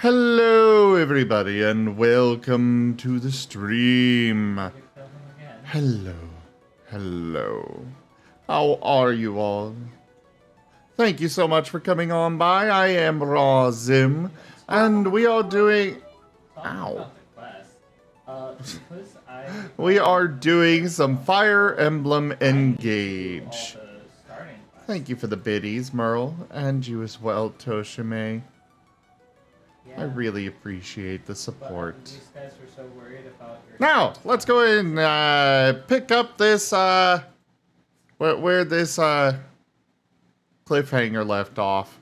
Hello, everybody, and welcome to the stream. Hello, hello. How are you all? Thank you so much for coming on by. I am Razim, and we are doing... Ow. We are doing some Fire Emblem Engage. Thank you for the biddies, Merle, and you as well, Toshime. I really appreciate the support. Now, let's go ahead and pick up this, where this cliffhanger left off.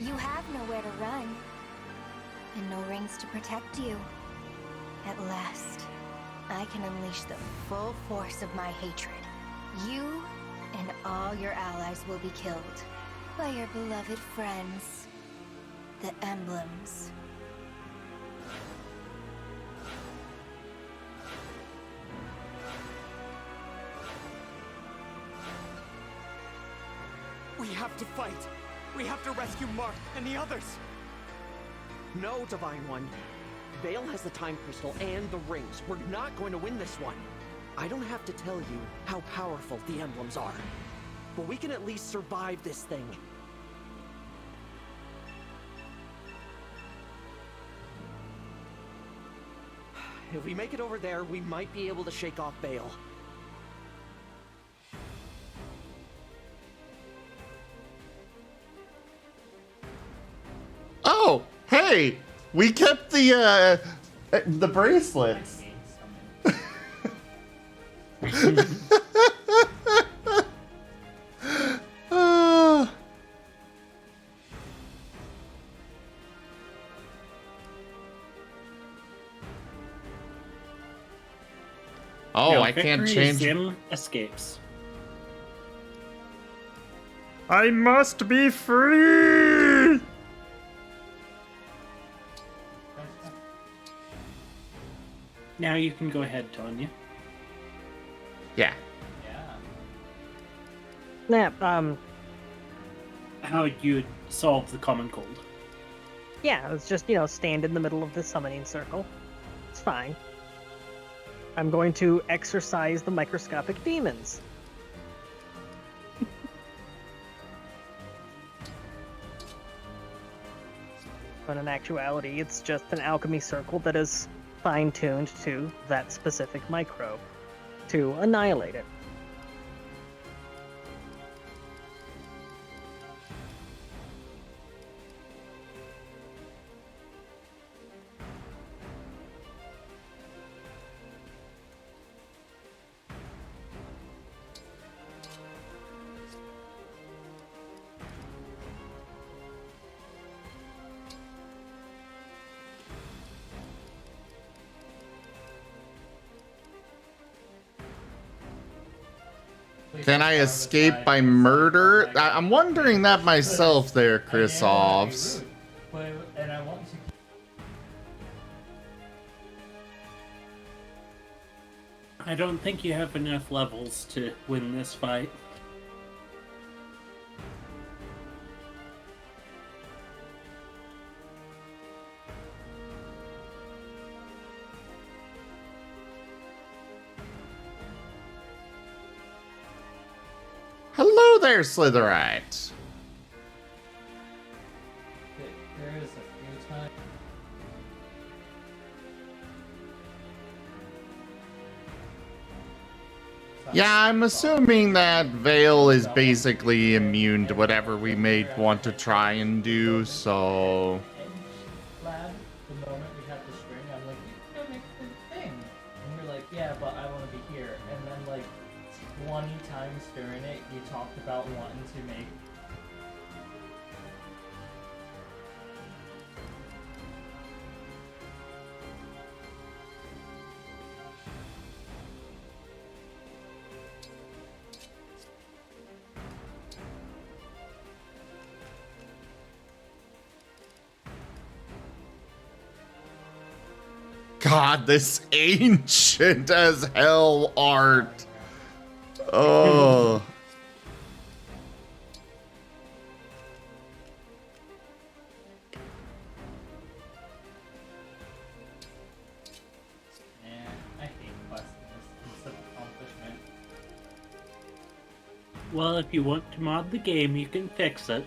You have nowhere to run, and no rings to protect you. At last, I can unleash the full force of my hatred. You and all your allies will be killed by your beloved friends, the Emblems. We have to fight! We have to rescue Mark and the others! No, Divine One. Vale has the Time Crystal and the rings. We're not going to win this one. I don't have to tell you how powerful the emblems are. But we can at least survive this thing. If we make it over there, we might be able to shake off Vale. Oh, hey, we kept the bracelets. Oh, now, I can't Victory change. Zim escapes. I must be free! Now you can go ahead, Tanya. Yeah. How you'd solve the common cold. Yeah, it's just, stand in the middle of the summoning circle. It's fine. I'm going to exorcise the microscopic demons. But in actuality, it's just an alchemy circle that is fine-tuned to that specific microbe to annihilate it. Can I escape by murder? I'm wondering that myself there, Chris Offs. I don't think you have enough levels to win this fight. Hello there, Slitherite. There is a few times. Yeah, I'm assuming that Vale is basically immune to whatever we may want to try and do, so... Lab, the moment we had the string, I'm like, you can go make the thing. And you're like, yeah, but I want to be here. And then like 20 times during it, you talked about wanting to make God, this ancient as hell art. Oh. I hate questing this sense of accomplishment. Well, if you want to mod the game, you can fix it.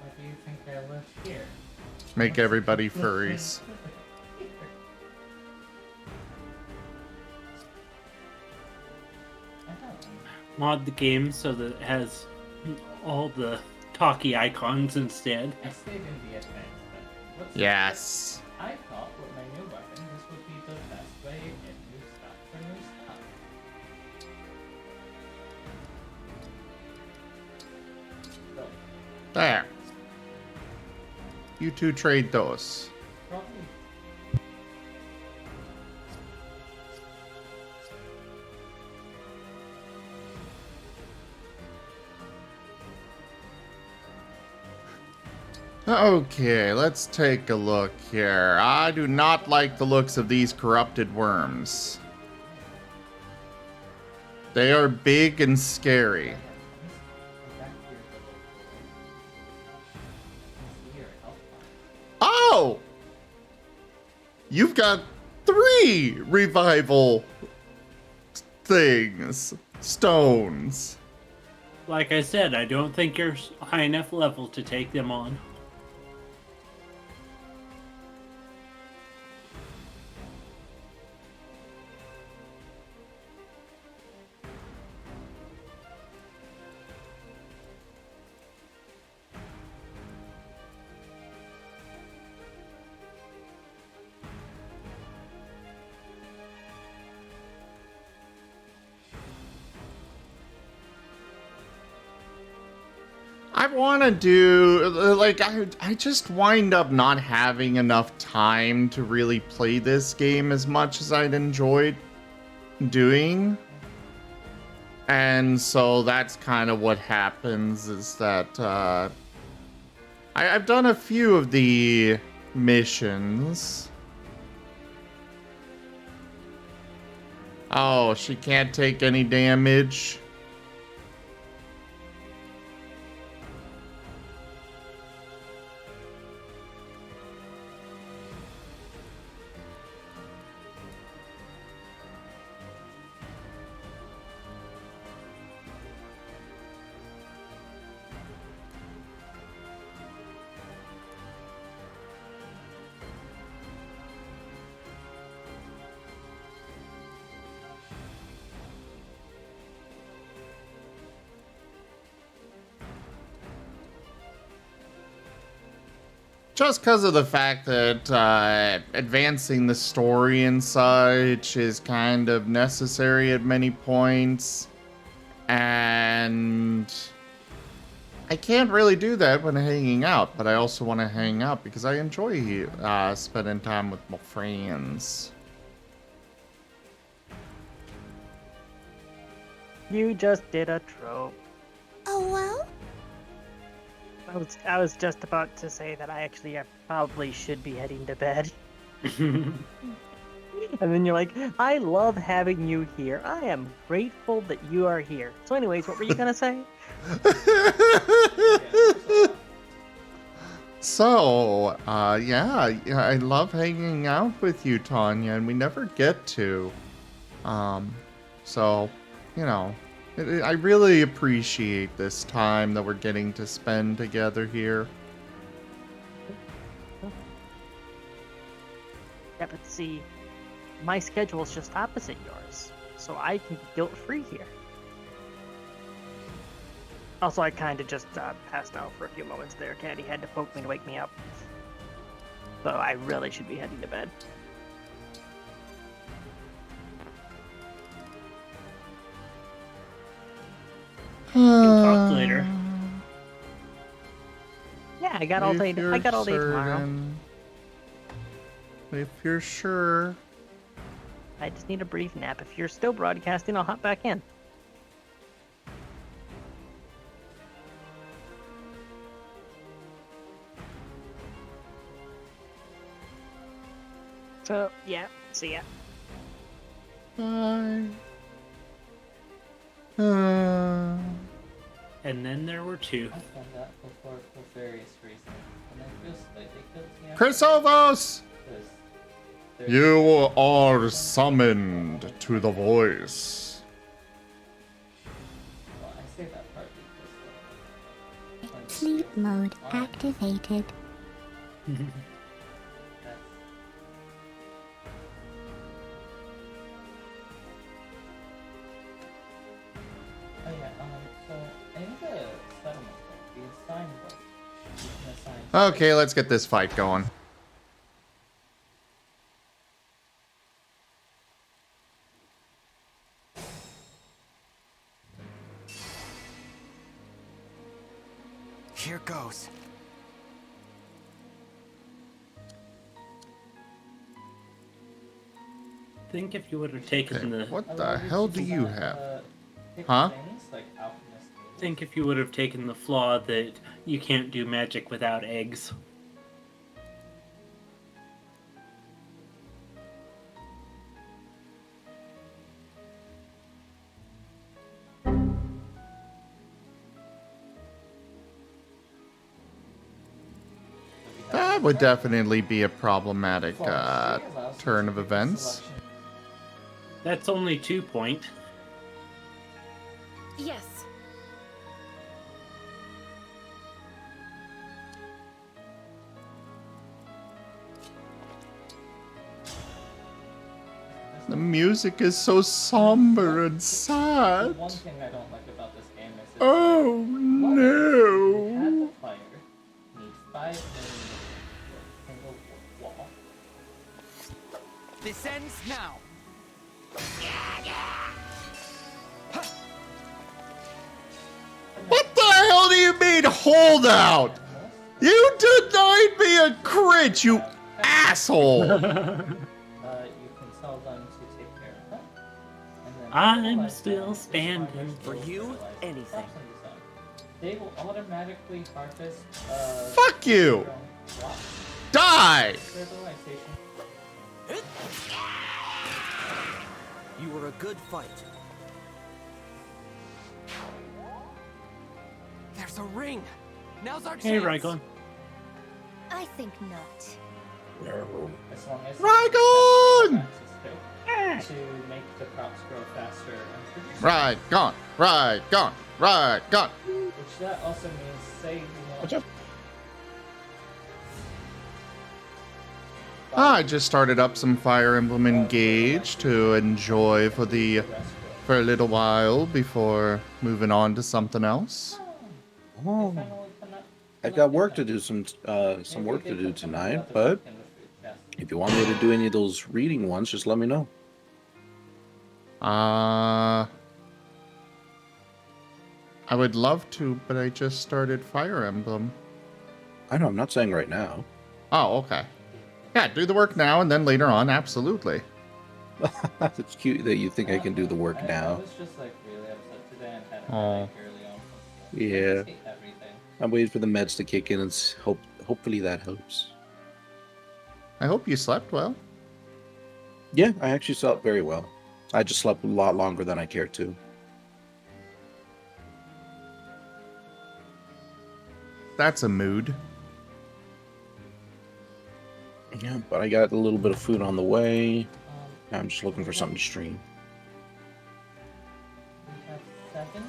Why do you think I live here? Make everybody furries. I don't. Mod the game so that it has all the talkie icons instead. I stayed in the advanced menu. What's Yes. I thought with my new weapon, this would be the best way to get new stuff for new stuff. So, There. You two trade those. probably Okay, let's take a look here. I do not like the looks of these corrupted worms. They are big and scary. go back to your little see your health bar. Oh! You've got 3 revival things. Stones. Like I said, I don't think you're high enough level to take them on. I want to do, like, I just wind up not having enough time to really play this game as much as I'd enjoyed doing. And so that's kind of what happens, is that I've done a few of the missions. Oh, she can't take any damage. Just because of the fact that advancing the story and such is kind of necessary at many points. And I can't really do that when hanging out, but I also want to hang out because I enjoy spending time with my friends. You just did a trope. Oh, well? I was just about to say that I actually probably should be heading to bed. And then you're like, I love having you here. I am grateful that you are here. So anyways, what were you gonna say? So, yeah, I love hanging out with you, Tanya, and we never get to. So, you know, I really appreciate this time that we're getting to spend together here. Yeah, but see, my schedule is just opposite yours, so I can be guilt-free here. Also, I kind of just passed out for a few moments there. Caddy had to poke me to wake me up. So I really should be heading to bed. We can talk later. Yeah, I got all day. I got all day tomorrow. certain. If you're sure. I just need a brief nap. If you're still broadcasting, I'll hop back in. So, yeah, see ya. Bye. And then there were two. I've done that before for various reasons, and I feel slightly guilty after Chrysophos! because there's- You are summoned to the voice. Well, I say that partly because when Sleep mode activated. that's oh yeah, so I need a settlement book, the assign book. You can assign Okay, let's get this fight going. Here goes. Think if you would have taken Okay, the what the hell do you have? pick Huh? things like alchemist tables. think if you would have taken the flaw that you can't do magic without eggs. That would definitely be a problematic turn of events. That's only 2 point. Yes. The music is so somber and The sad. one thing I don't like about this game is it's Oh like, no. had the fire, need 5 million for a single wall. This ends now. What the hell do you mean holdout? You denied me a crit, you asshole. You can tell them to take care of them. And then I'm realize still that standing. this For farmer's you, fertilizer anything. stops in the zone. They will automatically harvest Fuck you. their own crop. Die. Fertilization. You were a good fight. There's a ring. Now's our Hey, chance. Rygon. I think not. As long as Rygon! access to make the crops grow faster and produce. Right, gone. Right, gone. Right, gone. Which that also means, say you want. What's up? I just started up some Fire Emblem Engage to enjoy for a little while before moving on to something else. Oh, I got work to do, some work to do tonight, but if you want me to do any of those reading ones, just let me know. I would love to, but I just started Fire Emblem. I know, I'm not saying right now. Oh, okay. Yeah, do the work now and then later on, absolutely. It's cute that you think I can do the work I now. was just like really upset today and had a Oh. headache early on. Yeah. I just hate everything. I'm waiting for the meds to kick in and hopefully that helps. I hope you slept well. Yeah, I actually slept very well. I just slept a lot longer than I cared to. That's a mood. Yeah, but I got a little bit of food on the way. Um, I'm just looking for something to stream. We have 7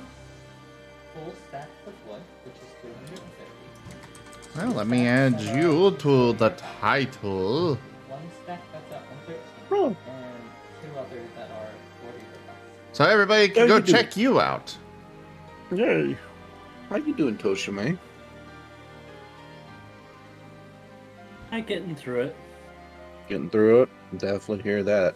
full stacks of wood, which is 250. Well, let me add you to the title. 1 stack that's at 113, Oh. and 2 others that are 40 or So everybody can How go you doing? check you out. Yay. How you doing, Toshime? I'm getting through it. Getting through it? Definitely hear that.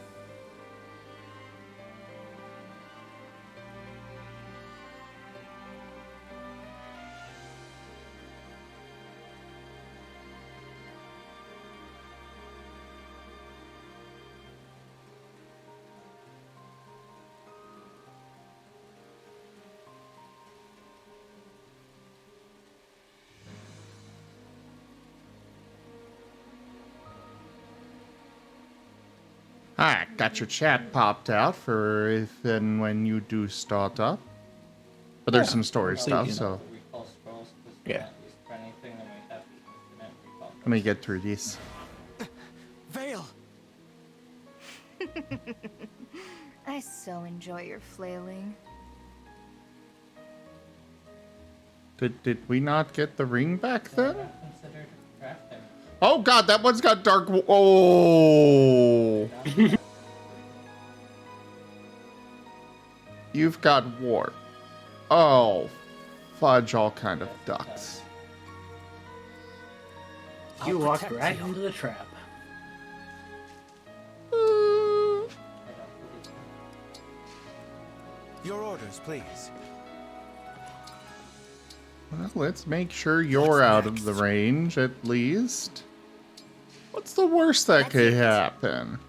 Ah, got your chat popped out for if and when you do start up. But there's some story stuff, so Yeah. let me get through these. Vale! I so enjoy your flailing. Did we not get the ring back then? Oh god, that one's got dark. Oh. You've got warp. Oh, fudge all kind of ducks. You walked right into the trap. Your orders, please. Well, let's make sure you're out of the range, at least. What's the worst that could happen?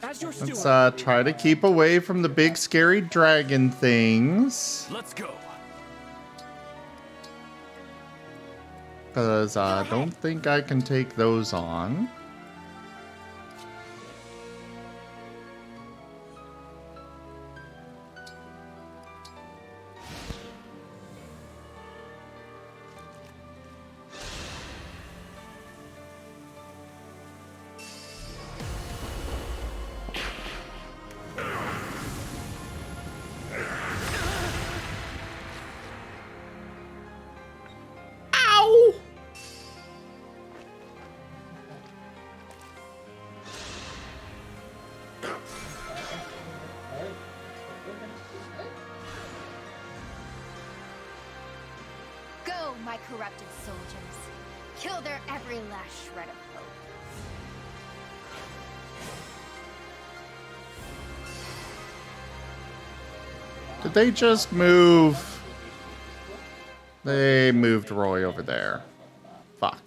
As your Let's steward. try to keep away from the big scary dragon things. Let's go. Because I don't think I can take those on. Ow! Go, my corrupted soldiers. Kill their every last shred of hope. Did they just move? They moved Roy over there. Fuck.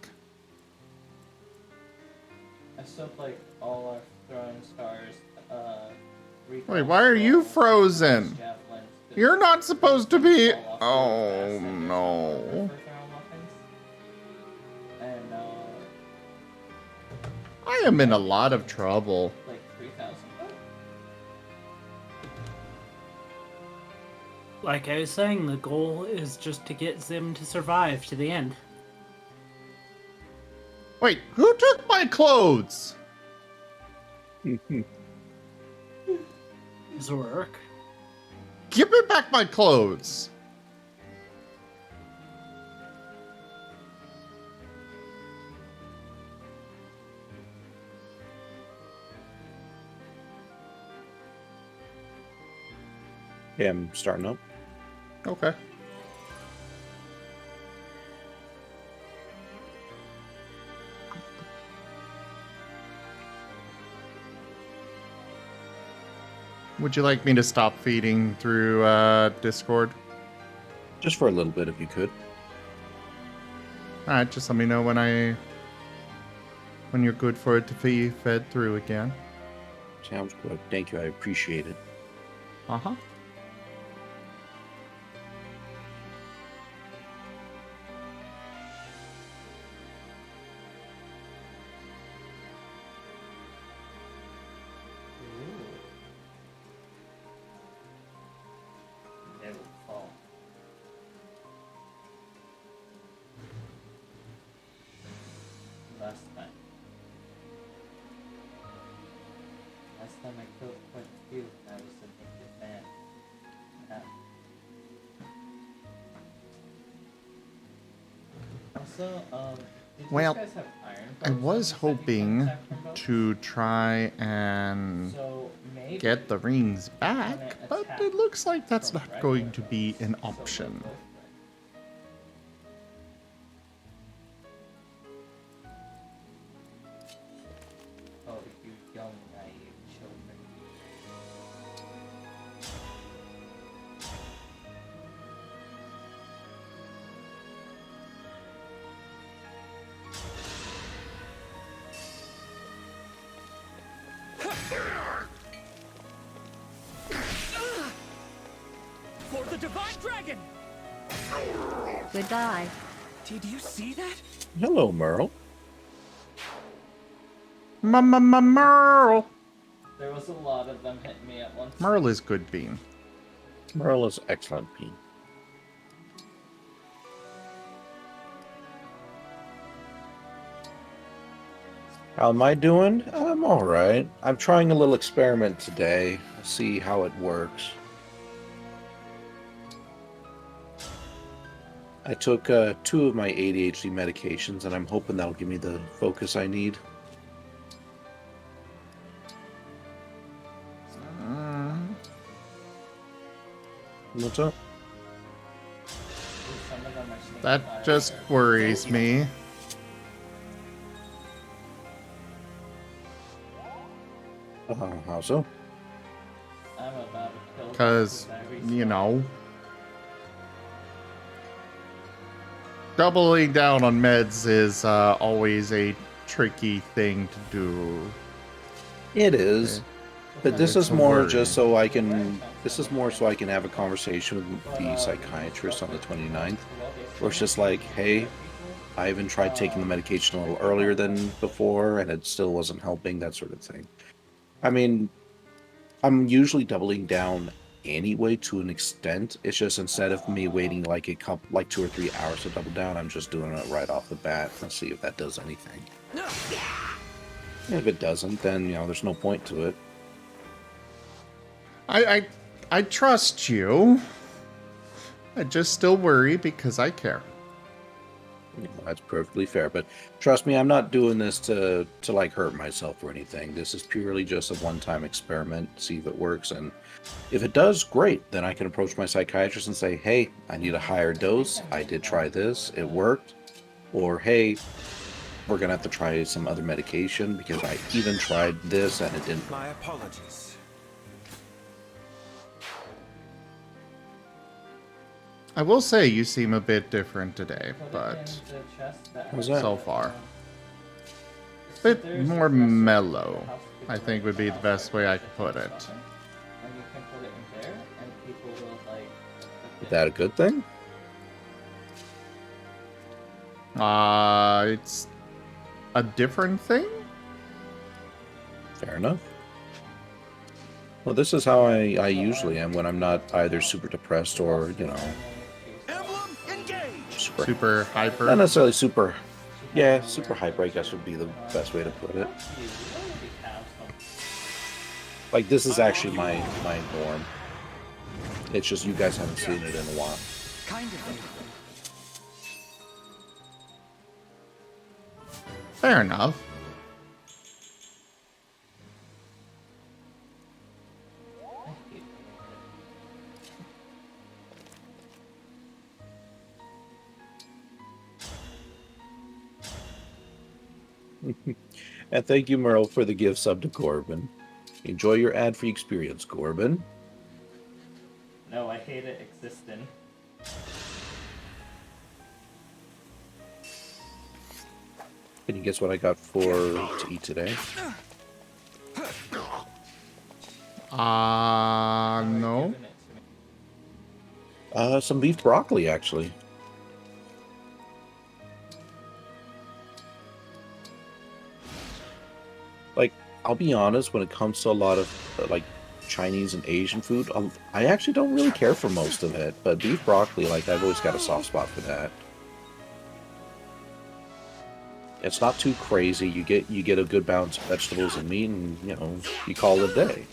I still like all our throwing stars. Wait, why are you frozen? You're not supposed to be. Oh no. And I am in a lot of trouble. like 3,000. Like I was saying, the goal is just to get Zim to survive to the end. Wait, who took my clothes? Zork. Give me back my clothes. Yeah, I'm starting up. Okay. Would you like me to stop feeding through Discord? Just for a little bit, if you could. Alright, just let me know when you're good for it to be fed through again. Sounds good. Thank you. I appreciate it. Uh-huh. They will fall. Last time. Last time I killed quite a few, and I was a naked man. Also, did Well, these guys have iron I bows was on the second hoping contact from both? to try and So maybe get the rings back, but it looks like that's from not going to regular be bows, an so option. they're both right. Oh, you young naive children. For the Divine Dragon! Goodbye. Did you see that? Hello, Merle. Merle. There was a lot of them hitting me at once. Merle is good bean. Merle is excellent bean. How am I doing? I'm alright. I'm trying a little experiment today. See how it works. I took 2 of my ADHD medications, and I'm hoping that'll give me the focus I need. What's up? Some of them are sneaking That by just there. worries me. How so? I'm about to kill Because, every you spot. know, doubling down on meds is always a tricky thing to do. It is. But this It's is a more worry. just so I can. This is more so I can have a conversation with the psychiatrist on the 29th, where it's just like, hey, I even tried taking the medication a little earlier than before, and it still wasn't helping. That sort of thing. I mean, I'm usually doubling down anyway to an extent. It's just instead of me waiting like 2 or 3 hours to double down, I'm just doing it right off the bat and see if that does anything. If it doesn't, then you know there's no point to it. I trust you. I just still worry because I care. You know, that's perfectly fair, but trust me, I'm not doing this to like hurt myself or anything. This is purely just a one-time experiment, see if it works, and if it does, great. Then I can approach my psychiatrist and say, hey, I need a higher dose. I did try this, it worked. Or hey, we're gonna have to try some other medication because I even tried this and it didn't work. My apologies. I will say you seem a bit different today, Put it but in the chest that How's has that? so the, far. so Bit there's more a dresser in the mellow, house I people think would be in the house best where way I there's could put it. stuff in, and you can put it in there, and people will like. Is that a good thing? It's a different thing? Fair enough. Well, this is how I usually am when I'm not either super depressed or, you know, Emblem Engage! Super not hyper? necessarily super. Yeah, super hyper, I guess, would be the best way to put it. Like, this is actually my norm. It's just you guys haven't seen it in a while. Kind of thing. Fair enough. And thank you, Merle, for the gift sub to Corbin. Enjoy your ad-free experience, Corbin. No, I hate it existing. Can you guess what I got to eat today? No. Giving it to me. Some beef broccoli, actually. Like, I'll be honest, when it comes to a lot of, like, Chinese and Asian food, I actually don't really care for most of it, but beef broccoli, like, I've always got a soft spot for that. It's not too crazy. You get a good balance of vegetables and meat, and, you know, you call it a day.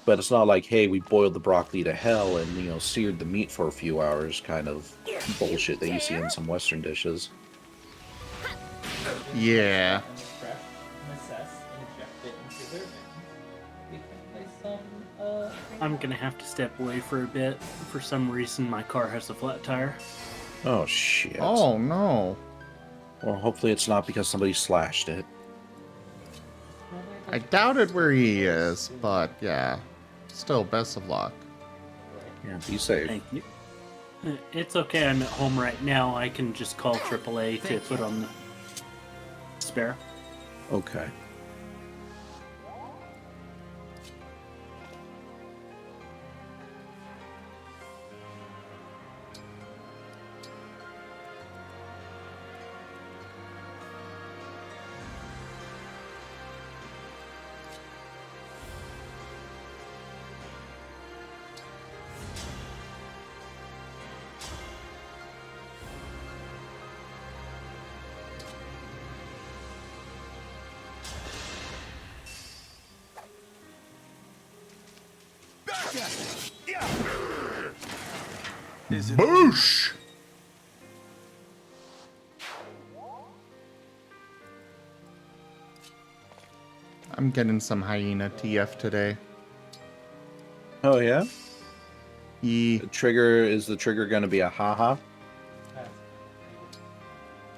But it's not like, hey, we boiled the broccoli to hell and, you know, seared the meat for a few hours kind of bullshit that you see in some Western dishes. Yeah. And fresh, assess, inject it into their veins. We can play some, I'm gonna have to step away for a bit. For some reason, my car has a flat tire. Oh, shit. Oh, no. Well, hopefully it's not because somebody slashed it. I doubted where he is, but yeah. Still, best of luck. Yeah, be safe. Thank you. It's okay, I'm at home right now. I can just call AAA to put on the spare. Okay. Boosh! I'm getting some hyena TF today. Oh yeah. E. The trigger going to be a haha?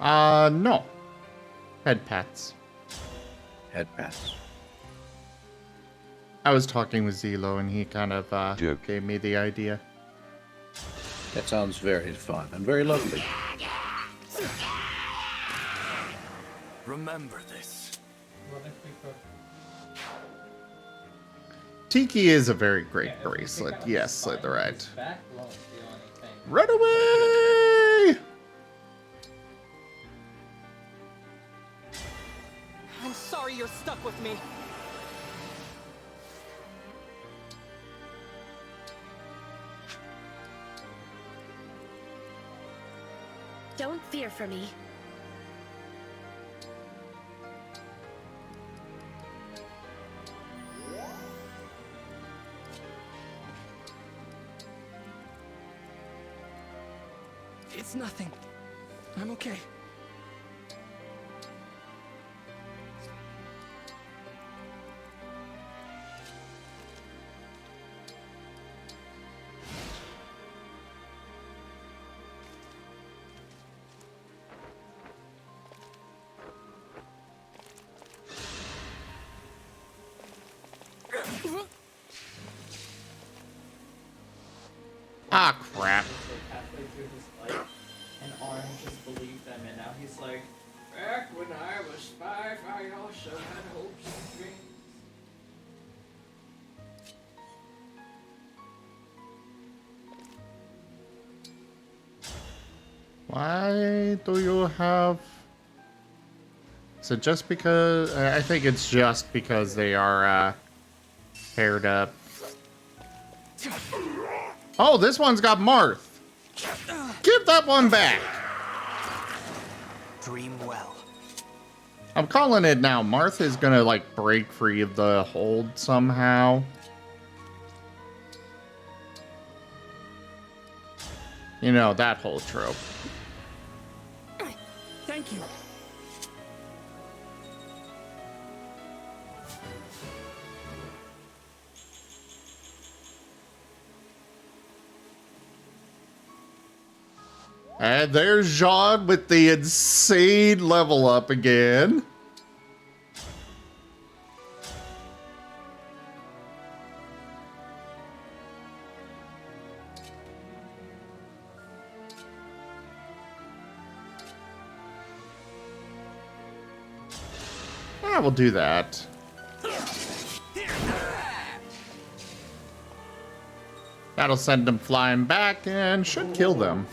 No. Head pats. Head pass. I was talking with Zelo and he kind of gave me the idea. That sounds very fun and very lovely. Remember this. Tiki is a very great bracelet. Yes, Slitherite. Run away! I'm sorry you're stuck with me. Don't fear for me. It's nothing. I'm okay. Ah, crap. Halfway through his life, and Orange just believed them, and now he's like, back when I was 5, I also had hopes and dreams. Why do you have... Is it just because... I think it's just because they are paired up. Oh, this one's got Marth. Give that one back. Dream well. I'm calling it now. Marth is gonna, like, break free of the hold somehow. You know, that whole trope. Thank you. And there's Jean with the insane level up again. Yeah, we'll do that. That'll send them flying back and should kill them.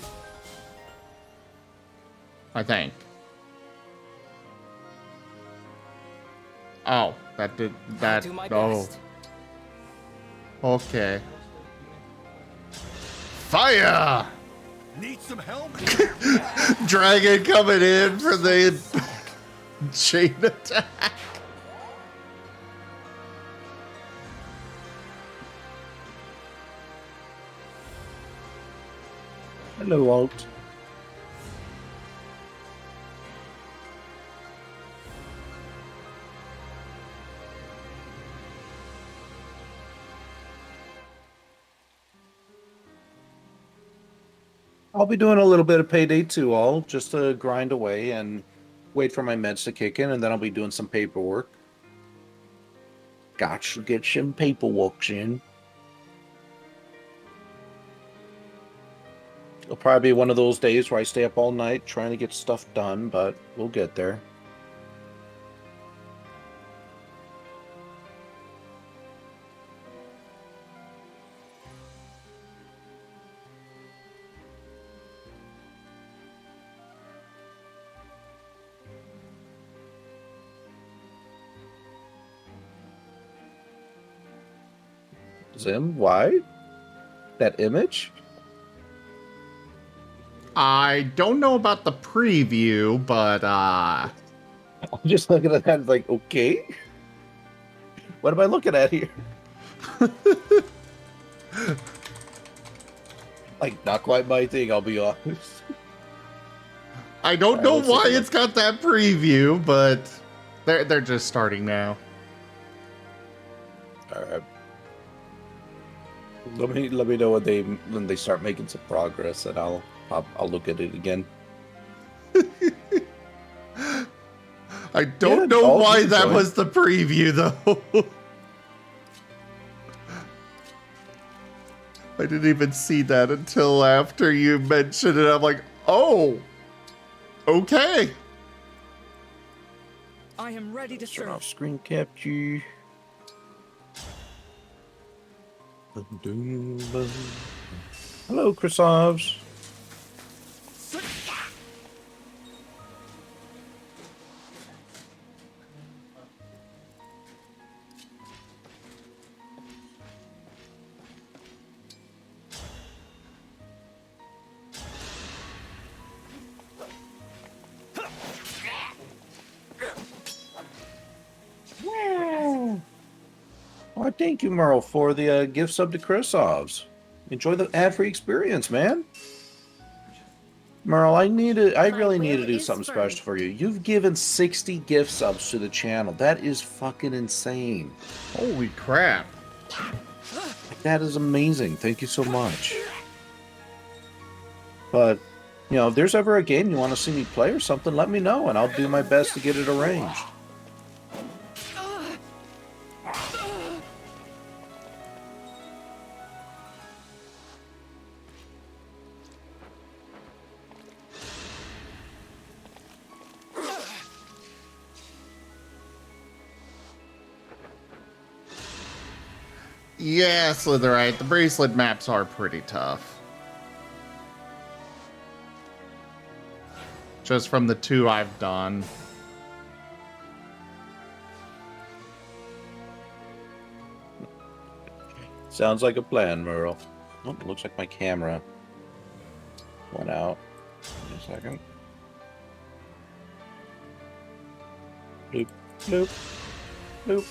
I think. Oh, that did that. Do my Oh. best. Okay. Fire! Need some help? Dragon coming in for the chain attack. Hello, Walt. I'll be doing a little bit of Payday 2 all, just to grind away and wait for my meds to kick in, and then I'll be doing some paperwork. Got to get some paperwork in. It'll probably be one of those days where I stay up all night trying to get stuff done, but we'll get there. Zim, why? That image? I don't know about the preview, but I'm just looking at that like, okay. What am I looking at here? Like, not quite my thing, I'll be honest. I don't Alright, know let's take why a look. it's got that preview, but they're just starting now. Alright. Let me know when they start making some progress, and I'll look at it again. I don't know why that was the preview, though. I didn't even see that until after you mentioned it. I'm like, oh, okay. I am ready to Turn serve. off screen capture. Hello, Chrisovs. Oh, thank you, Merle, for the gift sub to Chrisovs. Enjoy the ad-free experience, man. Merle, I really need to do something special for you. You've given 60 gift subs to the channel. That is fucking insane. Holy crap. That is amazing. Thank you so much. But, you know, if there's ever a game you want to see me play or something, let me know, and I'll do my best to get it arranged. Yeah, Slitherite, the bracelet maps are pretty tough. Just from the 2 I've done. Sounds like a plan, Merle. Oh, it looks like my camera went out. Wait a second. Bloop, bloop, bloop.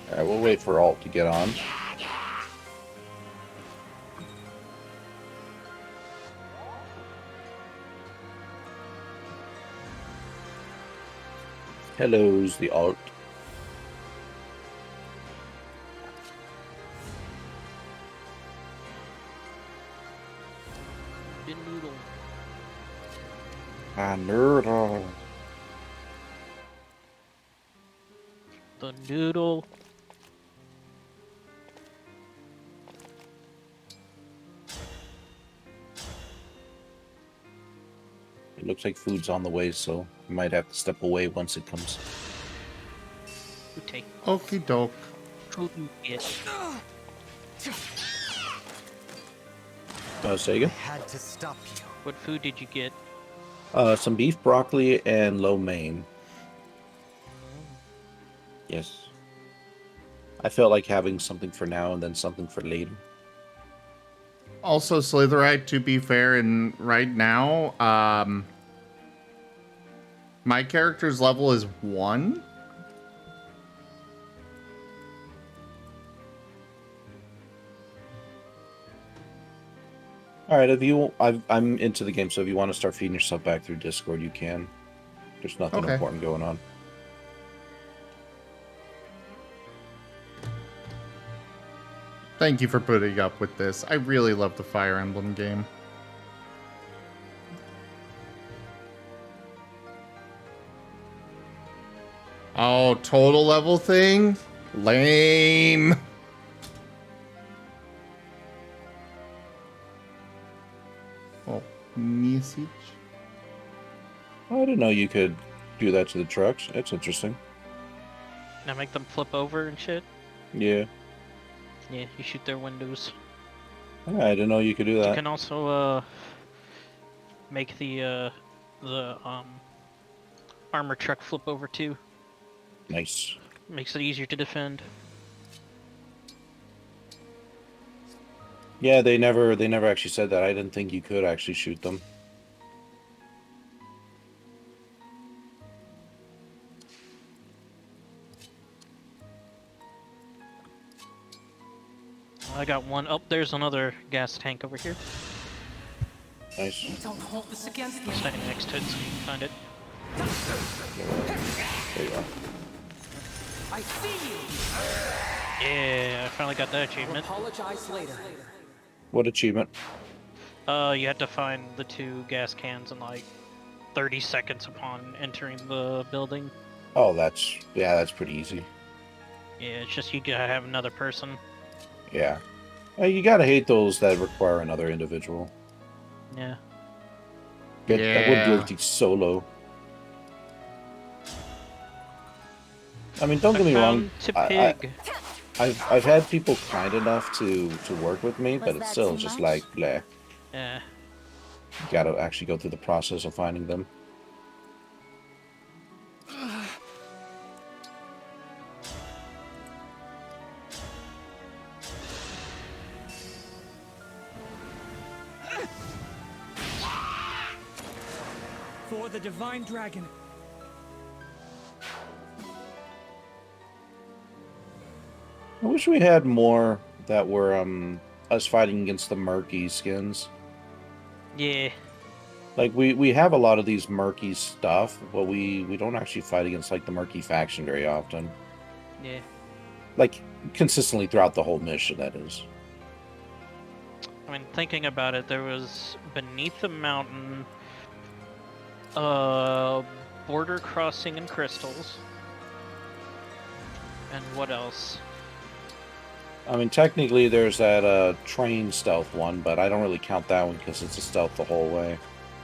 Alright, we'll wait for Alt to get on. Hello's the Alt. The noodle. Noodle. The noodle. It looks like food's on the way, so you might have to step away once it comes. Okay. Okie doke. Food you get. Say again? Had to stop you. What food did you get? Some beef broccoli and lo mein. Yes. I felt like having something for now and then something for later. Also, Slitherite, to be fair, and right now, my character's level is 1. All right, I'm into the game, so if you want to start feeding yourself back through Discord, you can. There's nothing Okay. important going on. Thank you for putting up with this. I really love the Fire Emblem game. Oh, total level thing? Lame. Oh, message. I didn't know you could do that to the trucks. That's interesting. Now make them flip over and shit. Yeah. Yeah, you shoot their windows. I didn't know you could do You that. can also make the armor truck flip over too. Nice. Makes it easier to defend. Yeah, they never actually said that. I didn't think you could actually shoot them. I got one. Oh, there's another gas tank over here. Nice. Don't hold this against me. I'm standing next to it so you can find it. There you are. I see you. Yeah, I finally got that I'll achievement. apologize later. What achievement? You had to find the 2 gas cans in like 30 seconds upon entering the building. Oh, that's pretty easy. Yeah, it's just you gotta have another person. Yeah. You gotta hate those that require another individual. Yeah. That would be solo. I mean, don't get me wrong. I've had people kind enough to work with me, but it's still just like bleh. Yeah. You gotta actually go through the process of finding them. For the Divine Dragon. I wish we had more that were us fighting against the murky skins. Yeah. Like we have a lot of these murky stuff, but we don't actually fight against like the murky faction very often. Yeah. Like consistently throughout the whole mission, that is. I mean, thinking about it, there was Beneath the Mountain, Border Crossing and Crystals. And what else? I mean, technically there's that train stealth one, but I don't really count that one because it's a stealth the whole way.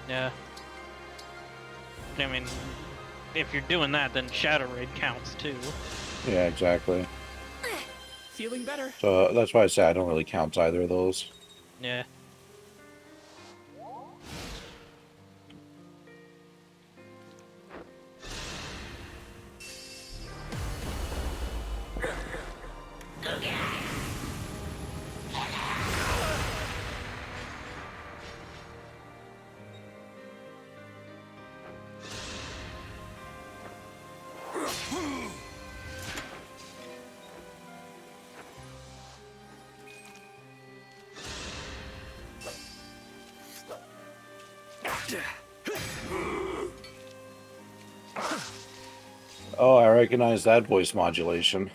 Yeah. I mean, if you're doing that, then Shadow Raid counts too. Yeah, exactly. Feeling better? So that's why I say I don't really count either of those. Yeah. Oh, I recognize that voice modulation.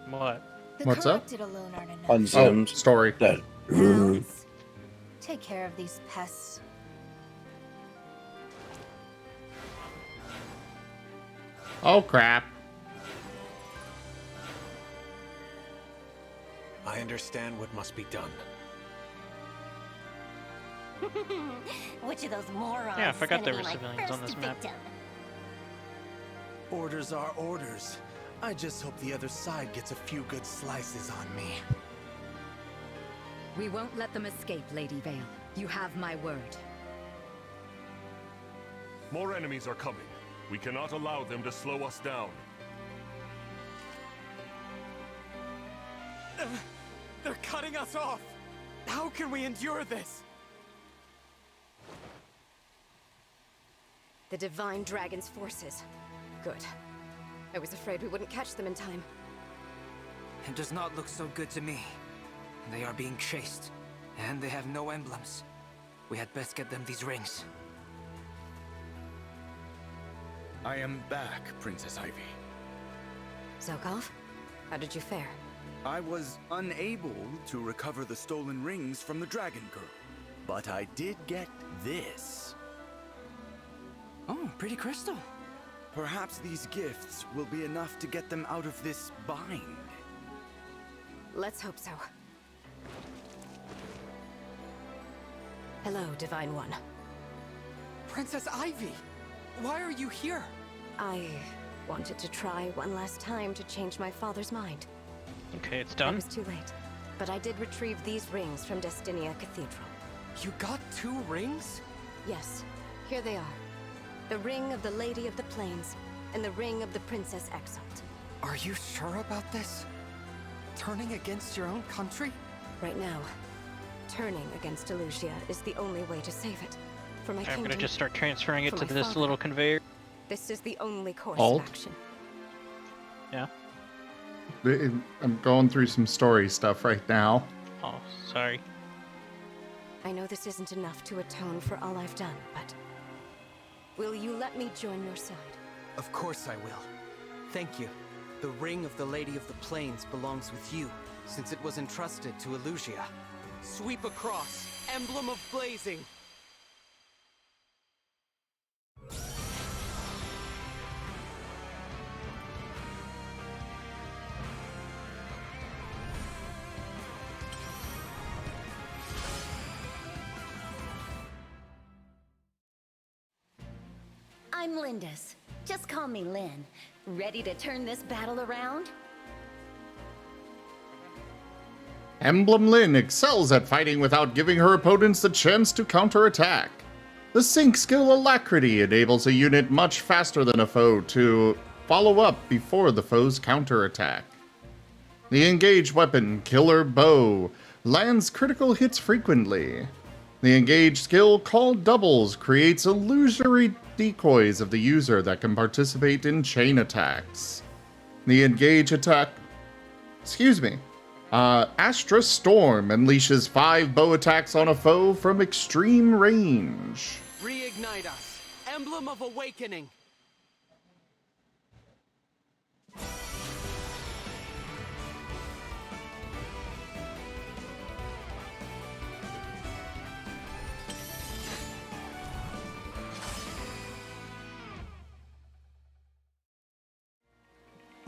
What? The What's up? corrupted alone aren't enough. Unzimmed. Story. That. Now let's take care of these pests. Oh, crap. I understand what must be done. Which of those morons? Yeah, I forgot there gonna were be my civilians on first this map. victim? Orders are orders. I just hope the other side gets a few good slices on me. We won't let them escape, Lady Vale. You have my word. More enemies are coming. We cannot allow them to slow us down. They're cutting us off! How can we endure this? The Divine Dragon's forces. Good. I was afraid we wouldn't catch them in time. It does not look so good to me. They are being chased, and they have no emblems. We had best get them these rings. I am back, Princess Ivy. Zokov, how did you fare? I was unable to recover the stolen rings from the Dragon Girl, but I did get this. Oh, pretty crystal. Perhaps these gifts will be enough to get them out of this bind. Let's hope so. Hello, Divine One. Princess Ivy! Why are you here? I wanted to try one last time to change my father's mind. Okay, it's It done. was too late, but I did retrieve these rings from Destinia Cathedral. You got 2 rings? Yes, here they are. The Ring of the Lady of the Plains, and the Ring of the Princess Exalt. Are you sure about this? Turning against your own country? Right now, turning against Elusia is the only way to save it. For my I'm kingdom, gonna just start transferring it for to my this father. little conveyor. This is the only course Alt? of action. Yeah. I'm going through some story stuff right now. Oh, sorry. I know this isn't enough to atone for all I've done, but will you let me join your side? Of course I will. Thank you. The ring of the Lady of the Plains belongs with you, since it was entrusted to Elusia. Sweep across, emblem of blazing! I'm Lindis. Just call me Lynn. Ready to turn this battle around? Emblem Lyn excels at fighting without giving her opponents the chance to counterattack. The sync skill Alacrity enables a unit much faster than a foe to follow up before the foe's counterattack. The Engage weapon Killer Bow lands critical hits frequently. The Engage skill called Doubles creates illusory decoys of the user that can participate in chain attacks. The Engage attack... Astra Storm unleashes 5 bow attacks on a foe from extreme range. Reignite us! Emblem of Awakening!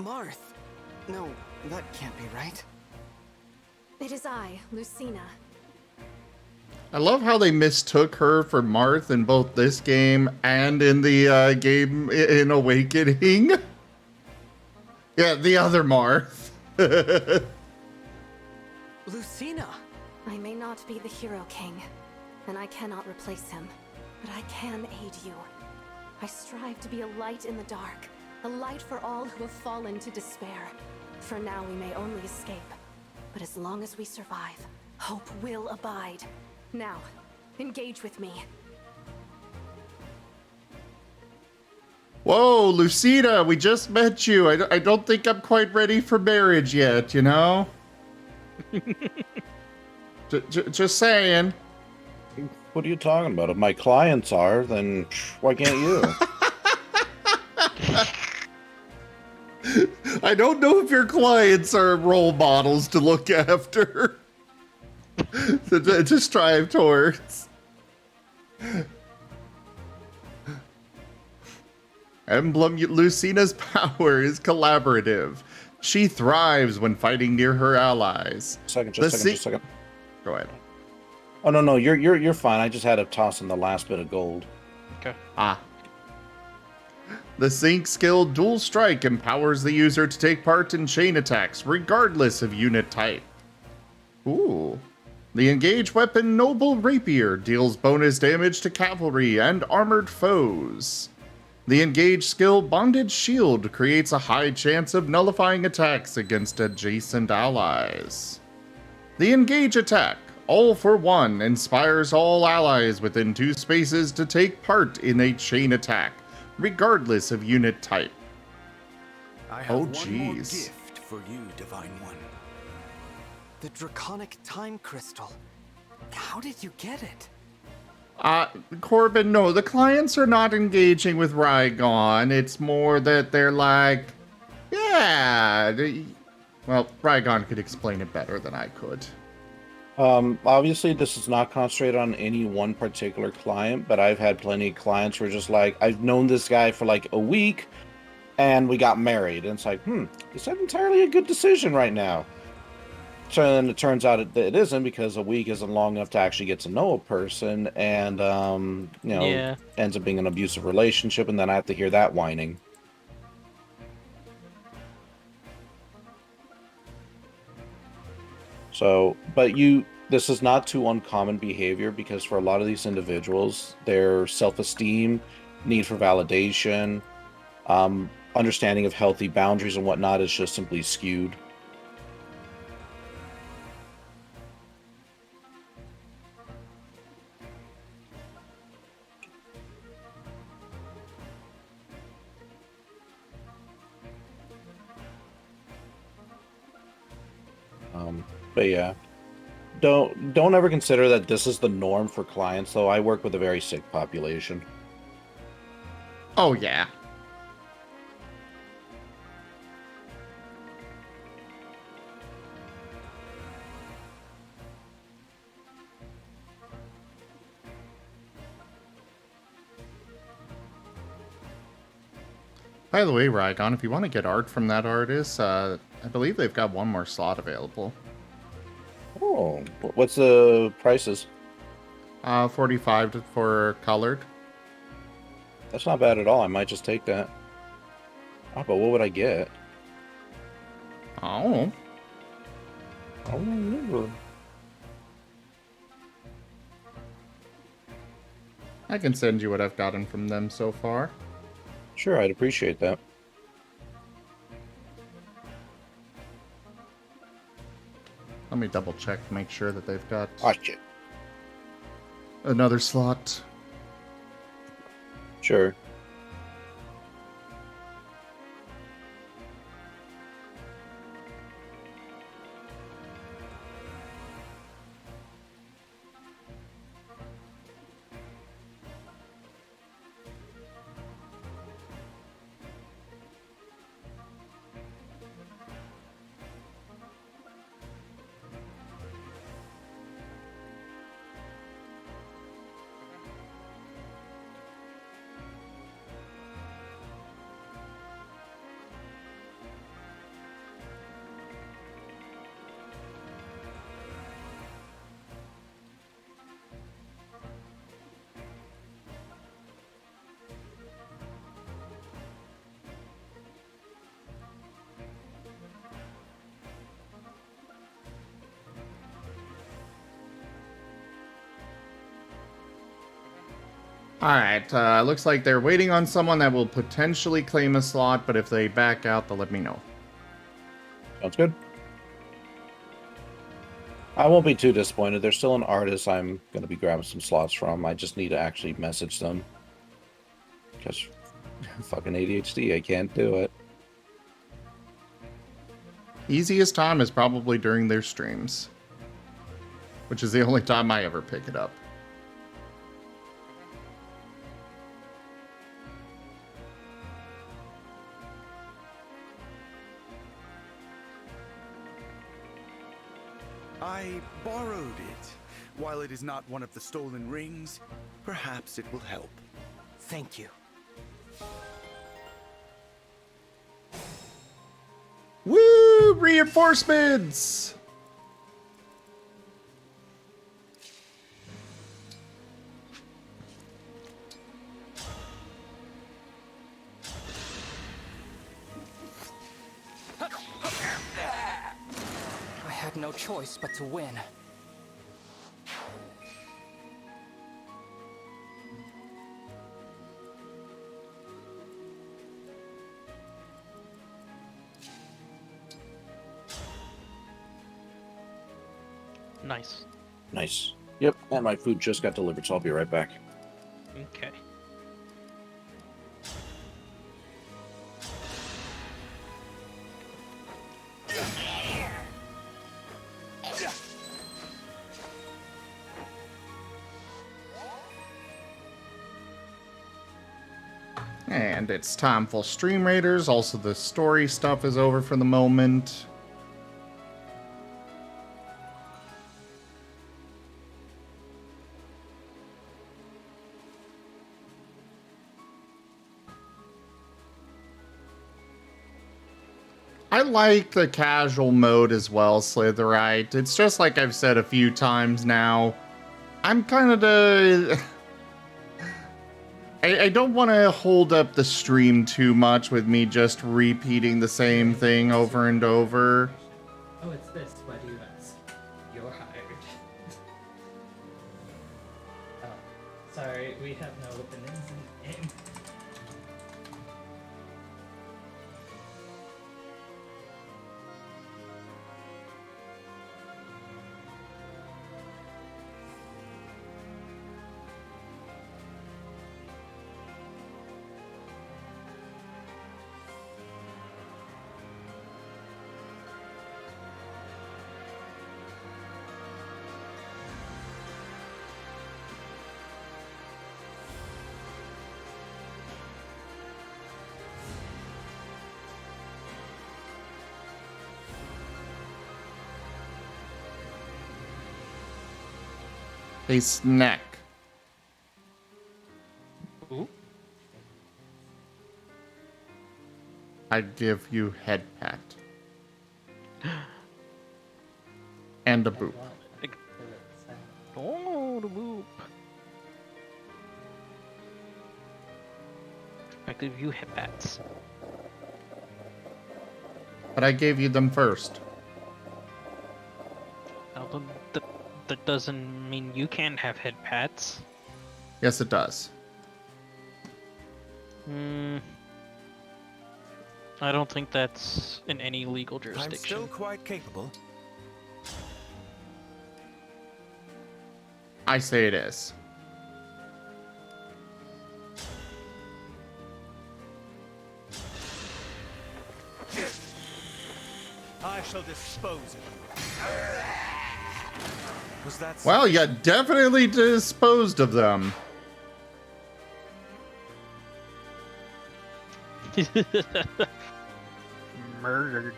Marth? No, that can't be right. It is I, Lucina. I love how they mistook her for Marth in both this game and in the game in Awakening. Yeah, the other Marth. Lucina! I may not be the Hero King, and I cannot replace him, but I can aid you. I strive to be a light in the dark, a light for all who have fallen to despair. For now we may only escape, but as long as we survive, hope will abide. Now, engage with me. Whoa, Lucina, we just met you. I don't think I'm quite ready for marriage yet, you know? Just saying. What are you talking about? If my clients are, then why can't you? I don't know if your clients are role models to look after. to strive towards. Emblem Lucina's power is collaborative. She thrives when fighting near her allies. Just a second. Go ahead. Oh no, you're fine. I just had to toss in the last bit of gold. Okay. The sync skill Dual Strike empowers the user to take part in chain attacks, regardless of unit type. Ooh. The Engage weapon Noble Rapier deals bonus damage to cavalry and armored foes. The Engage skill Bonded Shield creates a high chance of nullifying attacks against adjacent allies. The Engage attack, All for One, inspires all allies within 2 spaces to take part in a chain attack, regardless of unit type. I have one more gift for you, Divine One. The Draconic Time Crystal. How did you get it? Corbin, no, the clients are not engaging with Rygon. It's more that they're like, yeah. Well, Rygon could explain it better than I could. Obviously, this is not concentrated on any one particular client, but I've had plenty of clients who are just like, I've known this guy for like a week, and we got married. And it's like, is that entirely a good decision right now? So then it turns out it isn't, because a week isn't long enough to actually get to know a person, and ends up being an abusive relationship, and then I have to hear that whining. So, but this is not too uncommon behavior, because for a lot of these individuals, their self-esteem, need for validation, understanding of healthy boundaries and whatnot is just simply skewed. But yeah, don't ever consider that this is the norm for clients. Though I work with a very sick population. Oh yeah. By the way, Rygon, if you want to get art from that artist, I believe they've got one more slot available. Oh, what's the prices? 45 for colored. That's not bad at all. I might just take that. Oh, but what would I get? Oh. I don't remember. I can send you what I've gotten from them so far. Sure, I'd appreciate that. Let me double check to make sure that they've got shit. Another slot. Sure. Alright, looks like they're waiting on someone that will potentially claim a slot, but if they back out, they'll let me know. Sounds good. I won't be too disappointed. There's still an artist I'm going to be grabbing some slots from. I just need to actually message them. Because fucking ADHD, I can't do it. Easiest time is probably during their streams. Which is the only time I ever pick it up. I borrowed it. While it is not one of the stolen rings, perhaps it will help. Thank you. Woo! Reinforcements! I had no choice but to win. Nice. Nice. Yep, and my food just got delivered, so I'll be right back. Okay. And it's time for Stream Raiders. Also, the story stuff is over for the moment. I like the casual mode as well, Slitherite. It's just like I've said a few times now. I'm kind of the... I don't want to hold up the stream too much with me just repeating the same thing over and over. Oh, it's this. Why do you ask? You're hired. Oh, sorry, we have no openings in the game. a snack. Ooh. I'd give you head pat. And a boop. Oh, the boop. I give you hip bats. But I gave you them first. Now, that doesn't mean you can't have head pats. Yes, it does. I don't think that's in any legal jurisdiction. I'm still quite capable. I say it is. I shall dispose of you. Was that Well, you definitely disposed of them. Murdered.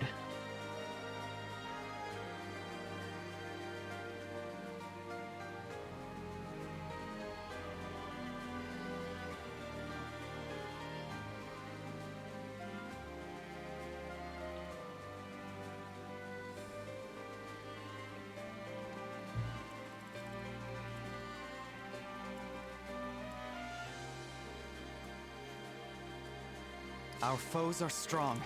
Our foes are strong.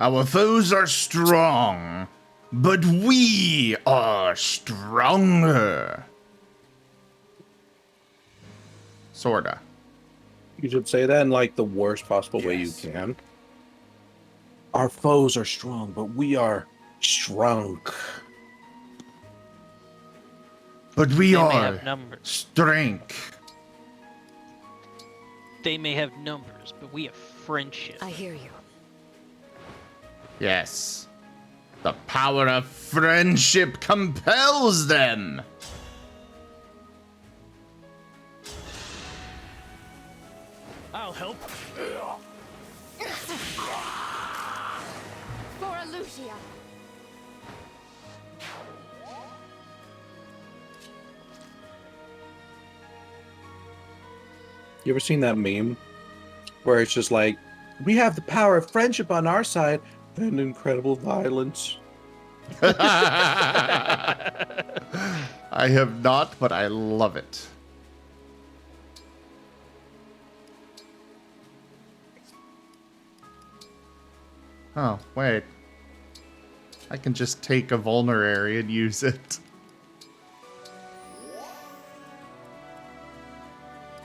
Our foes are strong, but we are stronger. Sorta. You should say that in like the worst possible way you can. Our foes are strong, but we are shrunk. But we They may are have numbers. strength. They may have numbers, but we have friendship. I hear you. Yes. The power of friendship compels them. I'll help. For Lucia. You ever seen that meme where it's just like, we have the power of friendship on our side and incredible violence? I have not, but I love it. Oh, wait. I can just take a vulnerary and use it.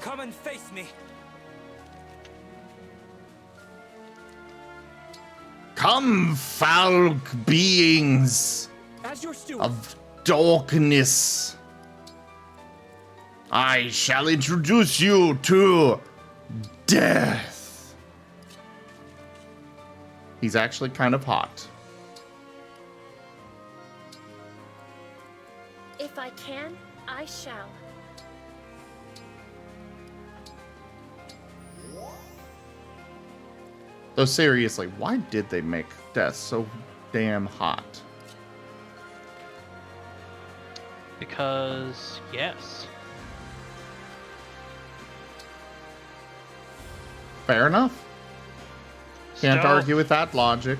Come and face me. Come, foul beings As your steward. of darkness. I shall introduce you to death. He's actually kind of hot. If I can, I shall. Though seriously, why did they make death so damn hot? Because, yes. Fair enough. Can't So- argue with that logic.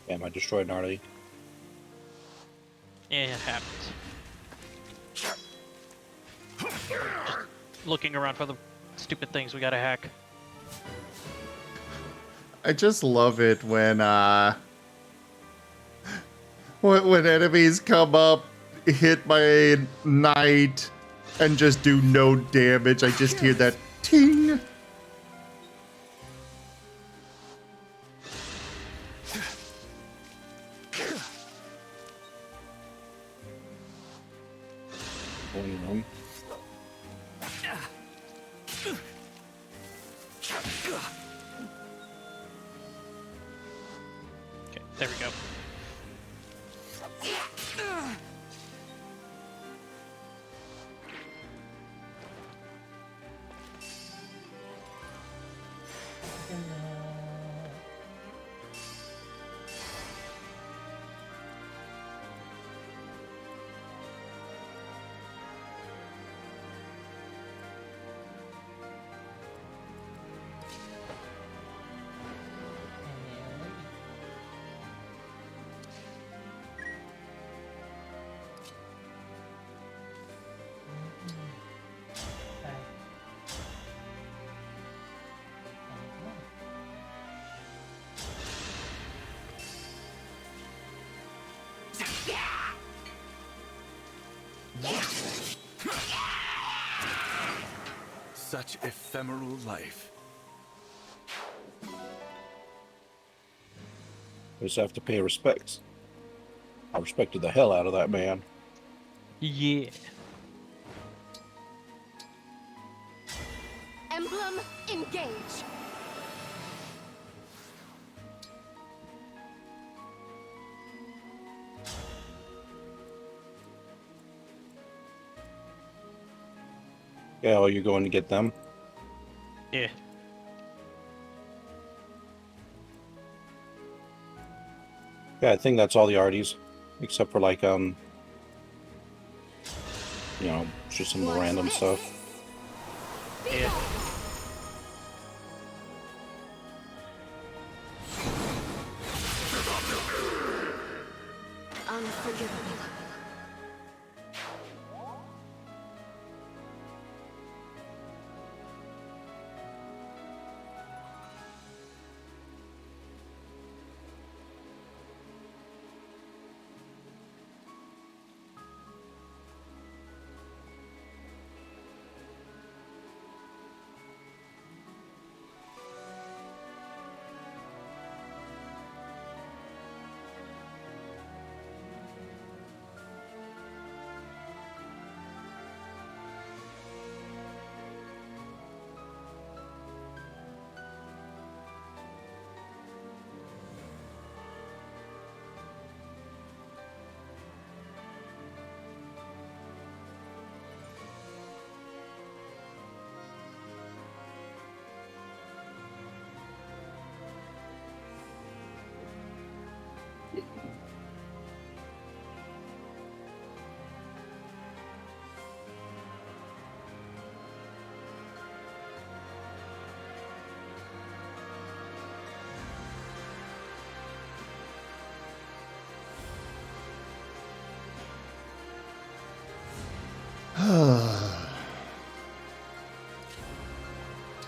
Damn, I destroyed Gnarly. Yeah, it happens. Just looking around for the stupid things we gotta hack. I just love it when when enemies come up, hit my knight, and just do no damage. I just hear that ting. Okay, there we go. Such ephemeral life. Just have to pay respects. I respected the hell out of that man. Yeah. Emblem Engage. Yeah, are you going to get them? Yeah. Yeah, I think that's all the arties, except for like you know, just some random stuff. Yeah. Unforgivable.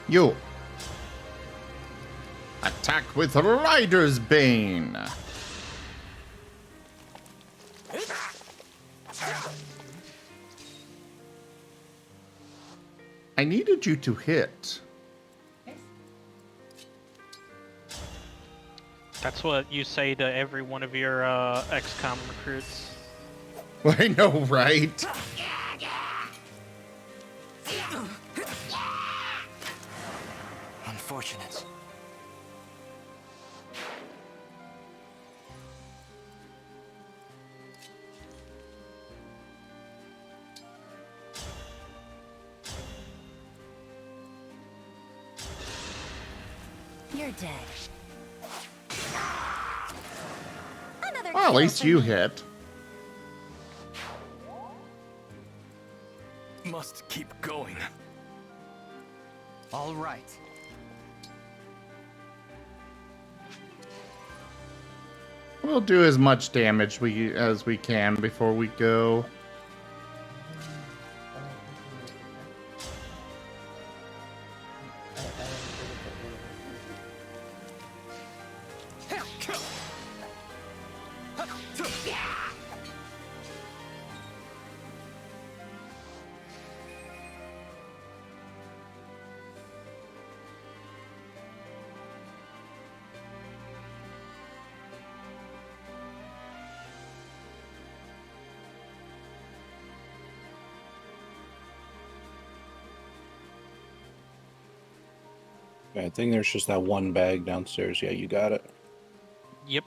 You. Attack with Rider's Bane. I needed you to hit. That's what you say to every one of your XCOM recruits. I know, right? Unfortunate. You're dead. Well, at least you hit. Must keep going. All right. We'll do as much damage as we can before we go. I think there's just that one bag downstairs. Yeah, you got it. Yep.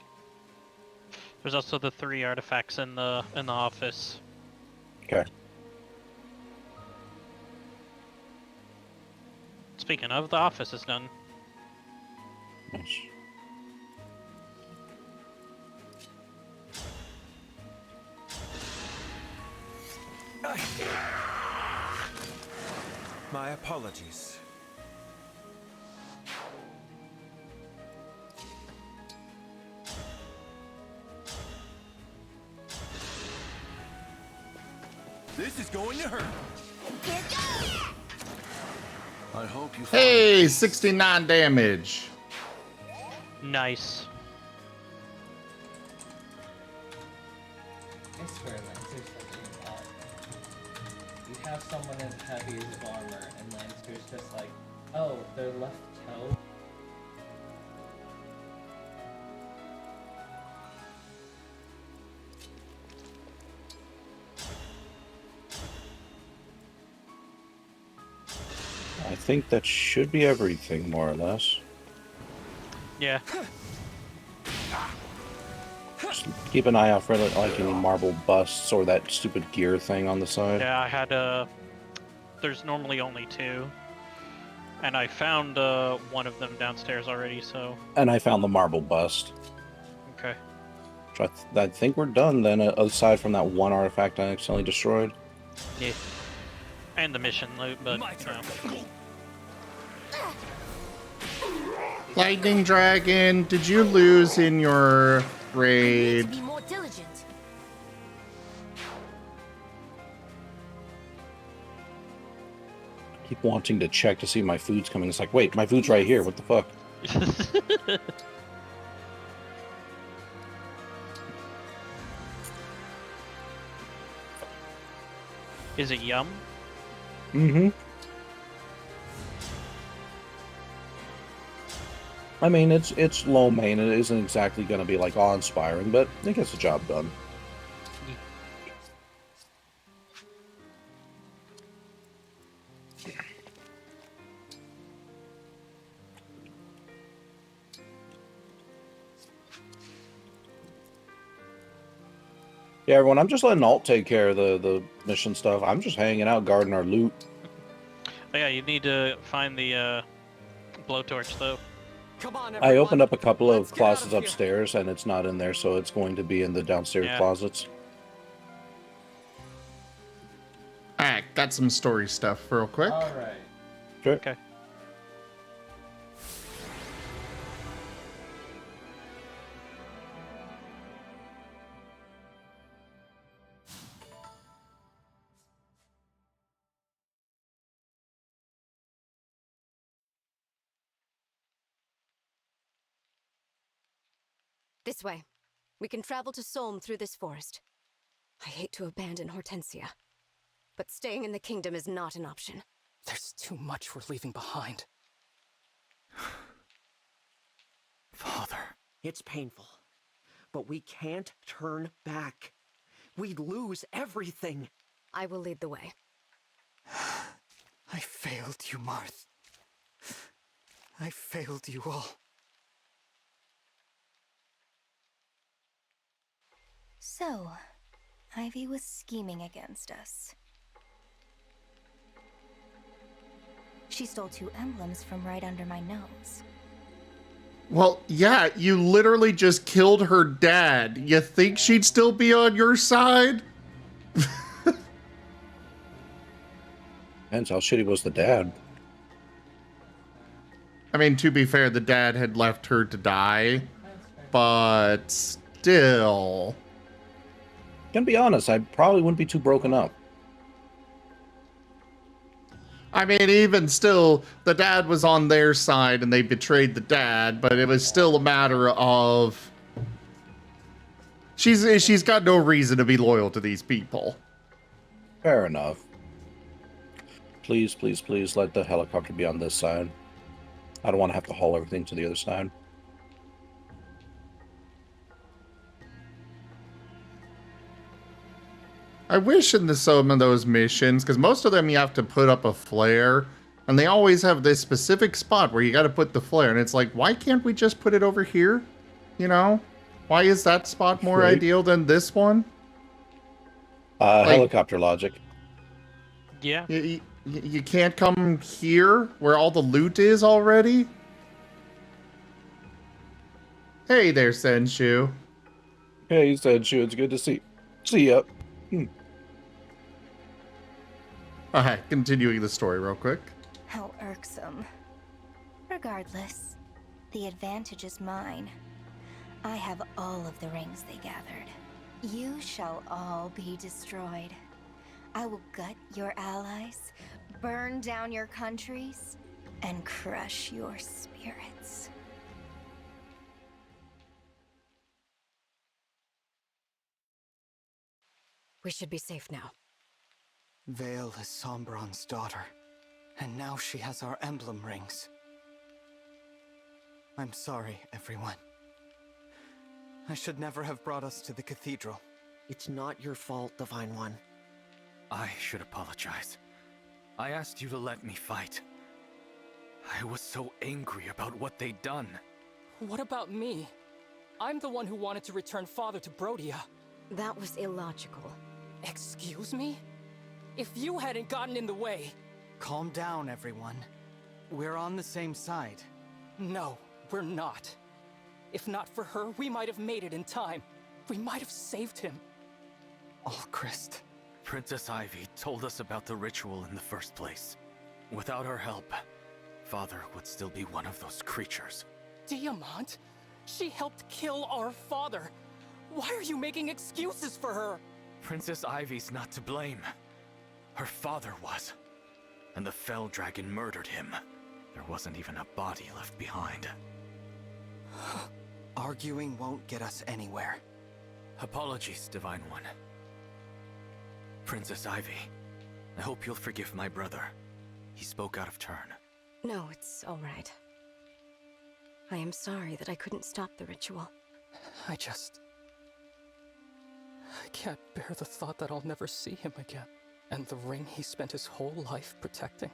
There's also the 3 artifacts in the office. Okay. Speaking of, the office is done. Nice. My apologies. This is going to hurt. I hope you find Hey, 69 damage. Nice. have someone as heavy as armor, and Lancer's just like, oh, their left toe. I think that should be everything, more or less. Yeah. Just keep an eye out for like any marble busts or that stupid gear thing on the side. Yeah, I had there's normally only 2. And I found one of them downstairs already, so... And I found the marble bust. Okay. So I think we're done then, aside from that one artifact I accidentally destroyed. Yeah. And the mission loot, but, you know. Lightning Dragon, did you lose in your raid? Be more diligent. Keep wanting to check to see if my food's coming. It's like, wait, my food's right here. What the fuck? Is it yum? Mm-hmm. I mean, it's low main. It isn't exactly going to be like awe-inspiring, but it gets the job done. Yeah, everyone, I'm just letting Alt take care of the mission stuff. I'm just hanging out, guarding our loot. Oh, yeah, you need to find the blowtorch, though. Come on, I opened up a couple of closets upstairs, and it's not in there, so it's going to be in the downstairs closets. Alright, got some story stuff real quick. Alright. Sure. Okay. This way. We can travel to Solm through this forest. I hate to abandon Hortensia, but staying in the kingdom is not an option. There's too much we're leaving behind. Father. It's painful, but we can't turn back. We'd lose everything. I will lead the way. I failed you, Marth. I failed you all. So, Ivy was scheming against us. She stole 2 emblems from right under my nose. Well, yeah, you literally just killed her dad. You think she'd still be on your side? Depends how shitty was the dad. I mean, to be fair, the dad had left her to die, but still. Gonna be honest, I probably wouldn't be too broken up. I mean, even still, the dad was on their side and they betrayed the dad, but it was still a matter of... She's got no reason to be loyal to these people. Fair enough. Please, please, please let the helicopter be on this side. I don't want to have to haul everything to the other side. I wish in some of those missions, because most of them you have to put up a flare, and they always have this specific spot where you got to put the flare, and it's like, why can't we just put it over here? You know? Why is that spot more ideal than this one? Helicopter logic. Yeah. You can't come here where all the loot is already? Hey there, Senshu. Hey, Senshu, it's good to see ya. Alright, continuing the story real quick. How irksome. Regardless, the advantage is mine. I have all of the rings they gathered. You shall all be destroyed. I will gut your allies, burn down your countries, and crush your spirits. We should be safe now. Vale is Sombron's daughter, and now she has our emblem rings. I'm sorry, everyone. I should never have brought us to the cathedral. It's not your fault, Divine One. I should apologize. I asked you to let me fight. I was so angry about what they'd done. What about me? I'm the one who wanted to return Father to Brodia. That was illogical. Excuse me? If you hadn't gotten in the way... Calm down, everyone. We're on the same side. No, we're not. If not for her, we might have made it in time. We might have saved him. Alchrist. Princess Ivy told us about the ritual in the first place. Without her help, Father would still be one of those creatures. Diamant? She helped kill our father. Why are you making excuses for her? Princess Ivy's not to blame. Her father was. And the Fell Dragon murdered him. There wasn't even a body left behind. Arguing won't get us anywhere. Apologies, Divine One. Princess Ivy, I hope you'll forgive my brother. He spoke out of turn. No, it's all right. I am sorry that I couldn't stop the ritual. I can't bear the thought that I'll never see him again. And the ring he spent his whole life protecting.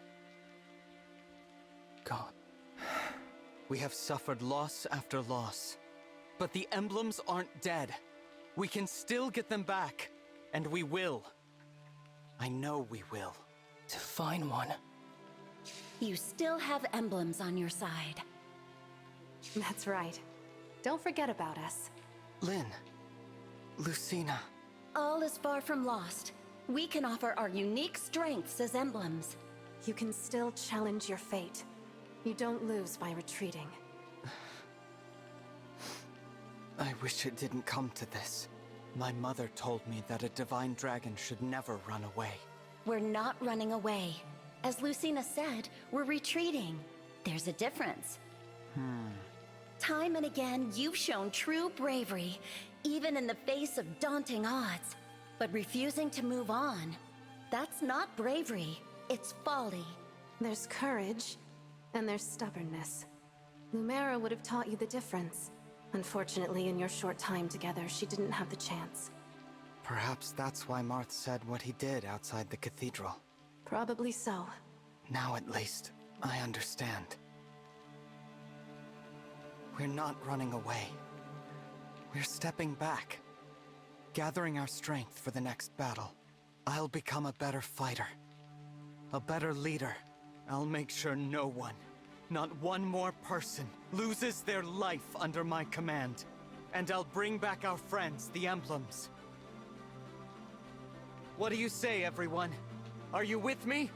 Gone. We have suffered loss after loss. But the emblems aren't dead. We can still get them back. And we will. I know we will. Divine One. You still have emblems on your side. That's right. Don't forget about us. Lynn. Lucina. All is far from lost. We can offer our unique strengths as emblems. You can still challenge your fate. You don't lose by retreating. I wish it didn't come to this. My mother told me that a divine dragon should never run away. We're not running away. As Lucina said, we're retreating. There's a difference. Time and again, you've shown true bravery, even in the face of daunting odds. But refusing to move on, that's not bravery, it's folly. There's courage, and there's stubbornness. Lumera would have taught you the difference. Unfortunately, in your short time together, she didn't have the chance. Perhaps that's why Marth said what he did outside the cathedral. Probably so. Now at least, I understand. We're not running away. We're stepping back. Gathering our strength for the next battle. I'll become a better fighter. A better leader. I'll make sure no one, not one more person, loses their life under my command. And I'll bring back our friends, the emblems. What do you say, everyone? Are you with me?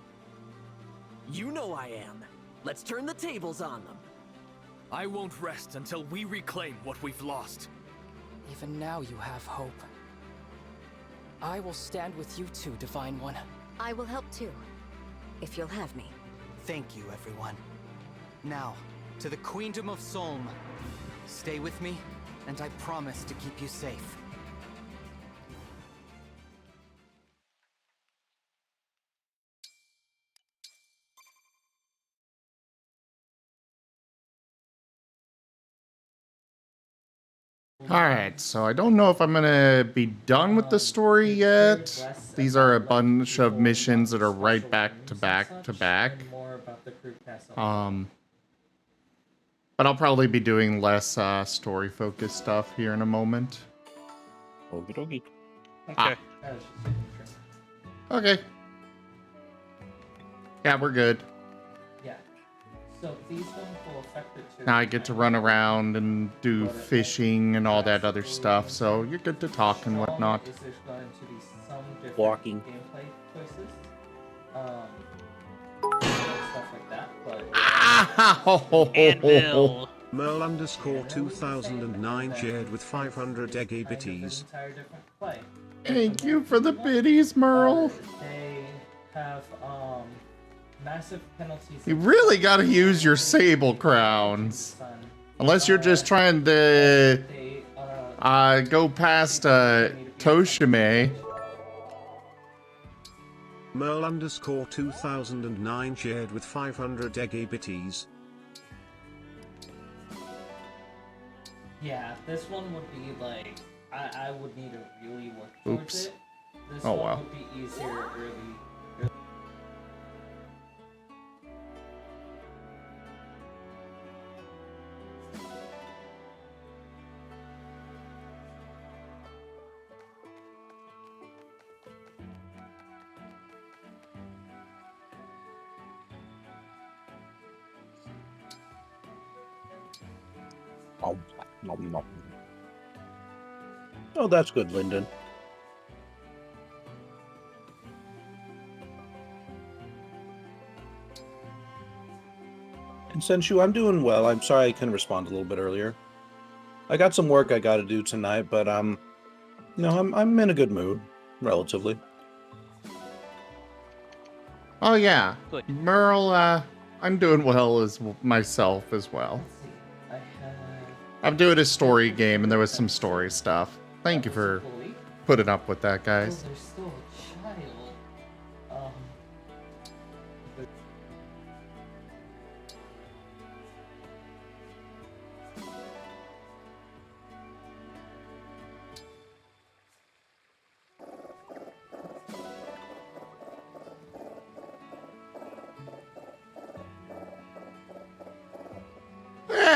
You know I am. Let's turn the tables on them. I won't rest until we reclaim what we've lost. Even now you have hope. I will stand with you too, Divine One. I will help too, if you'll have me. Thank you, everyone. Now, to the Queendom of Solm. Stay with me, and I promise to keep you safe. Alright, so I don't know if I'm gonna be done with the story yet. These are a bunch of missions that are right back to back to back. But I'll probably be doing less story-focused stuff here in a moment. Okie dokie. Okay. Okay. Yeah, we're good. Yeah. So these ones will affect the two. Now I get to run around and do fishing and all that other stuff, so you're good to talk and whatnot. Is there's going to be some different Walking. gameplay choices. Stuff like that, but... Anvil. Merle underscore 2009 shared with 500 eggy bitties. Thank you for the biddies, Merle. They have massive penalties. You really gotta use your sable crowns. Unless you're just trying to go past Toshime. Merle underscore 2009 shared with 500 egg bitties. Yeah, this one would be like, I would need to really work towards Oops. it. This Oh, one wow. would be easier early. Oh, no. Oh, that's good, Lyndon. And Senshu, I'm doing well. I'm sorry I couldn't respond a little bit earlier. I got some work I got to do tonight, but no, I'm in a good mood, relatively. Oh yeah, Good. Merle. I'm doing well as myself as well. I have... I'm doing a story game, and there was some story stuff. Thank you for putting up with that, guys. Oh, there's still a child.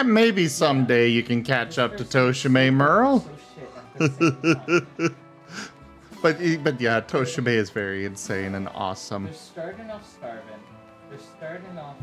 Maybe someday you can catch up to Toshime, Merle. But yeah, Toshime is very insane and awesome. They're starting off starving. They're starting off...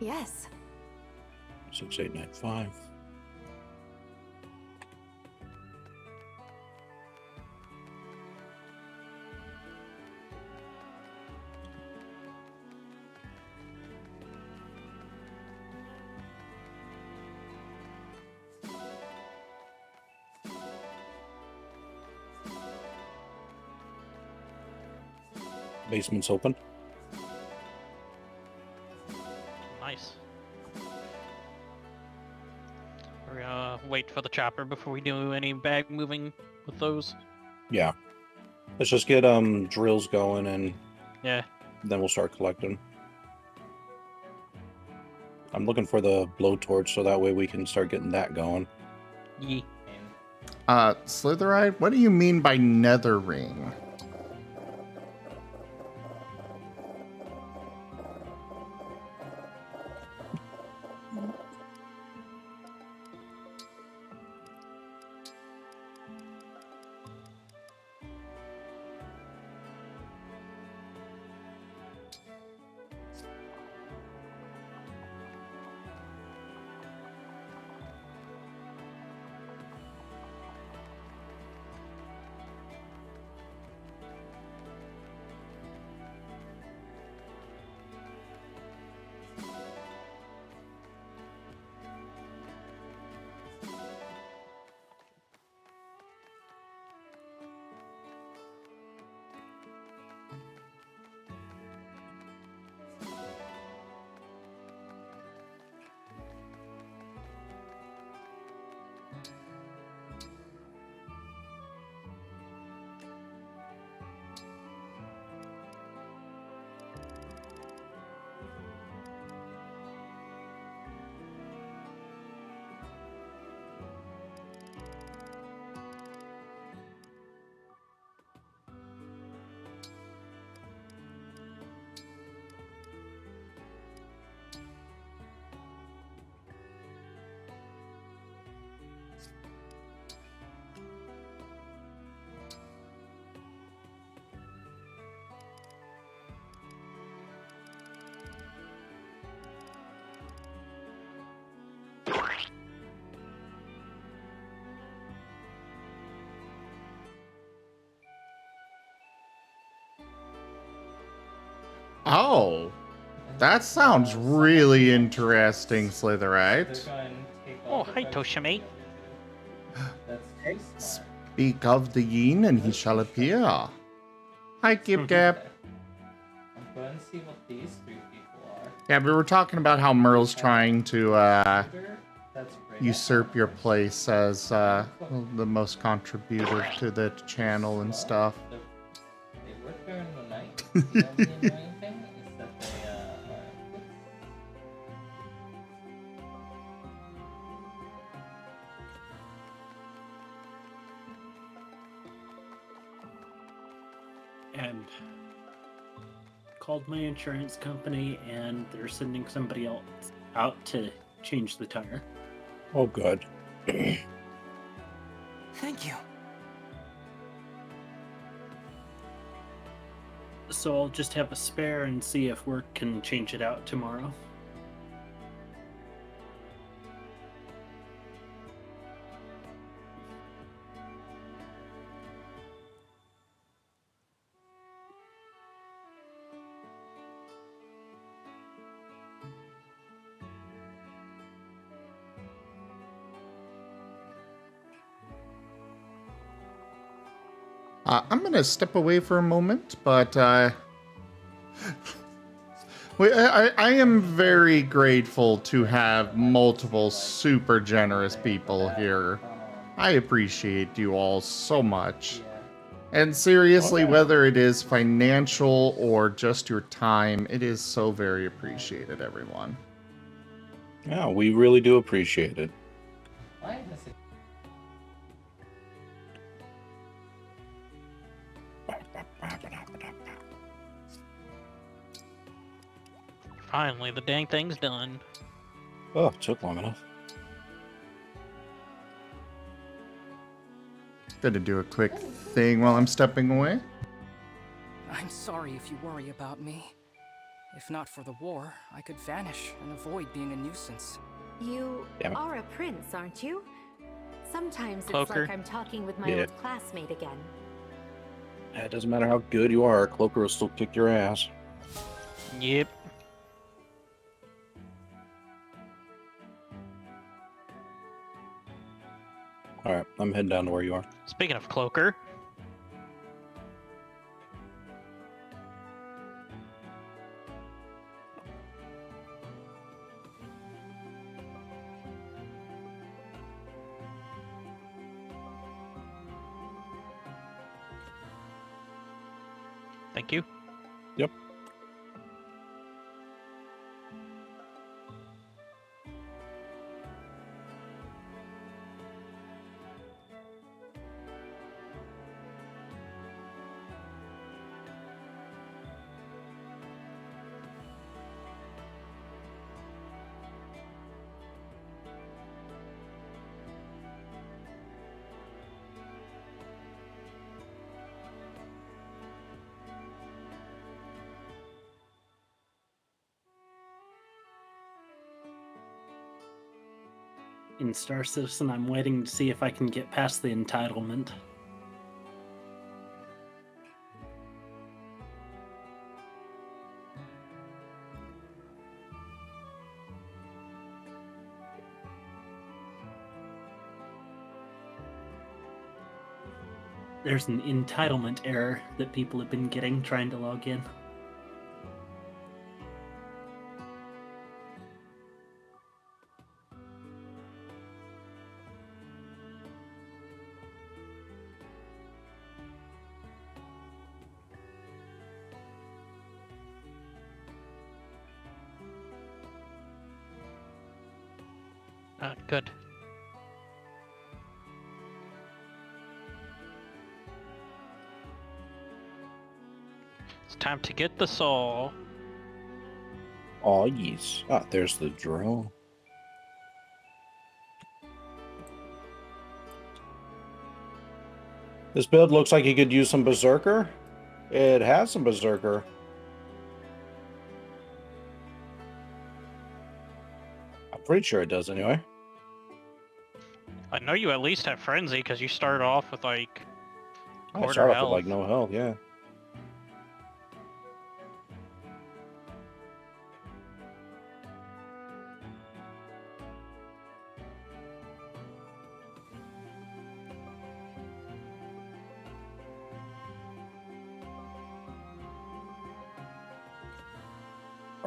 Yes. 6895. Basement's open. Nice. We're gonna wait for the chopper before we do any bag moving with those. Yeah. Let's just get drills going and Yeah. then we'll start collecting. I'm looking for the blowtorch so that way we can start getting that going. Yee. Slitherite, what do you mean by nethering? Oh, that sounds really interesting, Slitherite. Oh, hi, Toshime. That's too smart. Speak of the yin and he shall appear. Hi, Kip Gap. I'm going to see what these three people are. Yeah, we were talking about how Merle's trying to That's great. usurp your place as the most contributor to the channel and stuff. They work during the night. The only annoying thing is that they are. And called my insurance company, and they're sending somebody else out to change the tire. Oh, good. Thank you. So I'll just have a spare and see if work can change it out tomorrow. I'm gonna step away for a moment, but I am very grateful to have multiple super generous people here. I appreciate you all so much. And seriously, whether it is financial or just your time, it is so very appreciated, everyone. Yeah, we really do appreciate it. Why does it? Finally, the dang thing's done. Oh, it took long enough. Gonna do a quick thing while I'm stepping away. I'm sorry if you worry about me. If not for the war, I could vanish and avoid being a nuisance. You Damn it. are a prince, aren't you? Sometimes it's Cloaker. like I'm talking with my Yeah. old classmate again. It doesn't matter how good you are, Cloaker will still kick your ass. Yep. Alright, I'm heading down to where you are. Speaking of Cloaker. Thank you. Yep. In Star Citizen, I'm waiting to see if I can get past the entitlement. There's an entitlement error that people have been getting trying to log in. Good. It's time to get the soul. Oh, yes. Ah, there's the drone. This build looks like you could use some Berserker. It has some Berserker. I'm pretty sure it does anyway. I know you at least have Frenzy because you started off with like I quarter started off health. with like no health, yeah.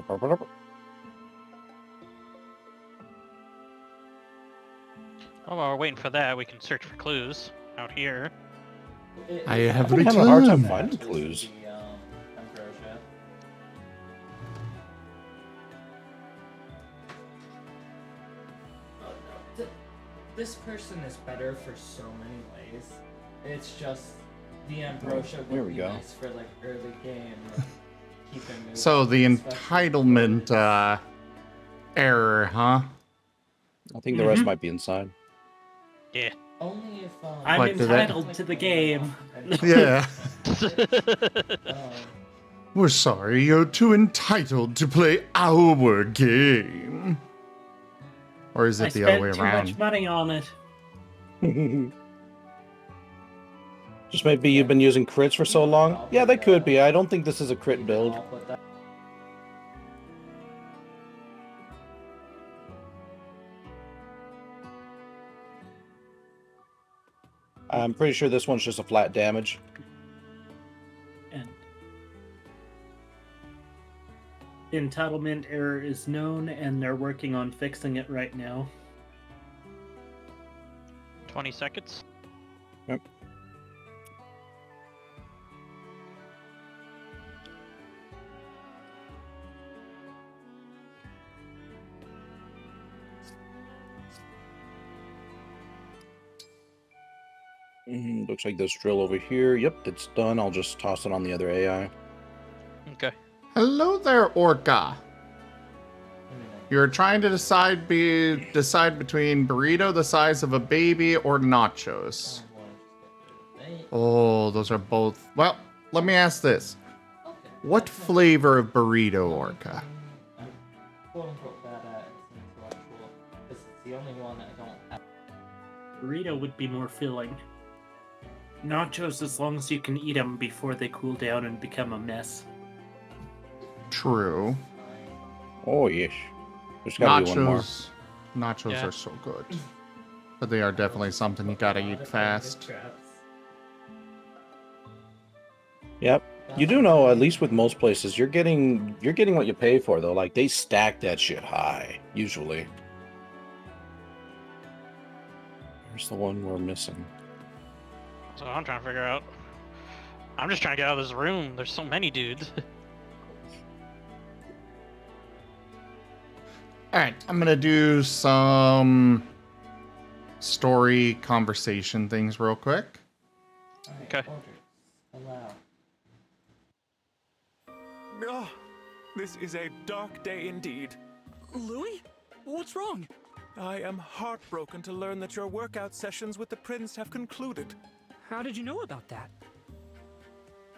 Oh, while we're waiting for that, we can search for clues out here. I have I've been having a hard time returned. finding clues. Ambrosia. Oh, no. This person is better for so many ways. It's just the Ambrosia There would we be go. nice for like early game. Like, keep it moving, So the especially entitlement error, huh? I think the rest might be inside. Yeah. only if I'm What, do that- entitled to the game. Yeah. um, We're sorry, you're too entitled to play our game. Or is I it the other way spent too around? much money on it. Just maybe you've been using crits for so long? Yeah, they could be. I don't think this is a crit build. I'll put that. I'm pretty sure this one's just a flat damage. And the entitlement error is known, and they're working on fixing it right now. 20 seconds. Yep. Looks like this drill over here. Yep, it's done. I'll just toss it on the other AI. Okay. Hello there, Orca. You're trying to decide between burrito the size of a baby or nachos. Oh, those are both. Well, let me ask this. What flavor of burrito, Orca? I'm quote unquote bad at intellectual because it's the only one I don't have. Burrito would be more filling. Nachos, as long as you can eat them before they cool down and become a mess. True. Oh, yes. There's gotta be one more. Nachos Yeah. are so good. But they are definitely something you gotta eat fast. Yep. You do know, at least with most places, you're getting what you pay for though. Like they stack that shit high, usually. Here's the one we're missing. So I'm trying to figure out. I'm just trying to get out of this room. There's so many dudes. Alright, I'm gonna do some story conversation things real quick. Okay. Allow. Oh, this is a dark day indeed. Louis? What's wrong? I am heartbroken to learn that your workout sessions with the prince have concluded. How did you know about that?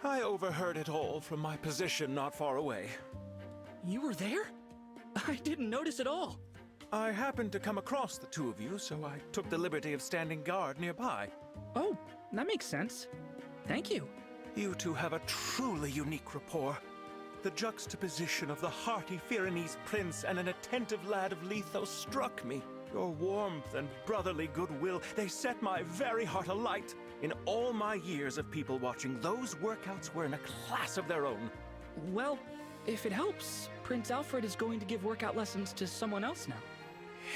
I overheard it all from my position not far away. You were there? I didn't notice at all. I happened to come across the two of you, so I took the liberty of standing guard nearby. Oh, that makes sense. Thank you. You two have a truly unique rapport. The juxtaposition of the hearty Pyrenees prince and an attentive lad of Lethos struck me. Your warmth and brotherly goodwill, they set my very heart alight. In all my years of people watching, those workouts were in a class of their own. Well, if it helps, Prince Alfred is going to give workout lessons to someone else now.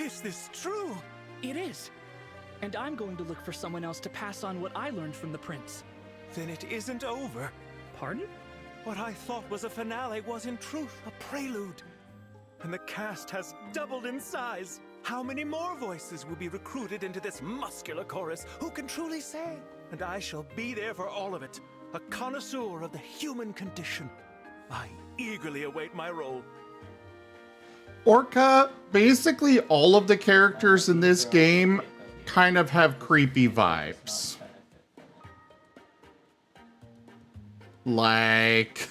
Is this true? It is. And I'm going to look for someone else to pass on what I learned from the prince. Then it isn't over. Pardon? What I thought was a finale was in truth a prelude. And the cast has doubled in size. How many more voices will be recruited into this muscular chorus? Who can truly say? And I shall be there for all of it. A connoisseur of the human condition. I eagerly await my role. Orca, basically all of the characters in this game kind of have creepy vibes. Like,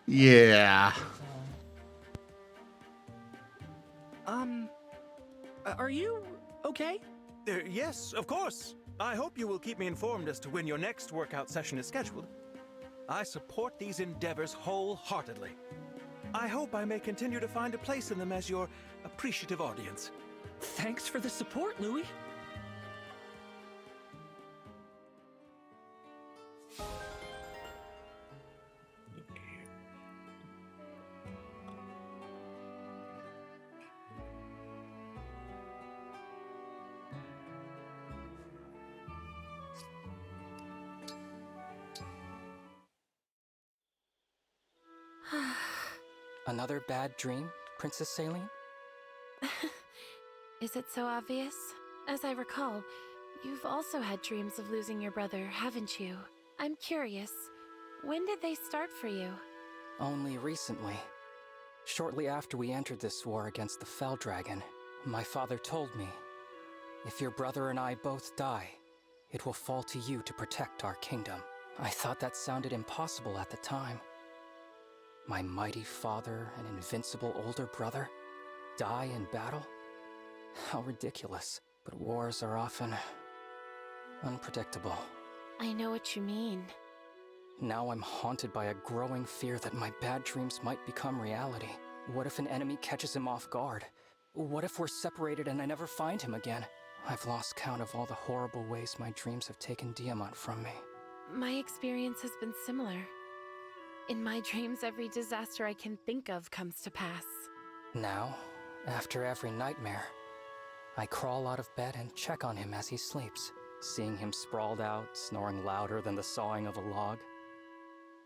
yeah. Are you okay? Yes, of course. I hope you will keep me informed as to when your next workout session is scheduled. I support these endeavors wholeheartedly. I hope I may continue to find a place in them as your appreciative audience. Thanks for the support, Louis. Another bad dream, Princess Saline? Is it so obvious? As I recall, you've also had dreams of losing your brother, haven't you? I'm curious, when did they start for you? Only recently. Shortly after we entered this war against the Fell Dragon, my father told me, if your brother and I both die, it will fall to you to protect our kingdom. I thought that sounded impossible at the time. My mighty father and invincible older brother die in battle? How ridiculous. But wars are often unpredictable. I know what you mean. Now I'm haunted by a growing fear that my bad dreams might become reality. What if an enemy catches him off guard? What if we're separated and I never find him again? I've lost count of all the horrible ways my dreams have taken Diamant from me. My experience has been similar. In my dreams, every disaster I can think of comes to pass. Now, after every nightmare, I crawl out of bed and check on him as he sleeps, seeing him sprawled out, snoring louder than the sawing of a log.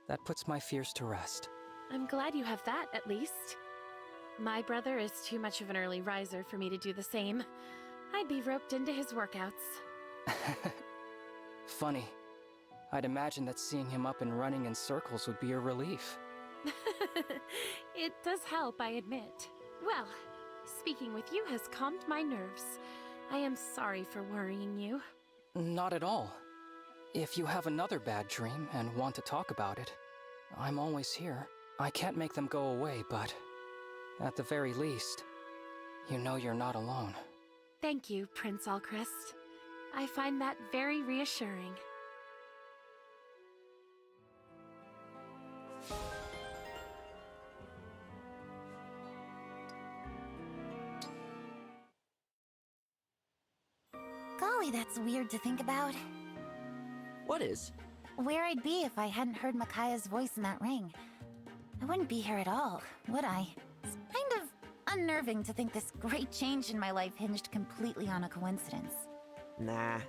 That puts my fears to rest. I'm glad you have that, at least. My brother is too much of an early riser for me to do the same. I'd be roped into his workouts. Funny. I'd imagine that seeing him up and running in circles would be a relief. It does help, I admit. Well, speaking with you has calmed my nerves. I am sorry for worrying you. Not at all. If you have another bad dream and want to talk about it, I'm always here. I can't make them go away, but at the very least, you know you're not alone. Thank you, Prince Alcrest. I find that very reassuring. Golly, that's weird to think about. What is? Where I'd be if I hadn't heard Micaiah's voice in that ring. I wouldn't be here at all, would I? It's kind of unnerving to think this great change in my life hinged completely on a coincidence. Nah,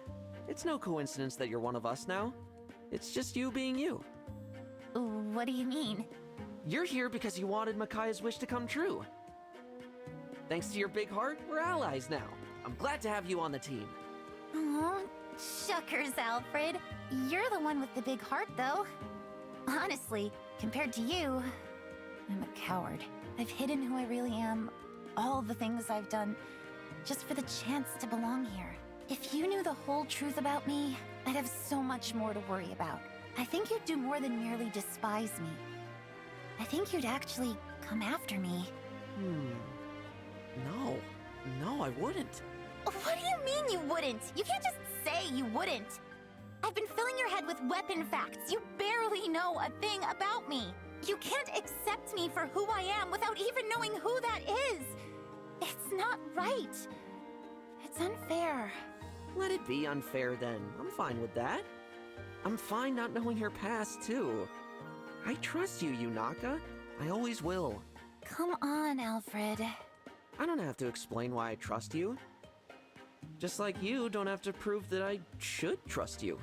it's no coincidence that you're one of us now. It's just you being you. What do you mean? You're here because you wanted Micaiah's wish to come true. Thanks to your big heart, we're allies now. I'm glad to have you on the team. Oh, shuckers, Alfred. You're the one with the big heart, though. Honestly, compared to you, I'm a coward. I've hidden who I really am, all the things I've done, just for the chance to belong here. If you knew the whole truth about me, I'd have so much more to worry about. I think you'd do more than merely despise me. I think you'd actually come after me. No, I wouldn't. What do you mean you wouldn't? You can't just say you wouldn't. I've been filling your head with weapon facts. You barely know a thing about me. You can't accept me for who I am without even knowing who that is. It's not right. It's unfair. Let it be unfair then. I'm fine with that. I'm fine not knowing your past, too. I trust you, Yunaka. I always will. Come on, Alfred. I don't have to explain why I trust you. Just like you don't have to prove that I should trust you.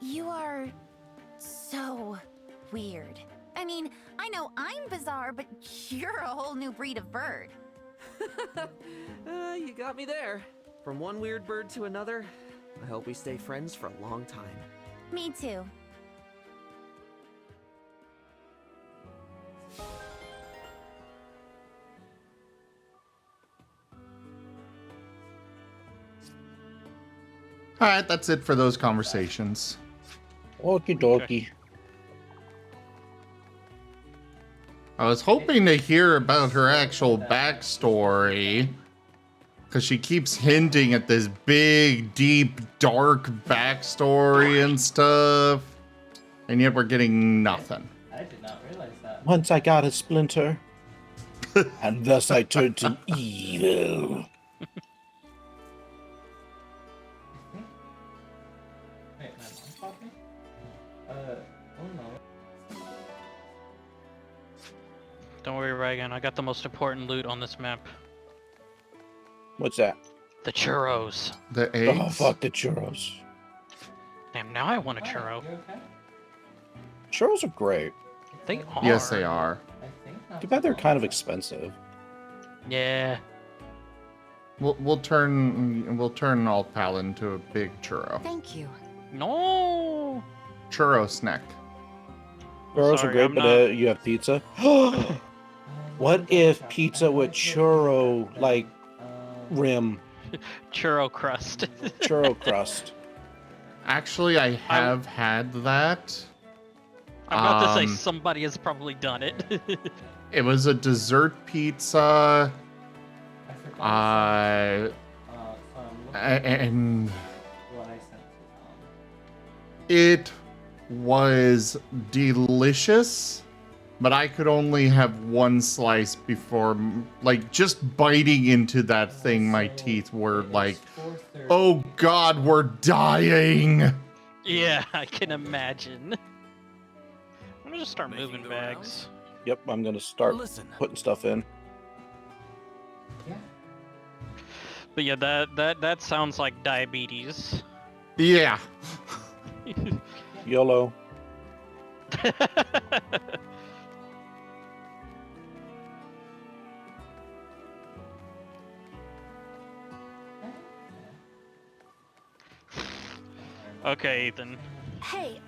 You are so weird. I mean, I know I'm bizarre, but you're a whole new breed of bird. You got me there. From one weird bird to another, I hope we stay friends for a long time. Me too. Alright, that's it for those conversations. Okie dokie. I was hoping to hear about her actual backstory, because she keeps hinting at this big, deep, dark backstory and stuff, and yet we're getting nothing. I did not realize that. Once I got a splinter, and thus I turned to evil. Wait, my mom called me? Oh no. Don't worry, Reagan. I got the most important loot on this map. What's that? The churros. The eggs? Oh, fuck the churros. Damn, now I want a churro. You okay? Churros are great. They are. Yes, they are. I think Too bad they're kind of expensive. Yeah. We'll turn Alt Pal into a big churro. Thank you. No. Churro snack. Churros Sorry, are great, I'm but not- you have pizza. What if pizza with churro like rim? Churro crust. Churro crust. Actually, I have had that. I'm about to say somebody has probably done it. It was a dessert pizza. And What I sent to it was delicious, but I could only have one slice before, like, just biting into that thing, my teeth were like, oh god, we're dying! Yeah, I can imagine. I'm gonna just start moving bags. Yep, I'm gonna start putting stuff in. But yeah, that sounds like diabetes. Yeah. YOLO. Okay, Ethan. Hey,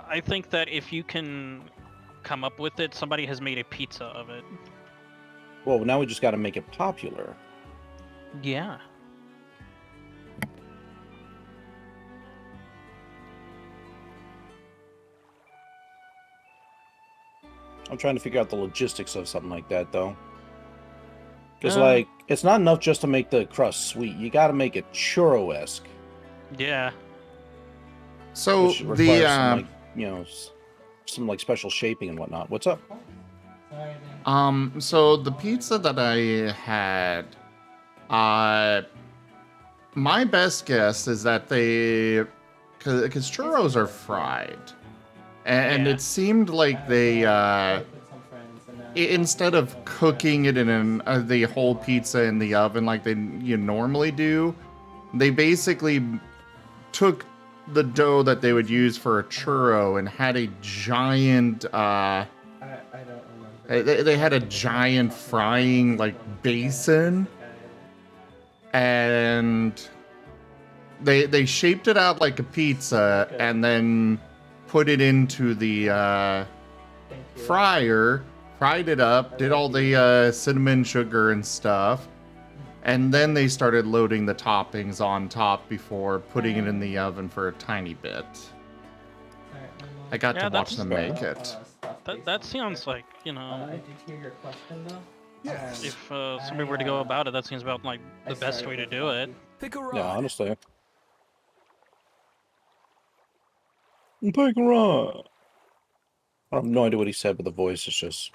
I think that if you can come up with it, somebody has made a pizza of it. Well, now we just got to make it popular. Yeah. I'm trying to figure out the logistics of something like that, though. Because, like, it's not enough just to make the crust sweet. You got to make it churro-esque. Yeah. So Which requires some, like, you know, some like special shaping and whatnot. What's up? So the pizza that I had, my best guess is that because churros are fried, and it seemed like they, instead of cooking it in the whole pizza in the oven like you normally do, they basically took the dough that they would use for a churro and had a giant, I don't remember. they had a giant frying like basin, and they shaped it out like a pizza and then put it into the fryer, fried it up, did all the cinnamon sugar and stuff, and then they started loading the toppings on top before putting it in the oven for a tiny bit. I got to watch them make it. That sounds like, you know. I did hear your question though. Yes. If somebody were to go about it, that seems about like the best way to do it. Yeah, honestly. Pick a rod. I have no idea what he said, but the voice is just.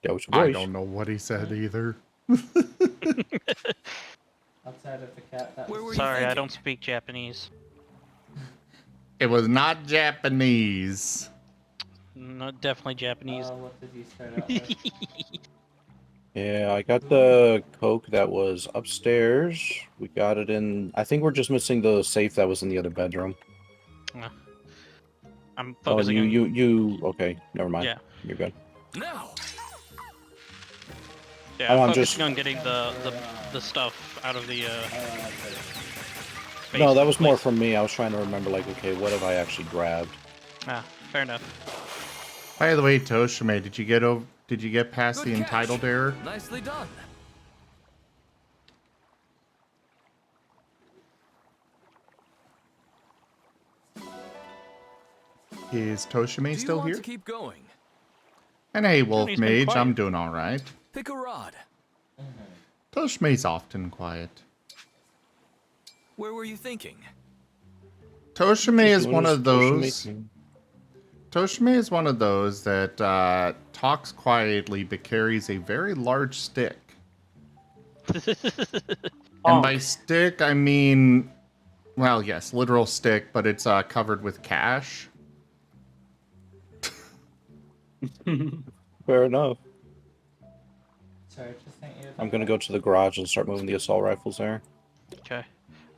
That was I don't know what he said either. Outside of the cat, that Sorry, I don't speak Japanese. It was not Japanese. No, definitely Japanese. What did you start out with? Yeah, I got the Coke that was upstairs. We got it in. I think we're just missing the safe that was in the other bedroom. I'm Oh, focusing on... you. Okay, never mind. Yeah. You're good. No. Yeah, I'm I'm just- focusing on getting the stuff out of the No, that was more from me. I was trying to remember, like, okay, what have I actually grabbed? Ah, fair enough. By the way, Toshime, did you get past the entitled error? Nicely done. Is Toshime still want here? to keep going? And hey, Wolf He's been Mage, quiet. I'm doing all right. Pick a rod. Toshime's often quiet. Where were you thinking? Toshime Just is doing one his of those. Toshime. Toshime is one of those that talks quietly but carries a very large stick. And by stick, I mean, well, yes, literal stick, but it's covered with cash. Fair enough. Sorry, just sent you. I'm gonna go to the garage and start moving the assault rifles there. Okay.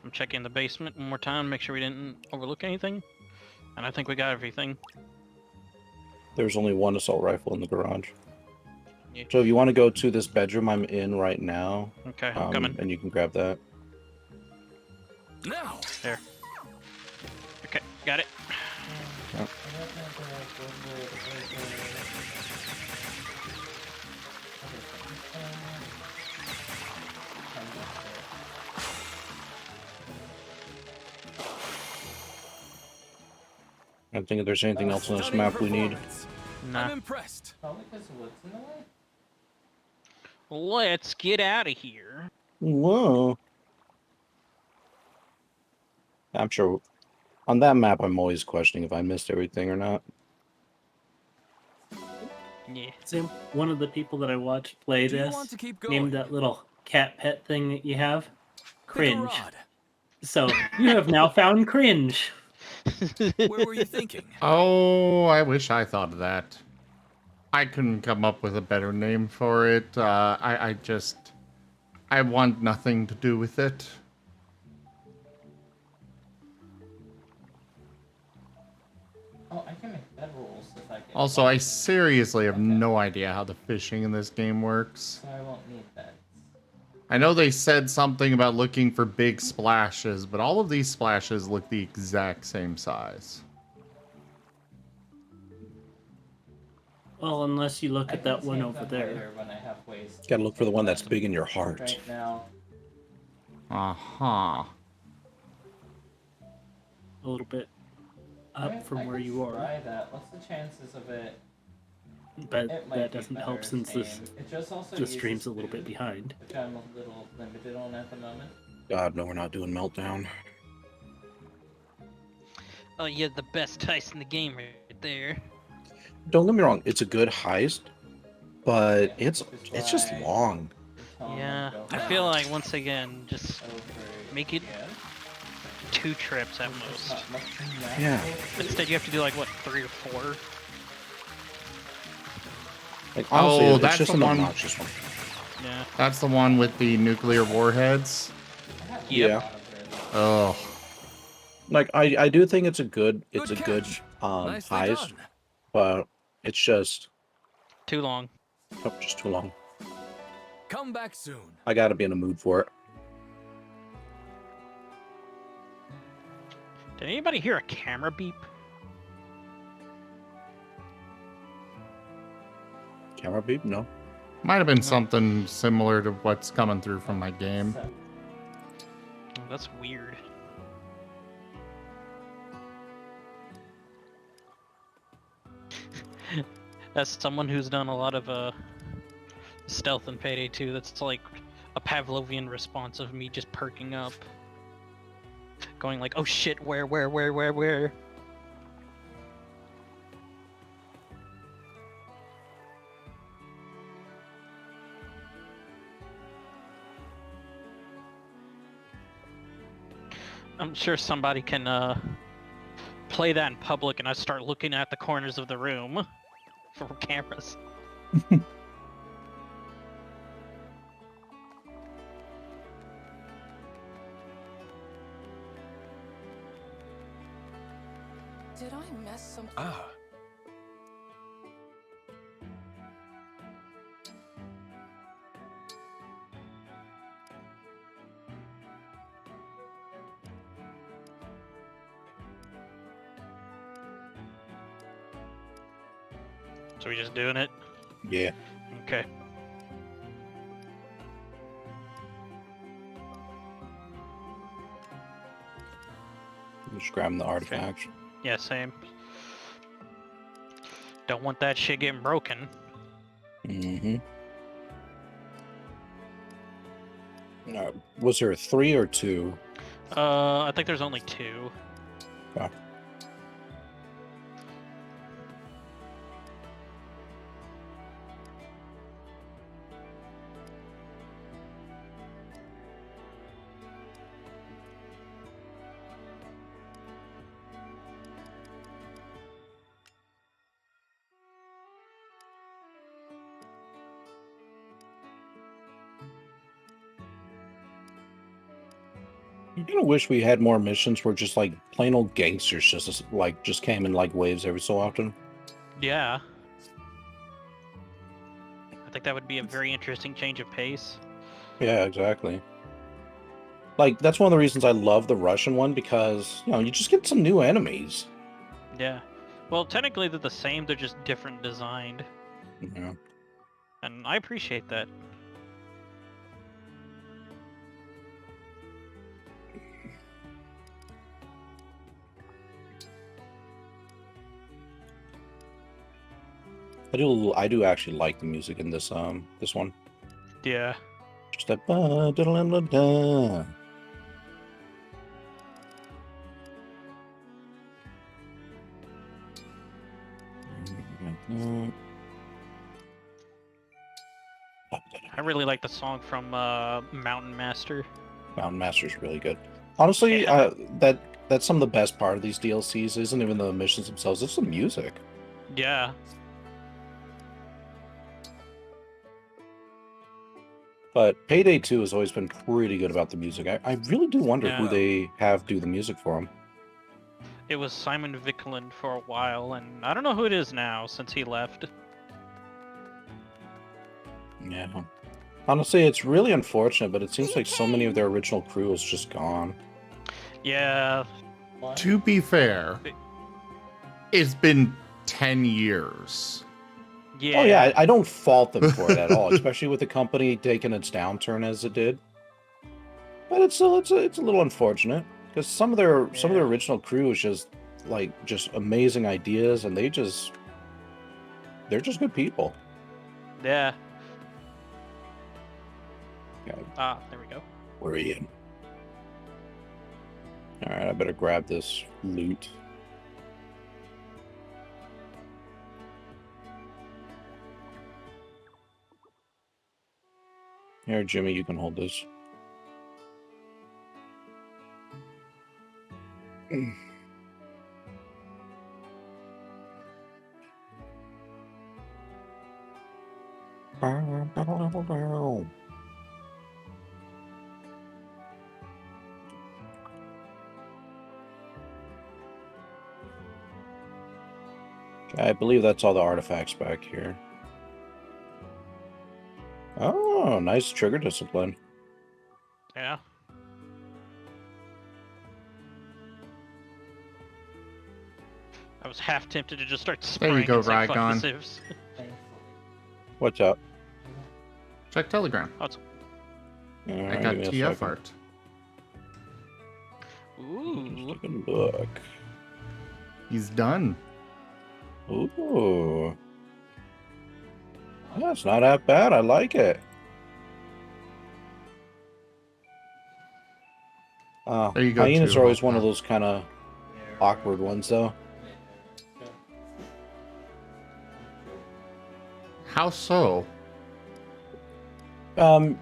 I'm checking the basement one more time, make sure we didn't overlook anything. And I think we got everything. There's only one assault rifle in the garage. Yeah. So if you want to go to this bedroom I'm in right now, Okay, I'm coming. and you can grab that. Now. There. Okay, got it. Yep. I don't think if there's anything else on this map we need. Nah. I'm impressed. Probably because the wood's in the way. Let's get out of here. Whoa. I'm sure on that map I'm always questioning if I missed everything or not. Yeah. Sam, one of the people that I watched play Do you this want to keep going? named that little cat pet thing that you have Cringe. rod. So you have now found Cringe. Where were you thinking? Oh, I wish I thought of that. I couldn't come up with a better name for it. I want nothing to do with it. Oh, I can make bed rules if I get. Also, I seriously have no idea how the fishing in this game works. So I won't need beds. I know they said something about looking for big splashes, but all of these splashes look the exact same size. Well, unless you look at that one over there. When I have ways Gotta look for the one that's big in your heart. right now. Uh-huh. A little bit up from where you are. Try that. What's the chances of it? But It might that be doesn't better help since this aim. It just also the stream's uses a little bit food, behind. which I'm a little limited on at the moment. God, no, we're not doing Meltdown. Oh, yeah, the best heist in the game right there. Don't get me wrong, it's a good heist, but it's just long. Yeah, I feel like once again, just make it 2 trips at most. Yeah. Instead, you have to do like what, 3 or 4? Like honestly, Oh, it's that's just the an one. obnoxious one. Yeah. That's the one with the nuclear warheads. Yeah. Oh. Like I do think it's a good Nicely heist, done. but it's just too long. Nope, just too long. Come back soon. I gotta be in a mood for it. Did anybody hear a camera beep? Camera beep? No. Might have been something similar to what's coming through from my game. Oh, that's weird. As someone who's done a lot of stealth in Payday 2, that's like a Pavlovian response of me just perking up. Going like, oh shit, where? I'm sure somebody can play that in public and I start looking at the corners of the room for cameras. Did I mess something? Ah. So we just doing it? Yeah. Okay. Just grabbing the artifacts. Yeah, same. Don't want that shit getting broken. Mm-hmm. Was there 3 or 2? I think there's only 2. Oh. I kind of wish we had more missions where just like plain old gangsters just came in like waves every so often. Yeah. I think that would be a very interesting change of pace. Yeah, exactly. Like, that's one of the reasons I love the Russian one, because, you know, you just get some new enemies. Yeah. Well, technically they're the same, they're just different designed. Yeah. And I appreciate that. I do actually like the music in this one. Yeah. Just that ba da da da da. I really like the song from Mountain Master. Mountain Master's really good. Honestly, Yeah. that's some of the best part of these DLCs isn't even the missions themselves, it's the music. Yeah. But Payday 2 has always been pretty good about the music. I really do wonder who Yeah. they have do the music for them. It was Simon Viklund for a while, and I don't know who it is now since he left. Yeah. Honestly, it's really unfortunate, but it seems like so many of their original crew is just gone. Yeah. To be fair, it's been 10 years. Yeah. Oh yeah, I don't fault them for it at all, especially with the company taking its downturn as it did. But it's a little unfortunate because some of their original crew is just amazing ideas, and they're just good people. Yeah. Okay. Ah, there we go. We're in. All right, I better grab this loot. Here, Jimmy, you can hold this. I believe that's all the artifacts back here. Oh, nice trigger discipline. Yeah. I was half tempted to just start spraying. There you go, and say, "Fuck the Rygon. civs." What's up? Check Telegram. Oh, it's... I got TF art. Ooh. Take a look. He's done. Ooh. That's not that bad. I like it. There you go, Hyenas too. are always one of those kind of awkward ones, though. How so?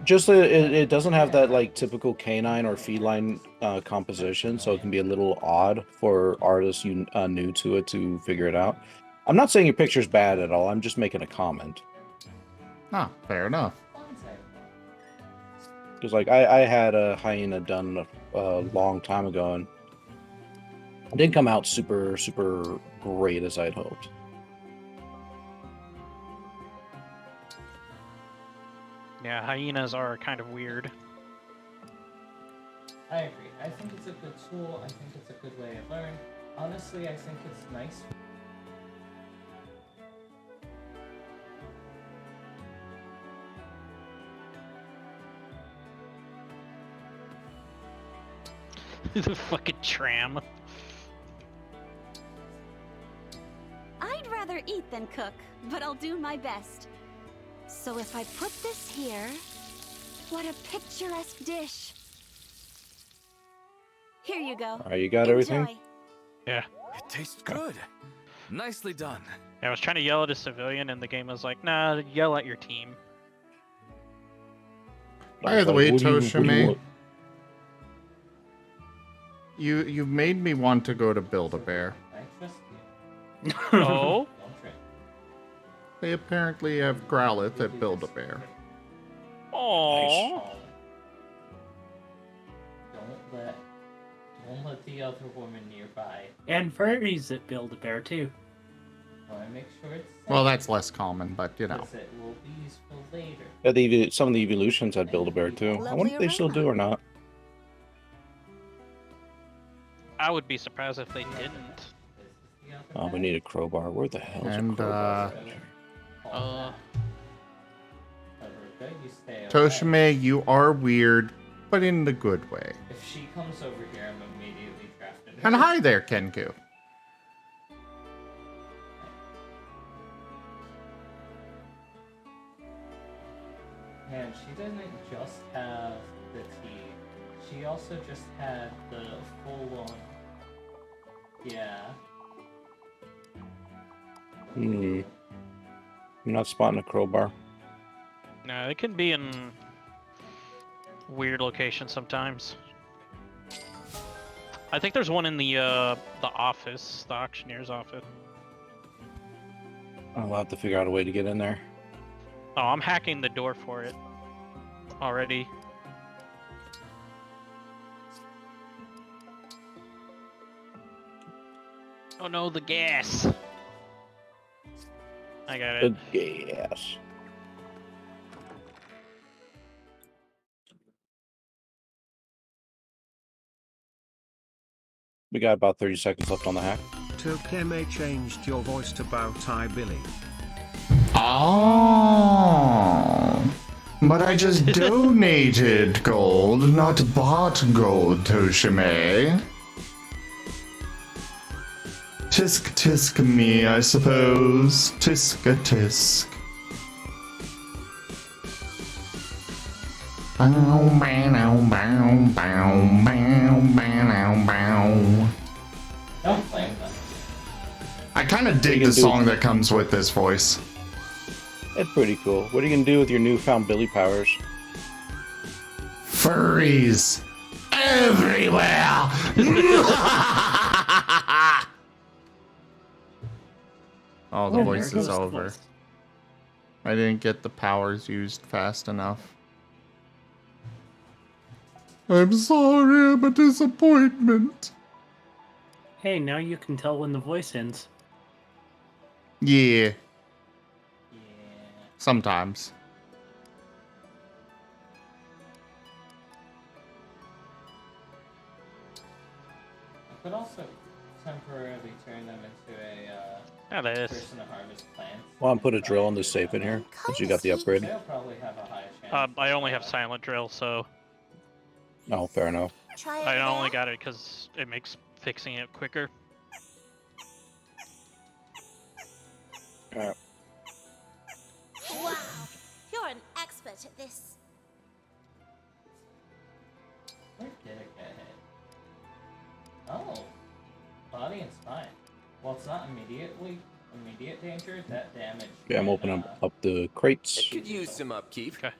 Just it doesn't have that like typical canine or feline composition, so it can be a little odd for artists new to it to figure it out. I'm not saying your picture's bad at all. I'm just making a comment. Ah, fair enough. Because like I had a hyena done a long time ago, and it didn't come out super great as I'd hoped. Yeah, hyenas are kind of weird. I agree. I think it's a good tool. I think it's a good way of learning. Honestly, I think it's nice. The fucking tram. I'd rather eat than cook, but I'll do my best. So if I put this here, what a picturesque dish. Here you go. Alright, you got everything? Yeah. It tastes good. Nicely done. Yeah, I was trying to yell at a civilian, and the game was like, "Nah, yell at your team." By the way, what do you Toshime, want? you've made me want to go to Build-A-Bear. Oh? They apparently have Growlithe at Build-A-Bear. Aww. Don't let Don't let the other woman nearby. And furries that Build-A-Bear too. I want to make sure it's safe. Well, that's less common, but you know. Because it will be useful later. Yeah, some of the evolutions had Build-A-Bear too. I wonder if they still do or not. I would be surprised if they didn't. Oh, we need a crowbar. Where the hell is a And crowbar? You stay away. Toshime, you are weird, but in the good way. If she comes over here, I'm immediately drafted. And hi there, Kenku. Man, she doesn't just have the tea. She also just had the full-on... Yeah. I'm not spotting a crowbar. No, it can be in weird locations sometimes. I think there's one in the office, the auctioneer's office. I'll have to figure out a way to get in there. Oh, I'm hacking the door for it already. Oh no, the gas. I got it. The gas. We got about 30 seconds left on the hack. Tokeme changed your voice to Bow Tie Billy. Oh, but I just donated gold, not bought gold, Toshime. Tisk tisk me, I suppose. Tisk tisk. Bow, bow, bow, bow, bow, bow, bow. Don't blame them. I kind of dig the song that comes with this voice. It's pretty cool. What are you gonna do with your newfound Billy powers? Furries everywhere. Oh, the voice is over. I didn't get the powers used fast enough. I'm sorry, I'm a disappointment. Hey, now you can tell when the voice ends. Yeah. Sometimes. I could also temporarily turn them into a person to harvest plants. Well, I'm put a drill in this safe in here since you got the upgrade. They'll probably have a high chance. I only have silent drill, so Oh, fair enough. I only got it because it makes fixing it quicker. Alright. Wow, you're an expert at this. Where did it get hit? Oh, body and spine. Well, it's not immediate danger. That damage. Yeah, I'm opening up the crates. It could use some upkeep. Okay.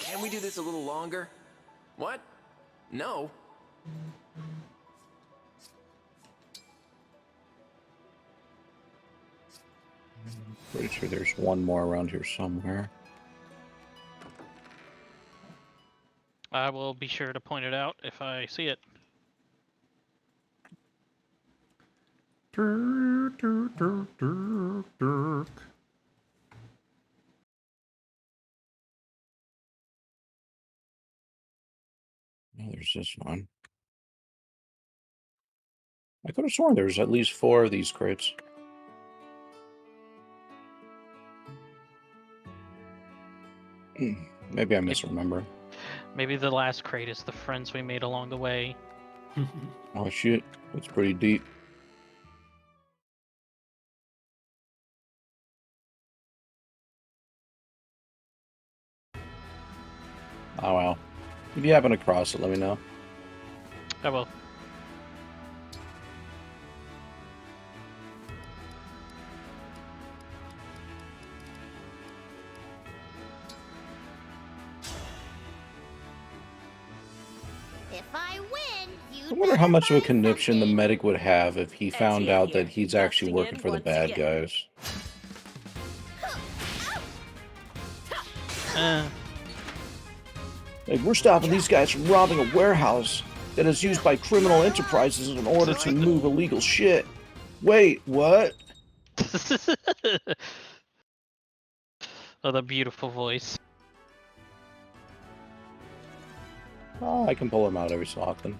Can we do this a little longer? What? No. Pretty sure there's one more around here somewhere. I will be sure to point it out if I see it. Oh, there's this one. I could have sworn there's at least 4 of these crates. Maybe I misremember. Maybe the last crate is the friends we made along the way. Oh shit, it's pretty deep. Oh wow. If you happen to cross it, let me know. I will. If I win, I wonder how much of a conniption the medic would have if he found out that he's actually working for the bad guys. Like, we're stopping these guys from robbing a warehouse that is used by criminal enterprises in order to move illegal shit. Wait, what? Oh, the beautiful voice. Oh, I can pull him out every so often.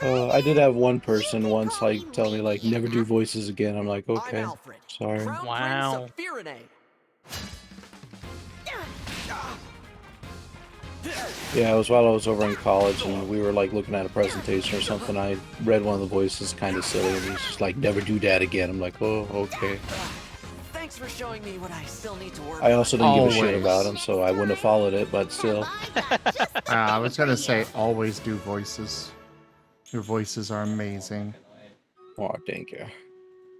I did have one person once like tell me like never do voices again. I'm like, okay, sorry. Wow. Yeah, it was while I was over in college and we were like looking at a presentation or something. I read one of the voices kind of silly and he's just like, never do that again. I'm like, oh, okay. Thanks for showing me what I still need to work I also didn't give a shit Always. about him, so I wouldn't have followed it, but still. I was gonna say, always do voices. Your voices are amazing. Oh, thank you.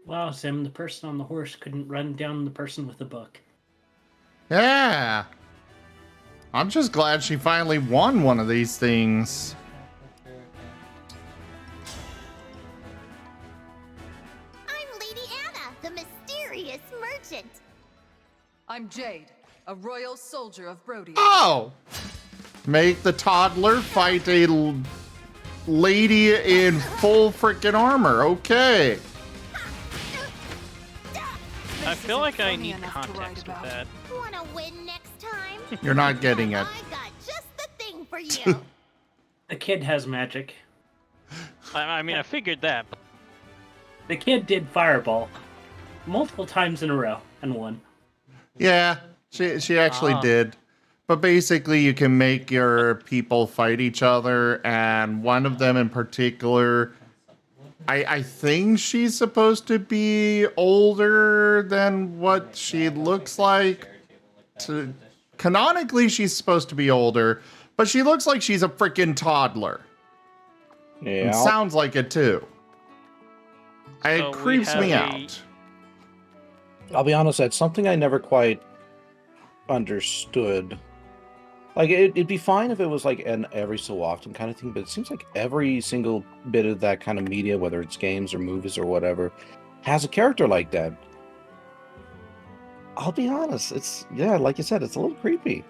Wow, Sim, the person on the horse couldn't run down the person with the book. Yeah. I'm just glad she finally won one of these things. I'm Lady Anna, the mysterious merchant. I'm Jade, a royal soldier of Brody. Oh! Make the toddler fight a lady in full freaking armor. Okay. I feel like I need context with that. Wanna win next time? You're not getting it. I got just the thing for you. The kid has magic. I mean, I figured that. The kid did Fireball multiple times in a row and won. Yeah, she actually did. But basically, you can make your people fight each other, and one of them in particular, I think she's supposed to be older than what she looks like. Canonically, she's supposed to be older, but she looks like she's a freaking toddler. Yeah. It sounds like it too. So It creeps me out. I'll be honest, that's something I never quite understood. Like, it'd be fine if it was like an every so often kind of thing, but it seems like every single bit of that kind of media, whether it's games or movies or whatever, has a character like that. I'll be honest, it's, yeah, like you said, it's a little creepy.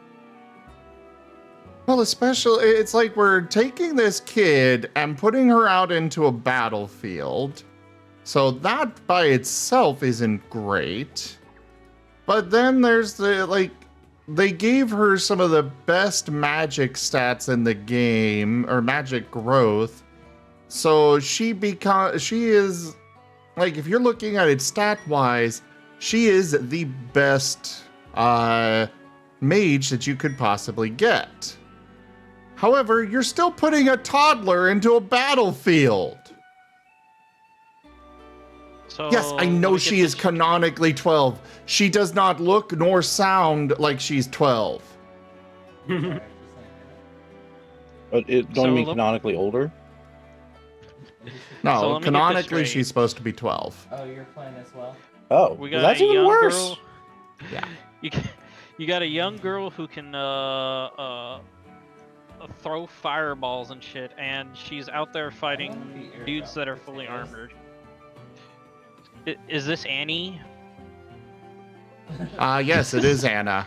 Well, especially, it's like we're taking this kid and putting her out into a battlefield. So that by itself isn't great. But then there's the, like, they gave her some of the best magic stats in the game, or magic growth. So she is, like, if you're looking at it stat-wise, she is the best mage that you could possibly get. However, you're still putting a toddler into a battlefield. So, Yes, I know she is canonically 12. She does not look nor sound like she's 12. But don't you mean canonically older? No, So let me get this canonically straight. she's supposed to be 12. Oh, you're playing as well? Oh, We got that's a even young worse. girl. Yeah. You got a young girl who can throw fireballs and shit, and she's out there fighting dudes that are fully armored. Is this Annie? Yes, it is Anna.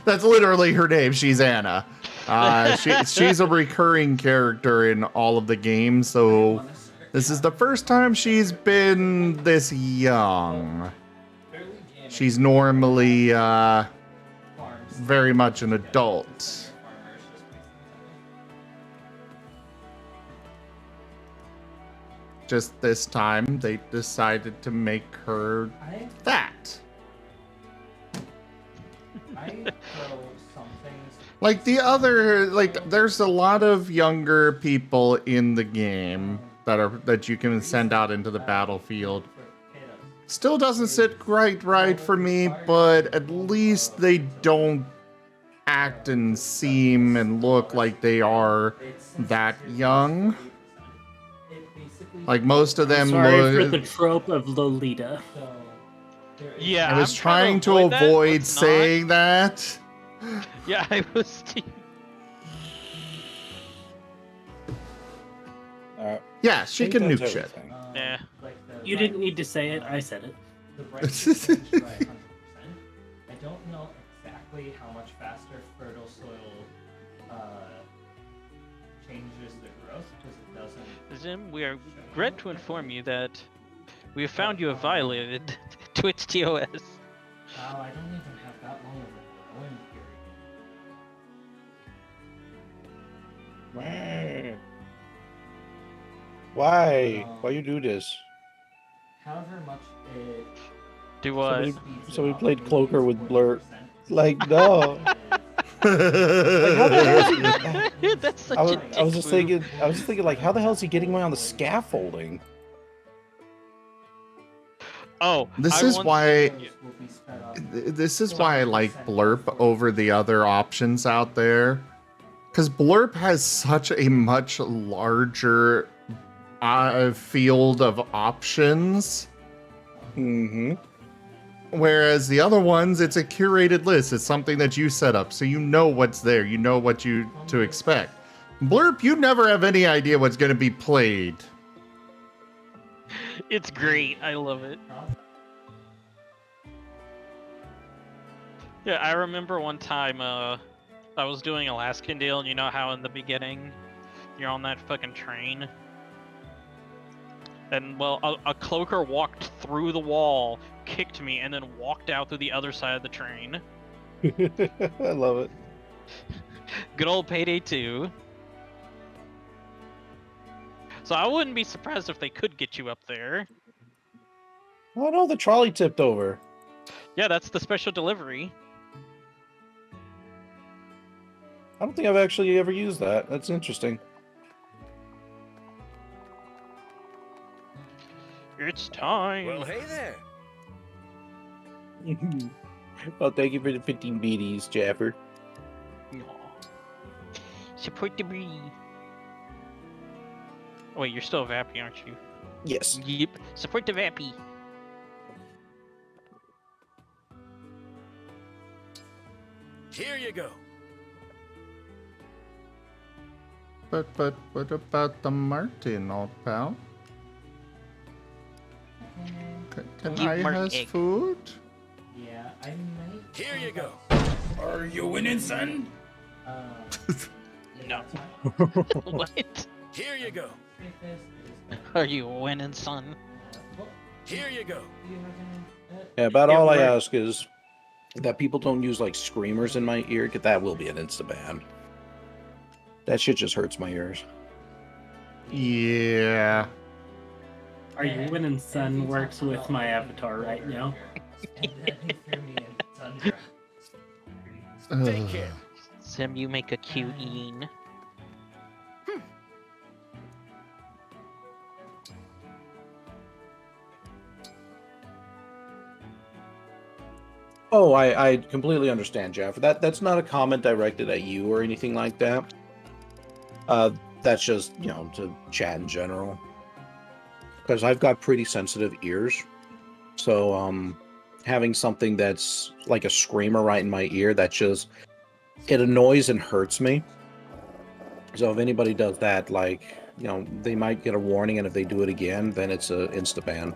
That's literally her name. She's Anna. She's a recurring character in all of the games, so this is the first time she's been this young. She's normally very much an adult. Just this time, they decided to make her that. Like the other, like there's a lot of younger people in the game that you can send out into the battlefield. Still doesn't sit quite right for me, but at least they don't act and seem and look like they are that young. Like most of them Sorry for look. the trope of Lolita. Yeah, I was I'm trying to avoid that. avoid Let's not. saying that. Yeah, I was. Yeah, she can nuke shit. Yeah. You didn't need to say it. I said it. The brightness changed by 100%. I don't know exactly how much faster fertile soil changes the growth because it doesn't. Zim, we are glad to inform you that we have found you have violated Twitch TOS. Wow, I don't even have that long of a growing period. Why? Why you do this? However much it. Do what? Somebody played Cloaker with Blur. Like, no. Like, how the hell is he... That's such I was just thinking, like, how the hell is he getting away on the scaffolding? Oh, This is why I like Blurp over the other options out there. Because Blurp has such a much larger field of options. Mm-hmm. Whereas the other ones, it's a curated list. It's something that you set up, so you know what's there. You know what to expect. Blurp, you never have any idea what's going to be played. It's great. I love it. Yeah, I remember one time I was doing Alaskan Deal, and you know how in the beginning you're on that fucking train? And, well, a cloaker walked through the wall, kicked me, and then walked out through the other side of the train. I love it. Good old Payday 2. So I wouldn't be surprised if they could get you up there. Oh no, the trolley tipped over. Yeah, that's the special delivery. I don't think I've actually ever used that. That's interesting. It's time. Well, hey there. Well, thank you for the 15 BDs, Jaffer. Support the breed. Oh, wait, you're still Vappy, aren't you? Yes. Yep. Support the Vappy. Here you go. But what about the Marten, old pal? Can I have food? Yeah, I might. Here you go. Are you winning, son? No. What? Here you go. Are you winning, son? Here you go. Yeah, about all I ask is that people don't use like screamers in my ear, because that will be an insta ban. That shit just hurts my ears. Yeah. Are you winning, son? Works with my avatar right now. Take care. Sim, you make a cute Ian. Oh, I completely understand, Jeff. That's not a comment directed at you or anything like that. That's just, you know, to chat in general. Because I've got pretty sensitive ears. So, having something that's like a screamer right in my ear, that just, it annoys and hurts me. So if anybody does that, like, you know, they might get a warning, and if they do it again, then it's a insta ban.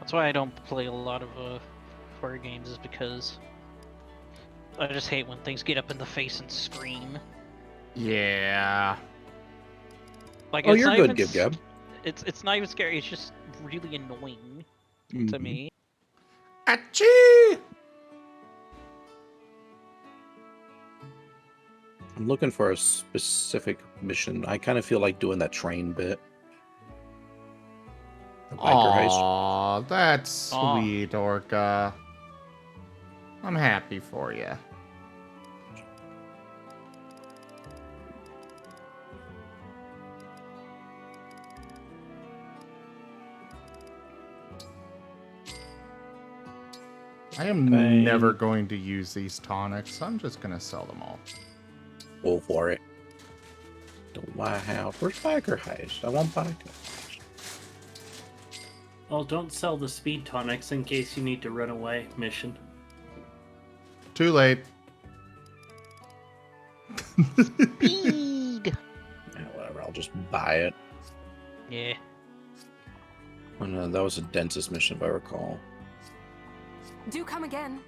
That's why I don't play a lot of horror games, is because I just hate when things get up in the face and scream. Yeah. Like, Oh, it's you're not good, even Gib Gab. It's not even scary. It's just really annoying to me. Achoo! I'm looking for a specific mission. I kind of feel like doing that train bit. The biker heist. Aw, that's sweet, Orca. I'm happy for you. I am never going to use these tonics. I'm just going to sell them all. Go for it. Don't buy how. Where's biker heist? I want biker heist. Well, don't sell the speed tonics in case you need to run away mission. Too late. Speed! just buy it. Yeah. Oh, no, that was a dentist mission, if I recall. Do come again.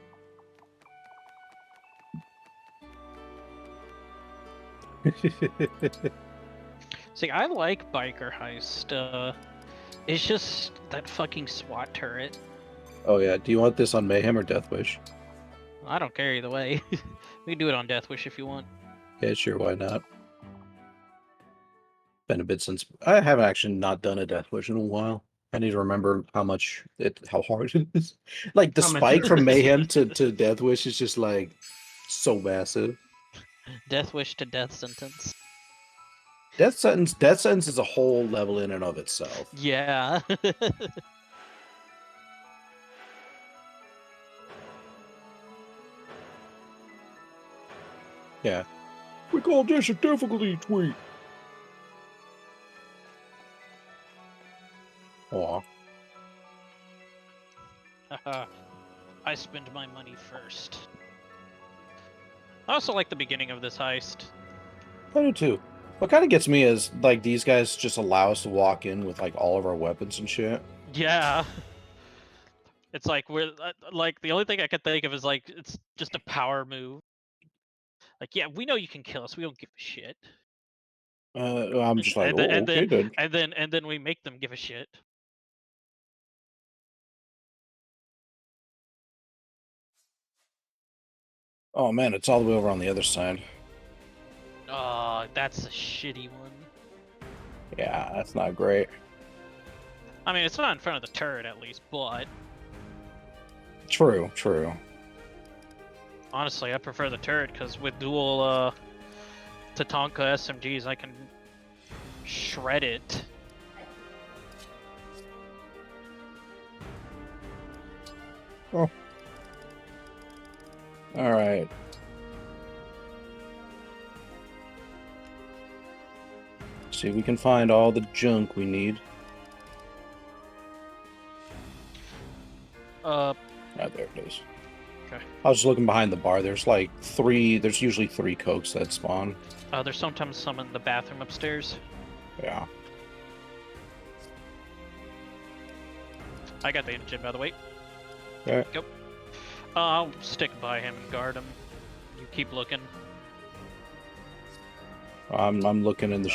See, I like Biker Heist. It's just that fucking SWAT turret. Oh yeah, do you want this on Mayhem or Death Wish? I don't care either way. We can do it on Death Wish if you want. Yeah, sure, why not? Been a bit since I haven't actually not done a Death Wish in a while. I need to remember how hard it is. Like the How much spike it from is. Mayhem to Death Wish is just like so massive. Death Wish to Death Sentence. Death Sentence is a whole level in and of itself. Yeah. Yeah. We call this a difficulty tweet. Aw. I spend my money first. I also like the beginning of this heist. I do too. What kind of gets me is like these guys just allow us to walk in with like all of our weapons and shit. Yeah. It's like we're like the only thing I can think of is like it's just a power move. Like, yeah, we know you can kill us. We don't give a shit. I'm just like, And then, oh, and okay, then, then. and then we make them give a shit. Oh man, it's all the way over on the other side. Oh, that's a shitty one. Yeah, that's not great. I mean, it's not in front of the turret at least, but True, true. honestly, I prefer the turret because with dual Tatanka SMGs, I can shred it. Oh. All right. See if we can find all the junk we need. Ah, there it is. Okay. I was just looking behind the bar. There's like there's usually 3 cokes that spawn. There's sometimes some in the bathroom upstairs. Yeah. I got the engine, by the way. Okay. Go. I'll stick by him and guard him. You keep looking. I'm looking in the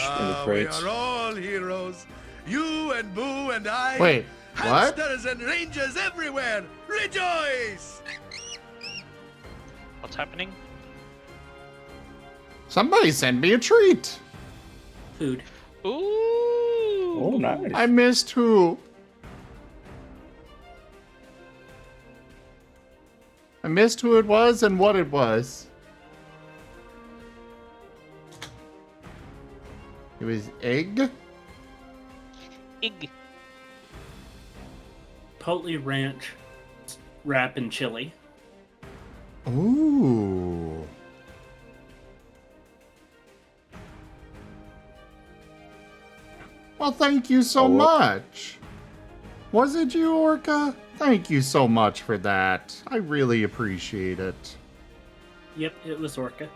crates. We are all heroes. You and Boo and I. Wait, what? Hamsters and rangers everywhere. Rejoice! What's happening? Somebody send me a treat. Food. Ooh. Oh, nice. I missed who? I missed who it was and what it was. It was egg? Egg. Chipotle ranch wrap and chili. Ooh. Well, thank you so much. Was it you, Orca? Thank you so much for that. I really appreciate it. Yep, it was Orca.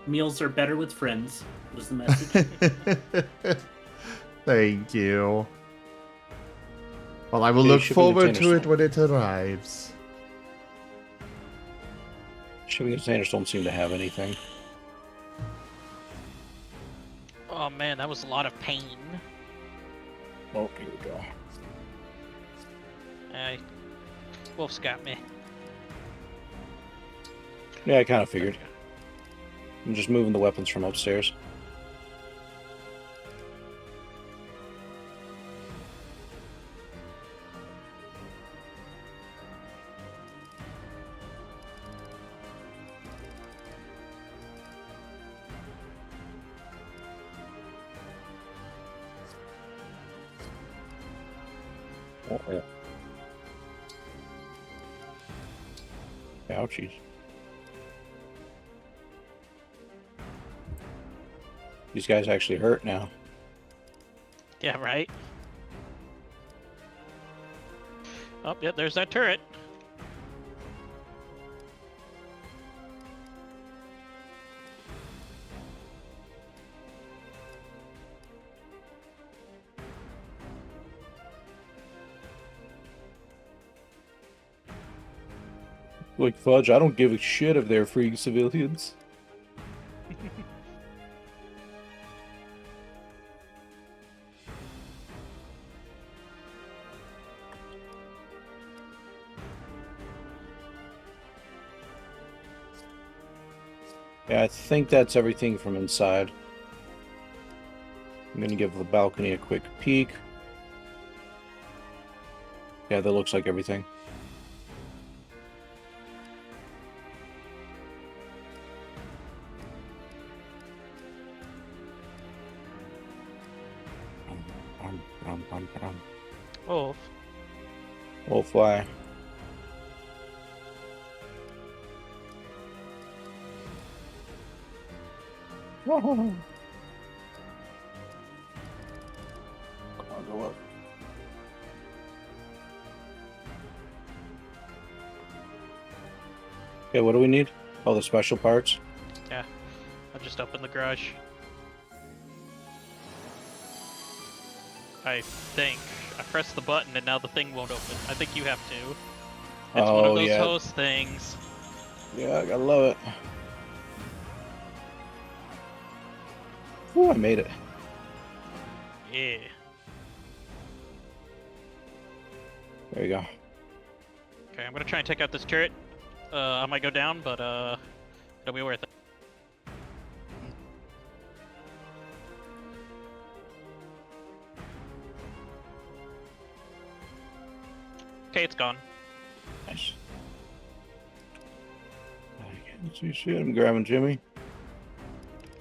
Meals are better with friends, was the message. Thank you. Well, I will Okay, look shipping forward to containers it when it arrives. Shipping containers don't seem to have anything. Oh man, that was a lot of pain. Oh, here we go. Hey, Wolf's got me. Yeah, I kind of figured. I'm just moving the weapons from upstairs. Oh, yeah. Ouchies. These guys actually hurt now. Yeah, right? Oh, yeah, there's that turret. Like, fudge, I don't give a shit if they're freeing civilians. Yeah, I think that's everything from inside. I'm gonna give the balcony a quick peek. Yeah, that looks like everything. Wolf. Wolf, why? Come on, go up. Okay, what do we need? Oh, the special parts? Yeah. I just opened the garage. I think. I pressed the button and now the thing won't open. I think you have to. It's one of those host things. Yeah, I love it. Oh, I made it. Yeah. There you go. Okay, I'm gonna try and take out this turret. I might go down, but it'll be worth it. Okay, it's gone. Nice. I can't see shit. I'm grabbing Jimmy.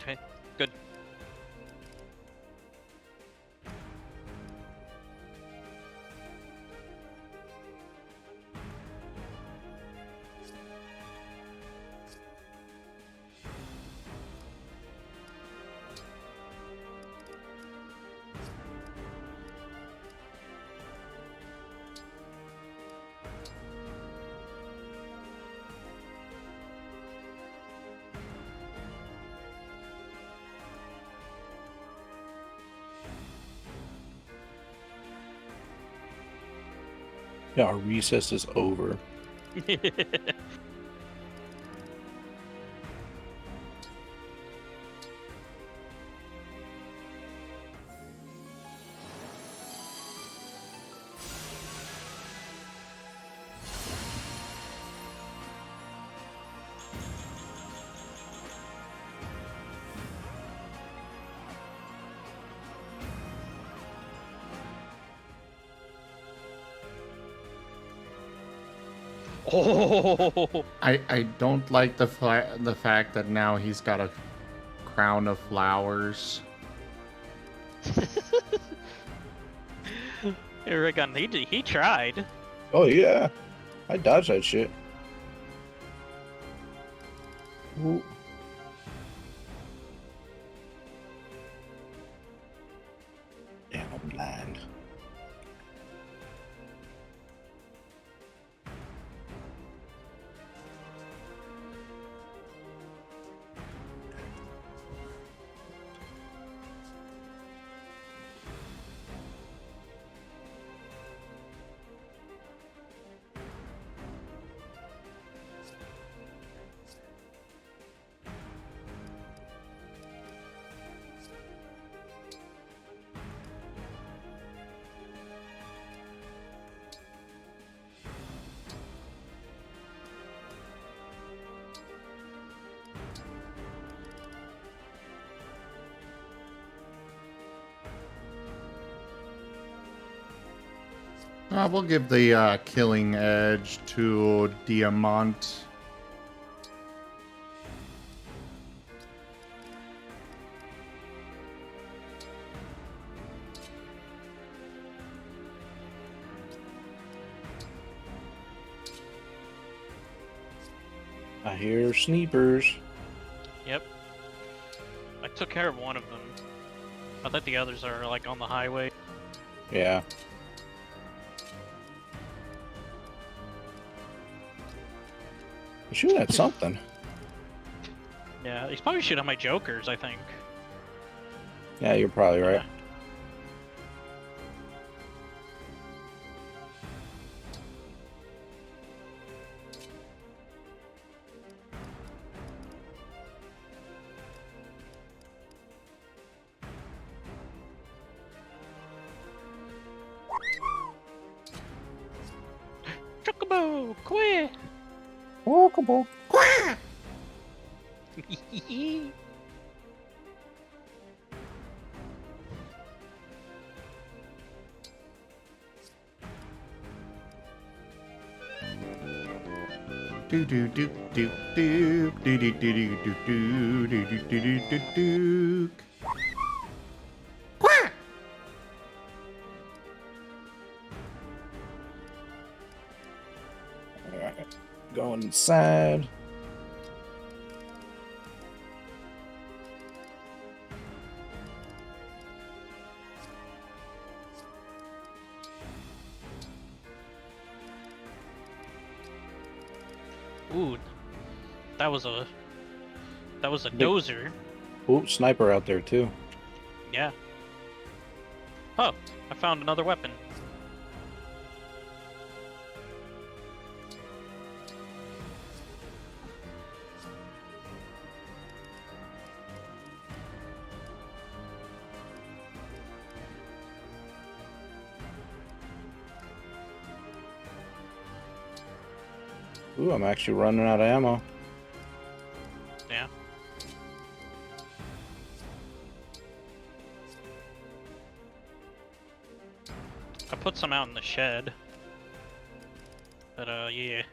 Okay, good. Yeah, our recess is over. Oh. I don't like the fact that now he's got a crown of flowers. Aragon, he tried. Oh yeah, I dodged that shit. Ooh. Damn, I'm blind. We'll give the killing edge to Diamant. I hear sneakers. Yep. I took care of one of them. I think the others are like on the highway. Yeah. Shooting at something. Yeah, he's probably shooting at my jokers, I think. Yeah, you're probably right. Yeah. Chocobo. Quack! Do do do do do do do do do do do do do do do. Quack! Alright. Going inside. Ooh, that was a dozer. Ooh, sniper out there too. Yeah. Oh, I found another weapon. Ooh, I'm actually running out of ammo. Yeah. I put some out in the shed. But, yeah.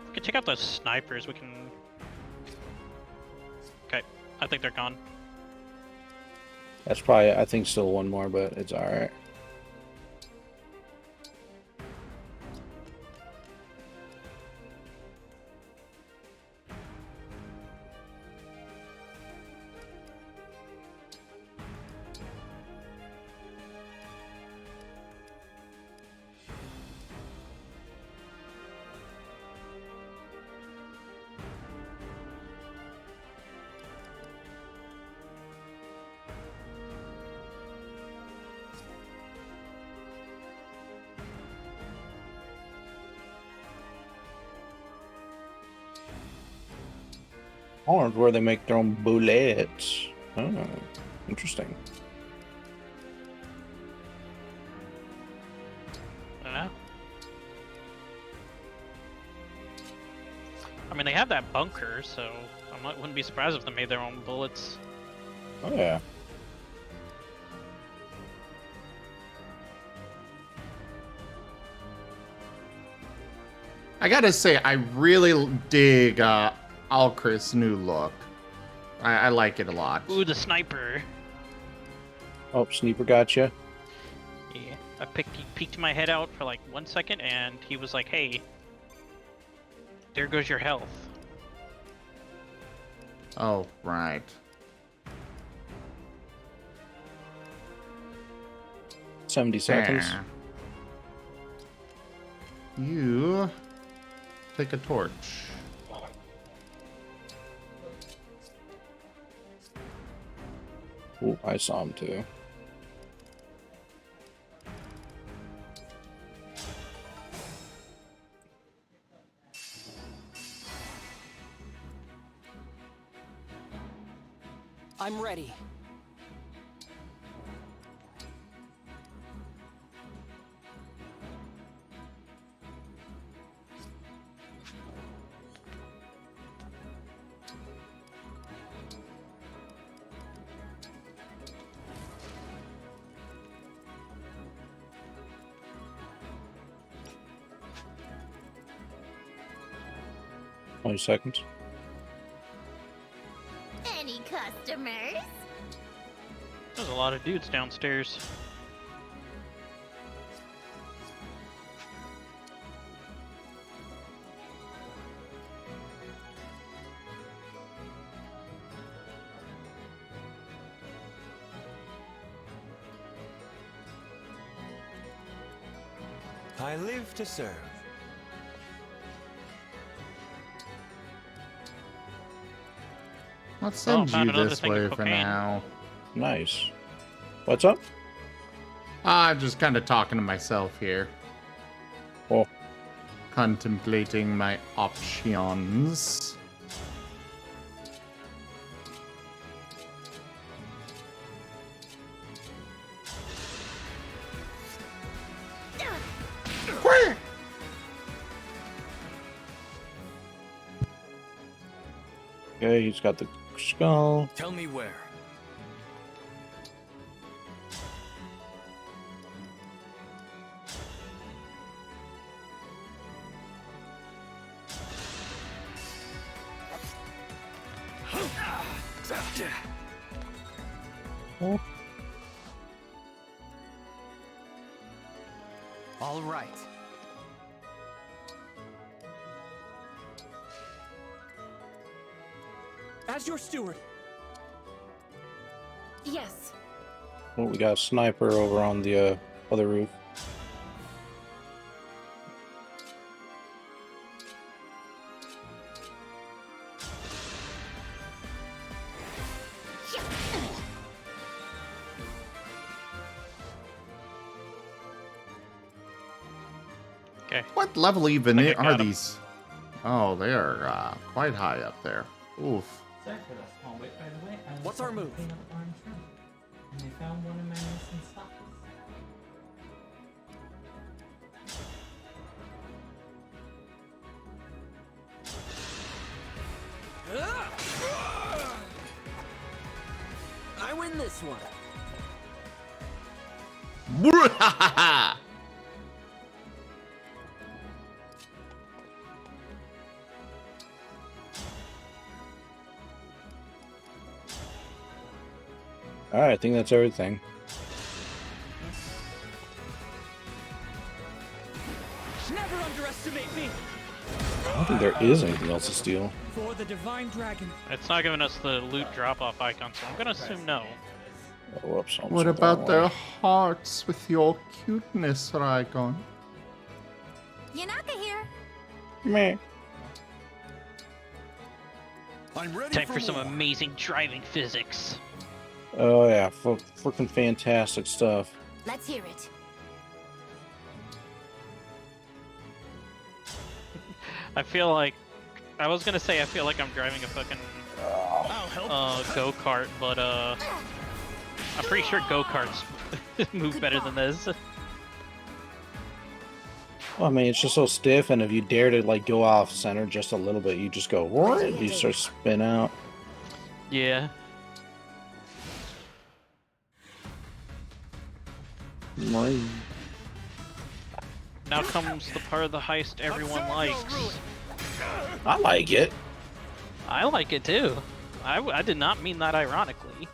We can check out those snipers, we can... Okay, I think they're gone. That's probably, I think, still one more, but it's alright. Armed where they make their own bullets. Oh, interesting. I mean, they have that bunker, so wouldn't be surprised if they made their own bullets. Oh, yeah. I gotta say, I really dig Alchris' new look. I like it a lot. Ooh, the sniper. Oh, sniper got you. Yeah, he peeked my head out for like 1 second, and he was like, "Hey, there goes your health." Oh, right. — 70 seconds. You take a torch. Ooh, I saw him too. I'm ready. Seconds. Any customers? There's a lot of dudes downstairs. I live to serve. Let's send you this way for now. Nice. What's up? I'm just kind of talking to myself here. Oh. Contemplating my options. Okay, he's got the skull. Tell me where. Oh. All right. As your steward. Yes. Oh, we got a sniper over on the other roof. Okay. What level even I think I are got 'em. these? Oh, they are quite high up there. Oof. Sorry for that small wait, by the way. I was What's our move? cleaning up Orange Room, and I found one of my missing socks. I win this one. Alright, I think that's everything. Never underestimate me. I don't think there is anything else to steal. For the divine dragon. It's not giving us the loot drop-off icon, so I'm gonna assume no. Oh, whoops, What about their hearts with your cuteness, Raikon? Yanaka here. Meh. I'm ready Time for some amazing driving physics. Oh yeah, freaking fantastic stuff. Let's hear it. I feel like I was gonna say I feel like I'm driving a fucking go-kart, but I'm pretty sure go-karts move better than this. Well, I mean, it's just so stiff, and if you dare to like go off center just a little bit, you just go, what? You start spin out. Yeah. Now comes the part of the heist everyone likes. I like it. I like it too. I did not mean that ironically.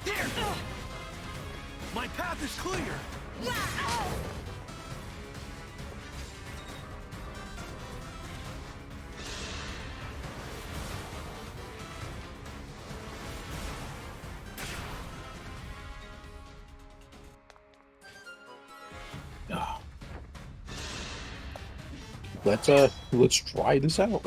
There! My path is clear! Let's try this out.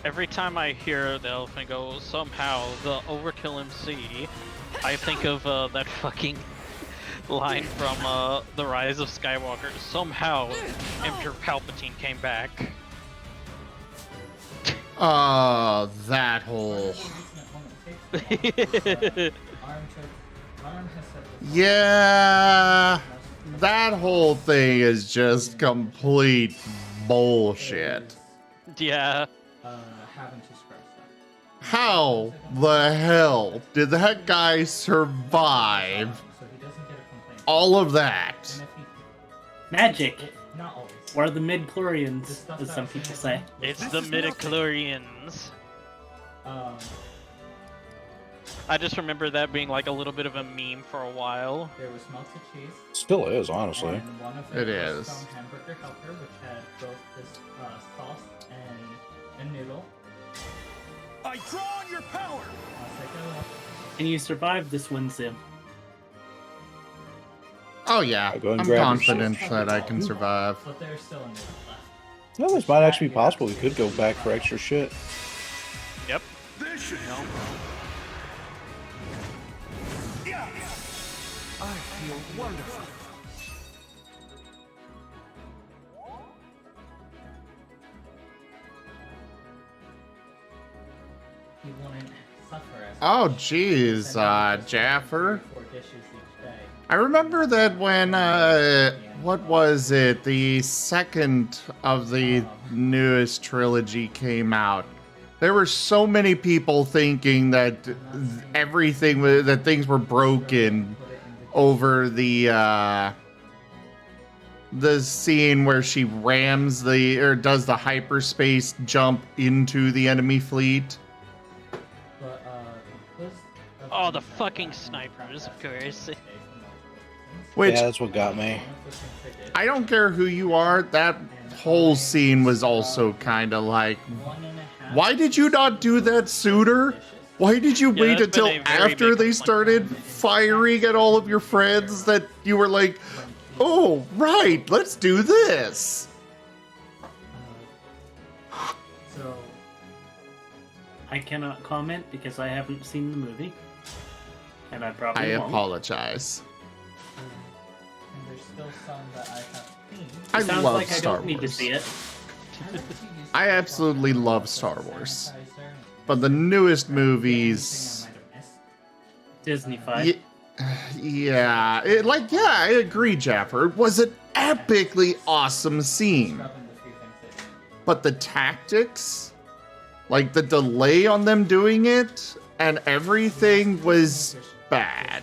Every time I hear the elephant go, somehow the Overkill MC, I think of that fucking line from The Rise of Skywalker. Somehow Emperor Palpatine came back. That whole... Yeah, that whole thing is just complete bullshit. Yeah. Having to scratch that. How the hell did that guy survive all of that? Magic. Not always. Or the mid-chlorians, as some people say. It's the midichlorians. I just remember that being like a little bit of a meme for a while. There was melted cheese. Still is, honestly. And one of It was is. from Hamburger Helper, which had both this sauce and a noodle. I draw on your power! I'll take a look. And you survived this one, Sim. Oh yeah, Go and I'm grab your confident shit. that I can survive. But there's still a noodle left. No, this might actually be possible. We could go back for extra shit. Yep. This should help. I feel wonderful. Oh, geez, Jaffer. 4 dishes each day. I remember that when, what was it? The second of the newest trilogy came out. There were so many people thinking that that things were broken over the scene where she rams does the hyperspace jump into the enemy fleet. Oh, the fucking snipers, of course. Which, yeah, that's what got me. I don't care who you are, that whole scene was also kind of like, why did you not do that sooner? Why did you wait until after they started firing at all of your friends that you were like, oh, right, let's do this? So, I cannot comment because I haven't seen the movie. And I probably won't. Apologize. And there's still some that I have seen. I Sounds love like Star I don't need to Wars. see it. I absolutely love Star Wars. But the newest movies... Disney-fied. Yeah, I agree, Jaffer. It was an epically awesome scene. But the tactics, like the delay on them doing it, and everything was bad.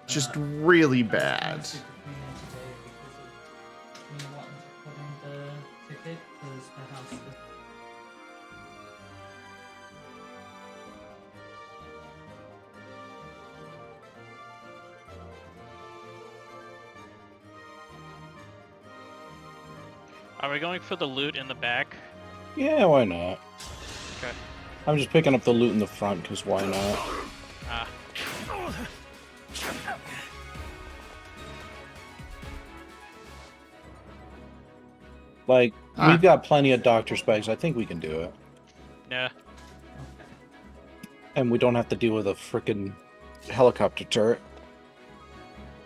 Just really bad. Are we going for the loot in the back? Yeah, why not? Okay. I'm just picking up the loot in the front, because why not? Ah. Like, we've got plenty of doctor's bags. I think we can do it. Yeah. And we don't have to deal with a frickin' helicopter turret.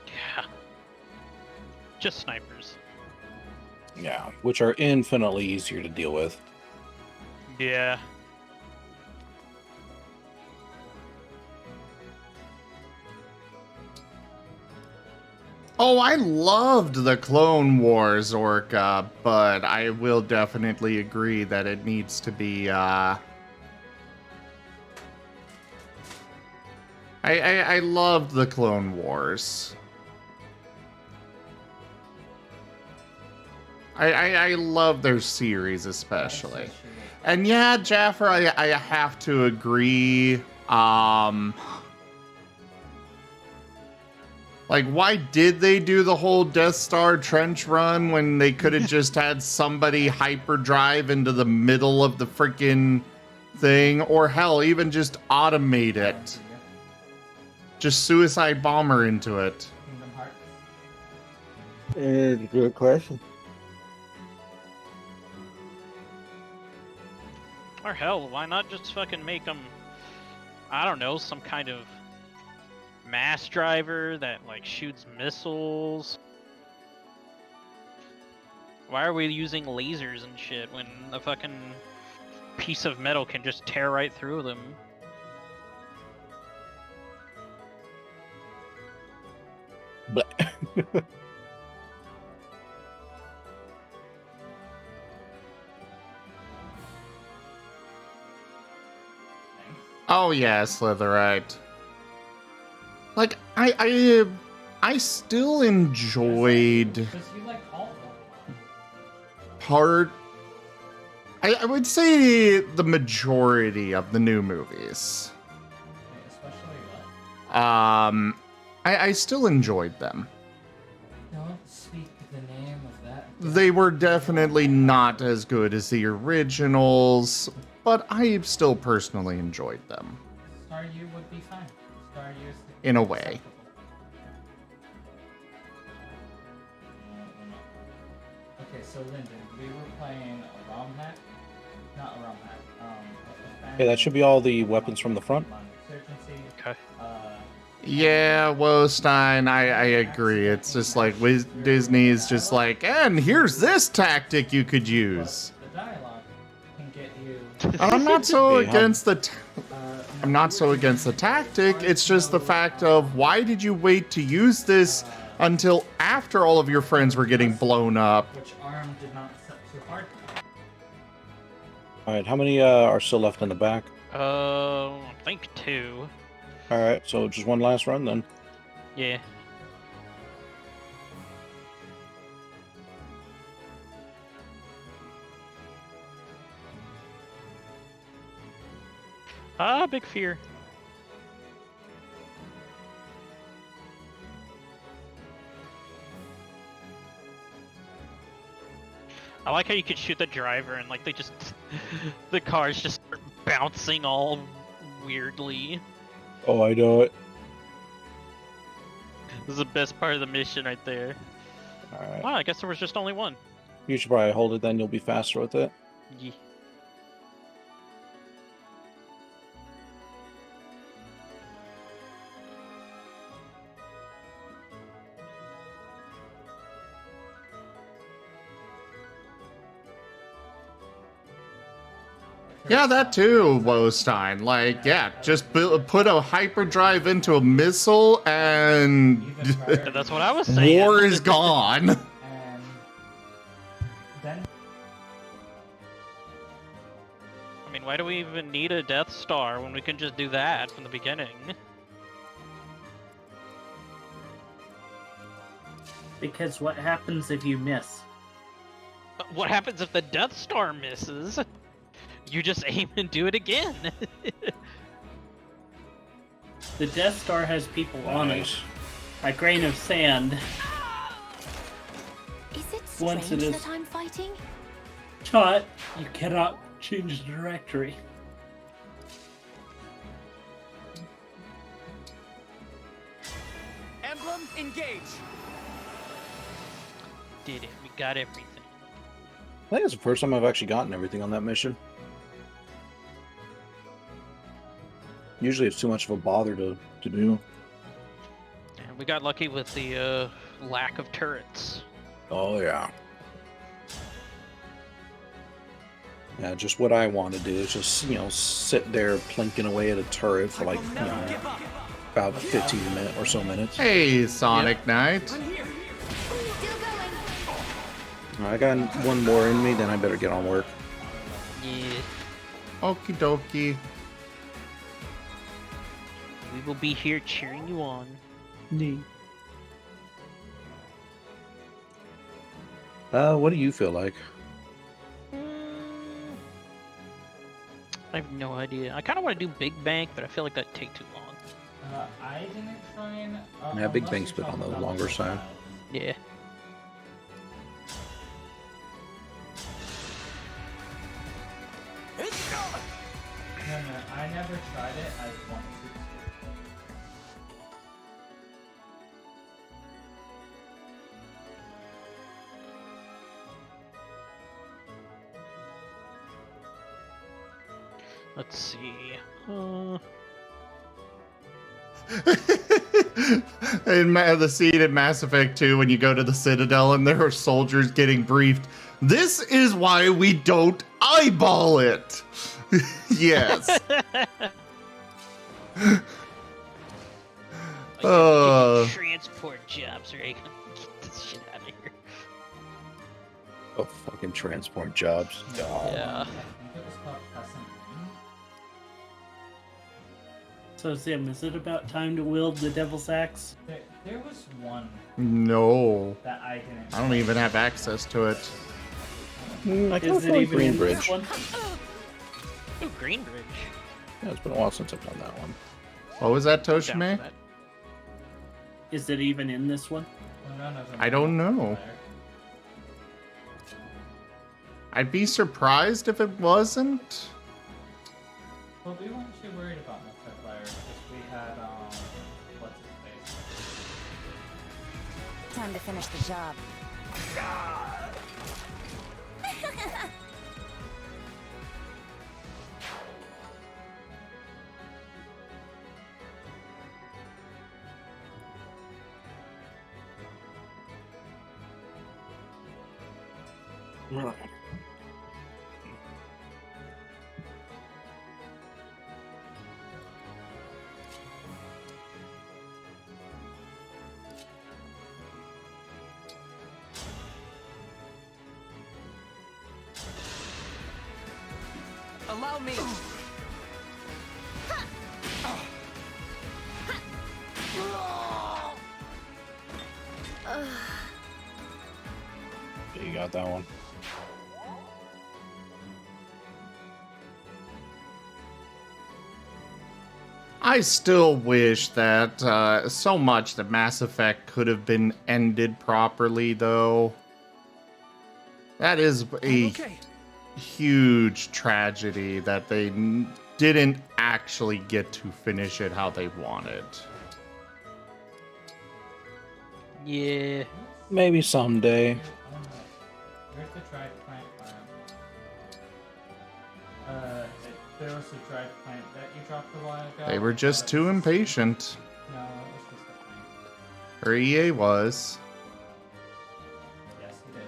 Yeah. Just snipers. Yeah, which are infinitely easier to deal with. Yeah. Oh, I loved the Clone Wars Orca, but I will definitely agree that it needs to be, I loved the Clone Wars. I love their series especially. And yeah, Jaffer, I have to agree. Like, why did they do the whole Death Star trench run when they could have just had somebody hyperdrive into the middle of the freaking thing? Or hell, even just automate it. Just suicide bomber into it. It's a good question. Or hell, why not just fucking make them, I don't know, some kind of mass driver that like shoots missiles? Why are we using lasers and shit when a fucking piece of metal can just tear right through them? But Oh yeah, Slitherite. Like, I still enjoyed part. I would say the majority of the new movies. I still enjoyed them. Don't speak the name of that. They were definitely not as good as the originals, but I still personally enjoyed them. Star U would be fine. Star U is In a way. Okay, so Lyndon, we were playing a ROM hack. Not a ROM hack. hey, that should be all the weapons from the front. Okay. Yeah, Wostein, I agree. It's just like Disney's just like, and here's this tactic you could use. The dialogue can get you I'm not so against the. I'm not so against the tactic. It's just the fact of why did you wait to use this until after all of your friends were getting blown up? Which arm did not set too hard. All right, how many are still left in the back? I think 2. All right, so just one last run then. Yeah. Big fear. I like how you could shoot the driver and like they just the cars just start bouncing all weirdly. Oh, I know it. This is the best part of the mission right there. All right. Wow, I guess there was just only one. You should probably hold it then. You'll be faster with it. Yeah. Yeah, that too, Wostein. Like, yeah, just put a hyperdrive into a missile and That's what I was saying. war is gone. And then I mean, why do we even need a Death Star when we can just do that from the beginning? Because what happens if you miss? What happens if the Death Star misses? You just aim and do it again. The Death Star has people on it. A grain of sand. Is it Once strange it is that I'm fighting? shot, you cannot change the directory. Emblem Engage. Did it. We got everything. I think it's the first time I've actually gotten everything on that mission. Usually it's too much of a bother to do. And we got lucky with the lack of turrets. Oh, yeah. Yeah, just what I want to do is just, sit there plinking away at a turret for like, about 15 minutes or so minutes. Hey, Sonic Knight. I got one more in me, then I better get on work. Yeah. Okie dokie. We will be here cheering you on. What do you feel like? I have no idea. I kind of want to do Big Bank, but I feel like that'd take too long. I didn't try and. Yeah, Big Bank's been on the longer side. Yeah. No, I never tried it. I wanted to. Let's see. In the scene in Mass Effect 2 when you go to the Citadel and there are soldiers getting briefed. This is why we don't eyeball it. Yes. Transport jobs, right? Get this shit out of here. Oh, fucking transport jobs. Yeah. So, Sam, is it about time to wield the Devil's Axe? There was one No. that I didn't. I don't even have access to it. I can Is it afford even in this Greenbridge. one? Ooh, Greenbridge. Yeah, it's been a while since I've done that one. What was that, Toshime? Is it even in this one? I don't know. I'd be surprised if it wasn't. Well, we weren't too worried about multiplayer because we had what's his face. Time to finish the job. allow me. You got that one. I still wish that so much that Mass Effect could have been ended properly, though. That is a huge tragedy that they didn't actually get to finish it how they wanted. Yeah. Maybe someday. Where's the dried plant farm? There was a dried plant that you dropped a while ago. They were just too impatient. No, it was just a plant. Or EA was. Yes, he did.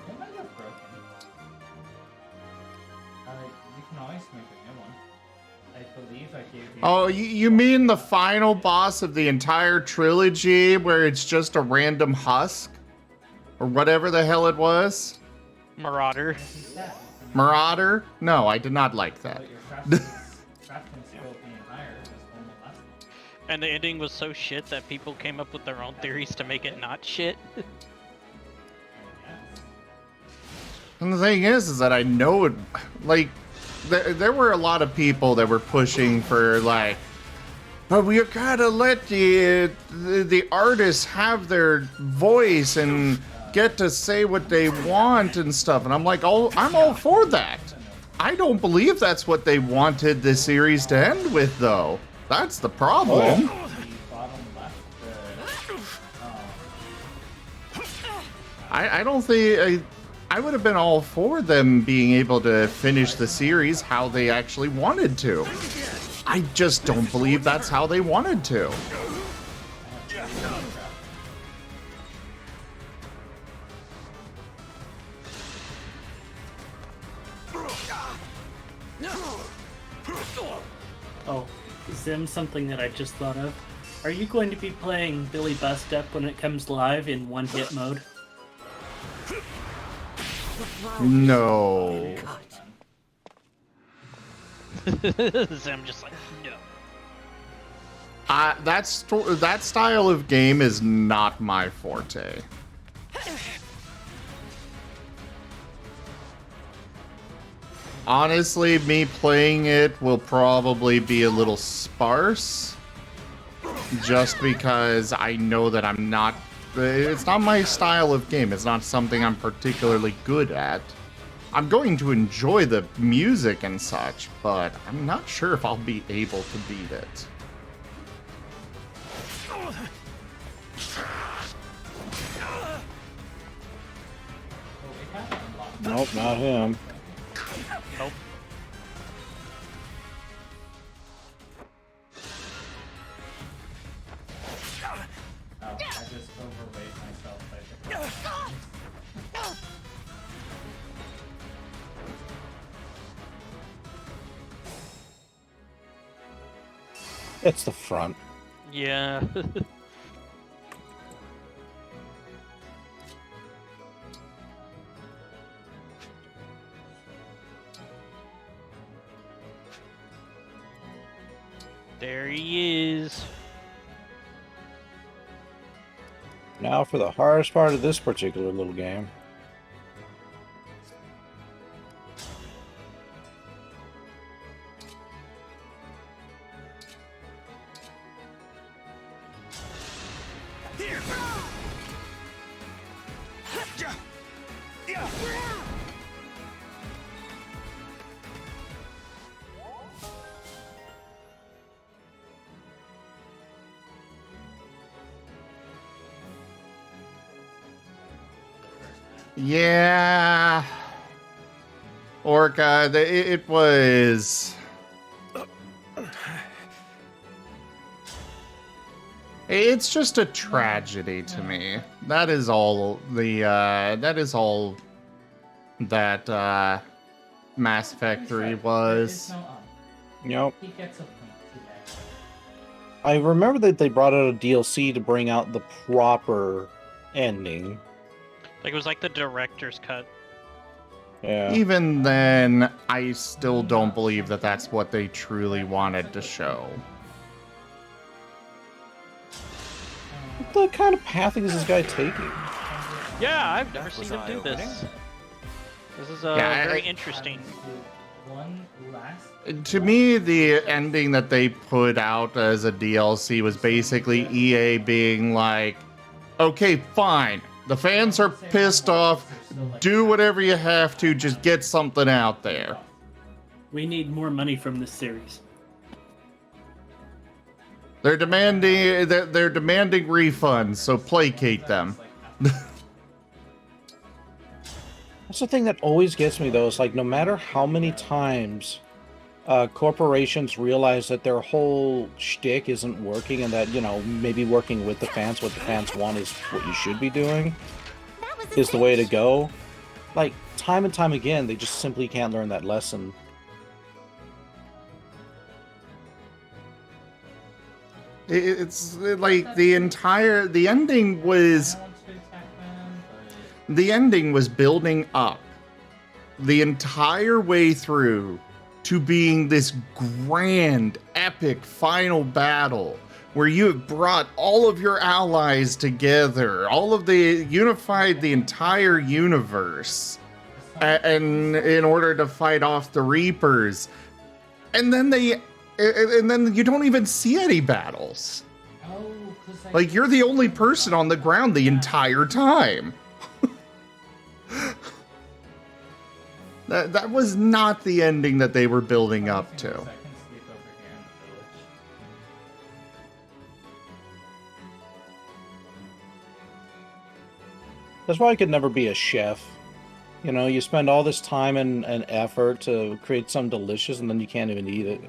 It might have broken. You can always make a new one. I believe I gave you... Oh, you mean the final boss of the entire trilogy where it's just a random husk? Or whatever the hell it was? Marauder. Marauder? No, I did not like that. And the ending was so shit that people came up with their own theories to make it not shit. And the thing is that I know it, like, there were a lot of people that were pushing for, like, but we gotta let the artists have their voice and get to say what they want and stuff. And I'm like, I'm all for that. I don't believe that's what they wanted this series to end with, though. That's the problem. I don't think... I would have been all for them being able to finish the series how they actually wanted to. I just don't believe that's how they wanted to. Oh, Zim, something that I just thought of. Are you going to be playing Billy Bust Up when it comes live in one-hit mode? No. Zim just like, no. That style of game is not my forte. Honestly, me playing it will probably be a little sparse. Just because I know that I'm not... It's not my style of game. It's not something I'm particularly good at. I'm going to enjoy the music and such, but I'm not sure if I'll be able to beat it. Nope, not him. Nope. Oh, I just overweight myself by It's the front. Yeah. There he is. Now for the hardest part of this particular little game. Yeah. Orca, it was... It's just a tragedy to me. That is all that Mass Effect 3 was. Yep. He gets a point today. I remember that they brought out a DLC to bring out the proper ending. Like it was like the director's cut. Yeah. Even then, I still don't believe that that's what they truly wanted to show. What kind of pathing is this guy taking? Yeah, I've never seen him do this. This is very interesting. To me, the ending that they put out as a DLC was basically EA being like, okay, fine. The fans are pissed off. Do whatever you have to. Just get something out there. We need more money from this series. They're demanding refunds, so placate them. That's the thing that always gets me, though. Is like, no matter how many times corporations realize that their whole shtick isn't working, and that, you know, maybe working with the fans, what the fans want is what you should be doing, is the way to go. Like, time and time again, they just simply can't learn that lesson. It's like the ending was building up the entire way through to being this grand, epic final battle where you have brought all of your allies together, unified the entire universe, and in order to fight off the Reapers. And then you don't even see any battles. Like, you're the only person on the ground the entire time. That was not the ending that they were building up to. That's why I could never be a chef. You know, you spend all this time and effort to create something delicious, and then you can't even eat it.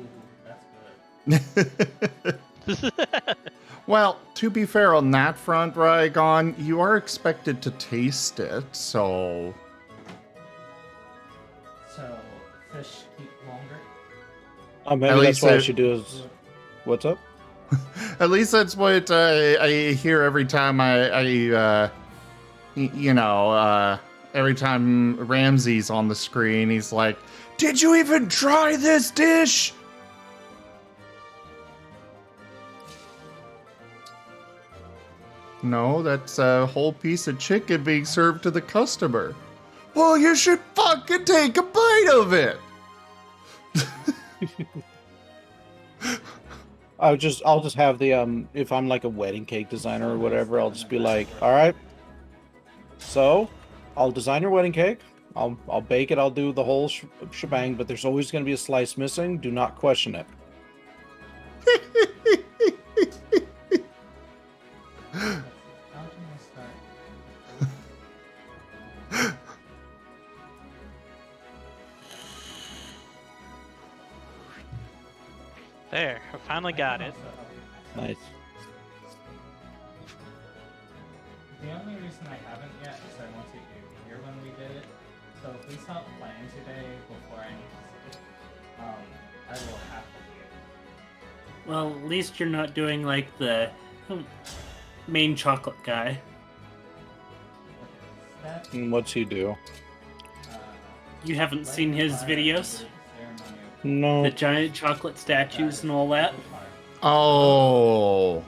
Well, to be fair on that front, Rygon, you are expected to taste it, so... So, fish keep longer? Maybe that's what I should do is... What's up? At least that's what I hear every time every time Ramsey's on the screen, he's like, "Did you even try this dish?" No, that's a whole piece of chicken being served to the customer. Well, you should fucking take a bite of it. I'll just have the if I'm like a wedding cake designer or whatever, I'll just be like, all right, so I'll design your wedding cake, I'll bake it, I'll do the whole shebang, but there's always going to be a slice missing. Do not question it. There, I finally got it. Nice. The only reason I haven't yet is I wanted you here when we did it. So if we stop playing today before I need to sleep, I will have to be able. Well, at least you're not doing like the main chocolate guy. And what's he do? You haven't seen his videos? No. The giant chocolate statues and all that? Oh.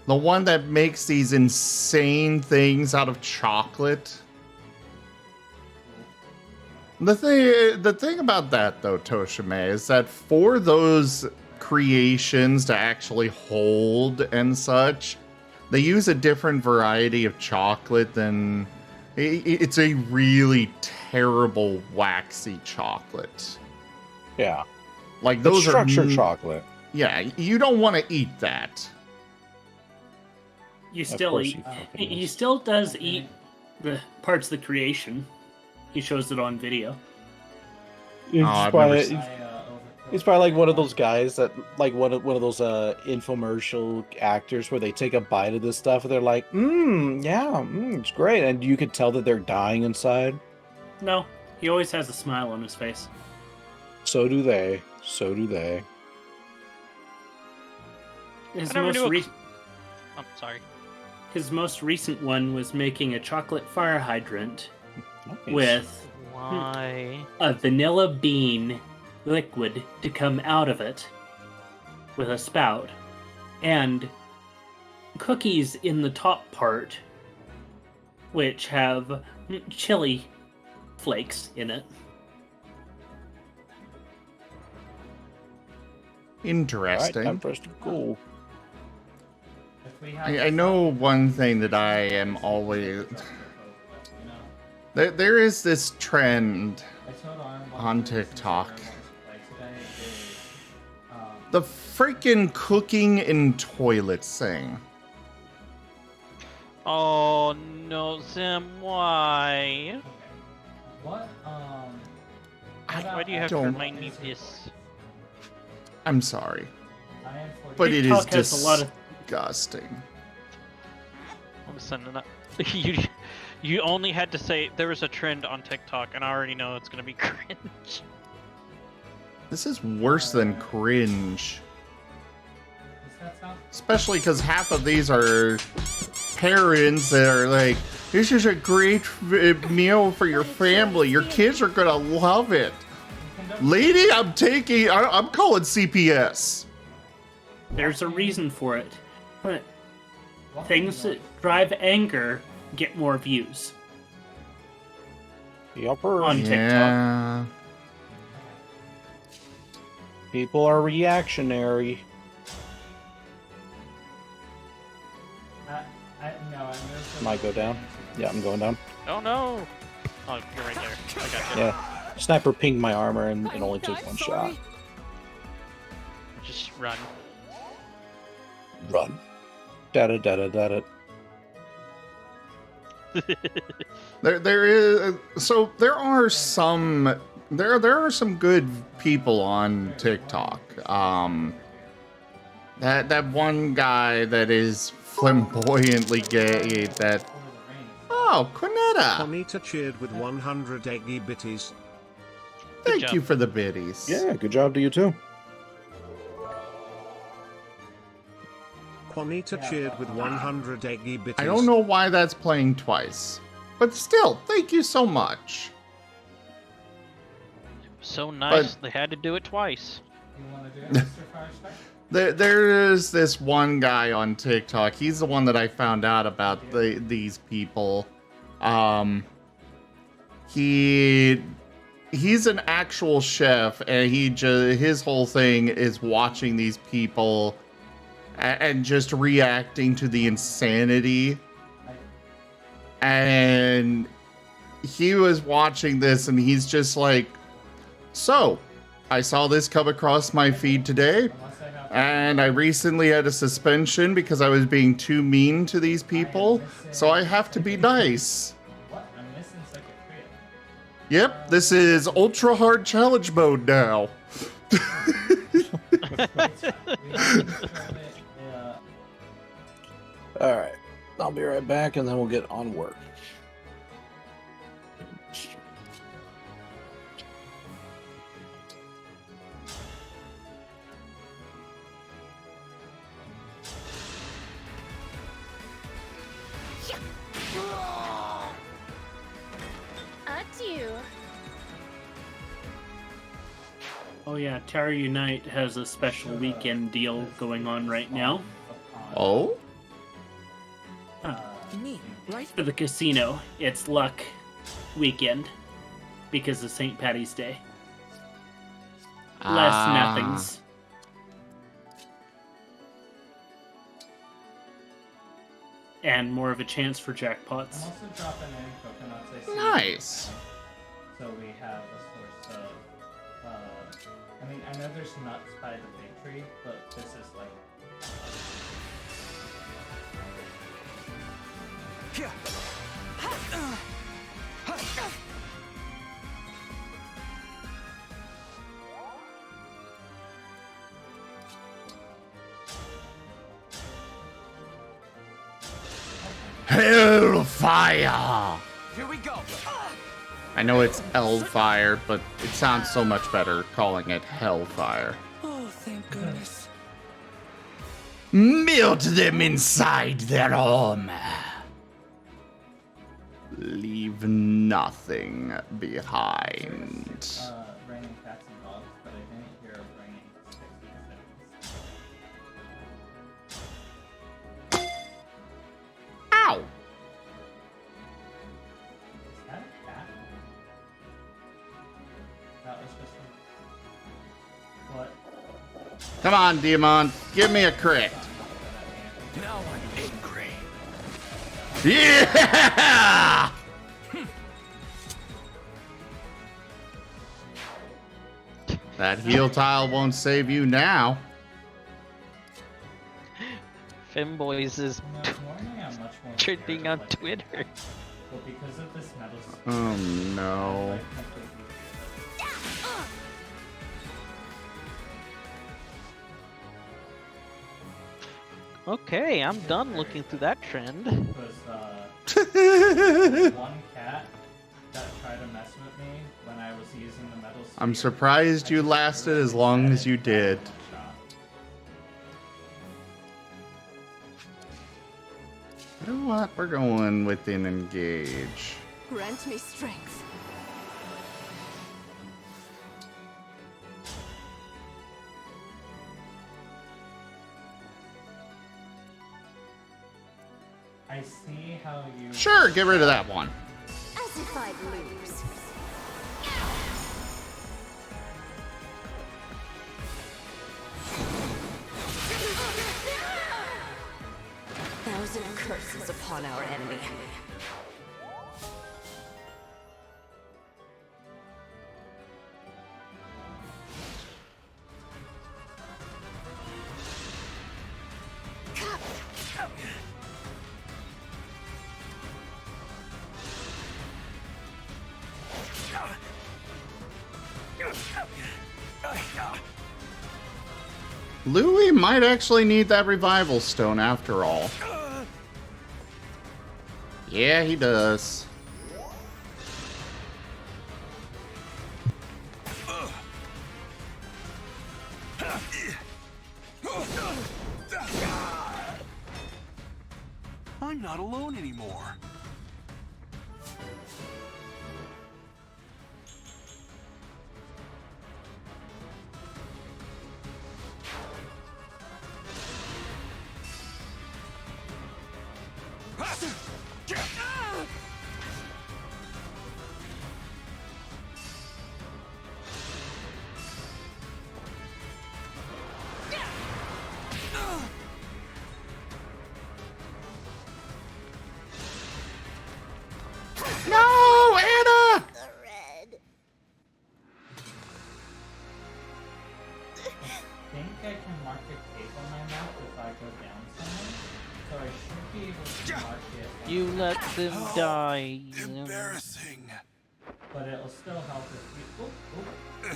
The one that makes these insane things out of chocolate. The thing about that, though, Toshime, is that for those creations to actually hold and such, they use a different variety of chocolate than... It's a really terrible waxy chocolate. Yeah. Like, those it's structured chocolate. Yeah, you don't want to eat that. You still eat. He still does eat the parts of the creation. He shows it on video. He's probably like one of those guys that, like one of those infomercial actors where they take a bite of this stuff and they're like, it's great, and you could tell that they're dying inside. No, he always has a smile on his face. So do they. So do they. His I never most knew I'm sorry. his most recent one was making a chocolate fire hydrant Nice. with Why? a vanilla bean liquid to come out of it with a spout, and cookies in the top part, which have chili flakes in it. Interesting. Alright, time for us to go. I know one thing that I am always... There is this trend on TikTok. The freaking cooking in toilets thing. Oh no, Zim, why? What? Why do you have to remind me of this? I'm sorry. But it is TikTok has a lot of disgusting. I'm sending that. You only had to say there was a trend on TikTok, and I already know it's gonna be cringe. This is worse than cringe. Especially because half of these are parents that are like, this is a great meal for your family. Your kids are gonna love it. Lady, I'm calling CPS. There's a reason for it. But things that drive anger get more views. On TikTok. Yeah. People are reactionary. Might go down. Yeah, I'm going down. Oh no! Oh, you're right there. I got you. Yeah. Sniper pinged my armor and it only took one shot. Just run. Run. Da-da da-da-da-da. There are some good people on TikTok. That one guy that is flamboyantly gay that... Oh, Cornetta! Juanita cheered with 100 eggy bitties. Thank you for the biddies. Yeah, good job to you too. Juanita cheered with 100 eggy bitties. I don't know why that's playing twice. But still, thank you so much. So nice, they had to do it twice. You want to do it, Mr. Firestick? There is this one guy on TikTok. He's the one that I found out about these people. He's an actual chef, and his whole thing is watching these people and just reacting to the insanity. And he was watching this, and he's just like, so, I saw this come across my feed today, and I recently had a suspension because I was being too mean to these people, so I have to be nice. Yep, this is ultra hard challenge mode now. Alright, I'll be right back and then we'll get on work. Adieu. Oh yeah, Terra Unite has a special weekend deal going on right now. Oh? For the casino, it's Luck Weekend because of St. Patty's Day. Less nothings. And more of a chance for jackpots. I'm also dropping in coconuts. I see. Nice. So we have a source of, I mean, I know there's nuts by the big tree, but this is like... Hellfire! Here we go. I know it's Hellfire, but it sounds so much better calling it Hellfire. Oh, thank goodness. Melt them inside their armor. Leave nothing behind. Raining cats and dogs, but I didn't hear of raining sticks and stones. Ow! Is that a cat? That was just a... What? Come on, Demon. Give me a crit. Now I'm angry. Yeah! That heal tile won't save you now. Femboys is trending on Twitter. Well, because of this metal... Oh no. Okay, I'm done looking through that trend. One cat that tried to mess with me when I was using the metal spear. I'm surprised you lasted as long as you did. You know what? We're going with an engage. Grant me strength. I see how you... Sure, get rid of that one. As if I'd lose. Thousand curses upon our enemy. Louis might actually need that revival stone after all. Yeah, he does. I'm not alone anymore. No, Anna! I think I can mark a cape on my map if I go down somewhere. So I should be able to mark it. You let them die. Embarrassing. But it'll still help if you...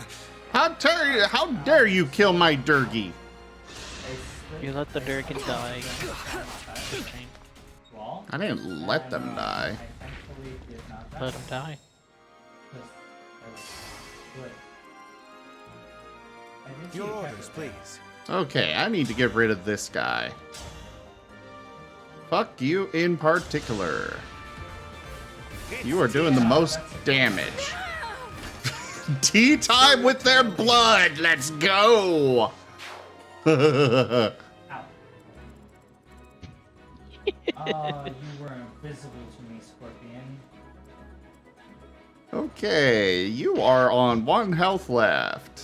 How dare you kill my Durgy? You let the Durgan die. I didn't let them die. Let them die. Your orders, please. Okay, I need to get rid of this guy. Fuck you in particular. You are doing the most damage. Tea time with their blood. Let's go. Oh, you were invisible to me, Scorpion. Okay, you are on 1 health left.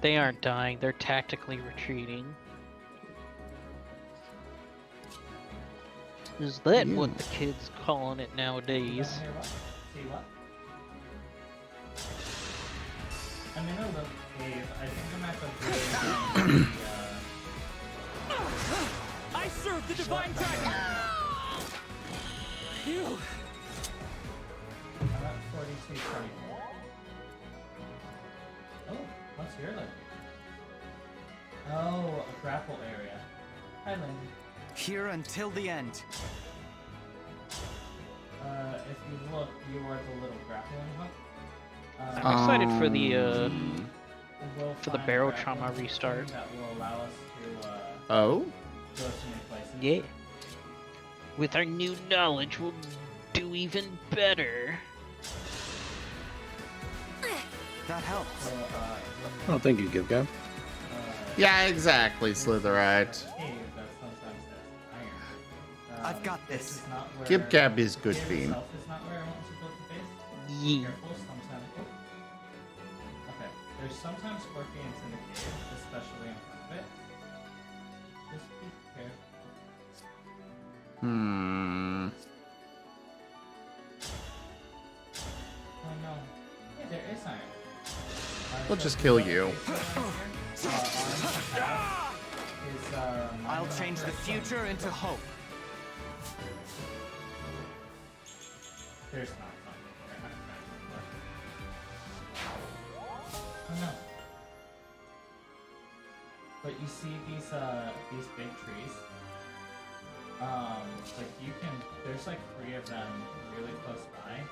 They aren't dying, they're tactically retreating. Is that what the kids calling it nowadays? See what? I'm in a little cave. I think I'm at the I serve the divine dragon. Phew. I'm at 4224. Oh, what's your look? Oh, a grapple area. Hi, Lindy. Here until the end. If you look, you are the little grappling hook. I'm excited for the we'll For the find barrel that trauma one restart. that will allow us to Oh? go to new places. Yeah. With our new knowledge, we'll do even better. That helps. Oh, thank you, Give Gab. Yeah, exactly, Slitherite. I've got this. Gib Gab is good bean. Yeah. Okay, there's sometimes scorpions in the cave, especially in front of it. Just be careful. Hmm. Oh no. Yeah, there is iron. We'll just kill you. I'll change the future into hope. There's not something there. Oh no. But you see these big trees? Like you can, there's like 3 of them really close by.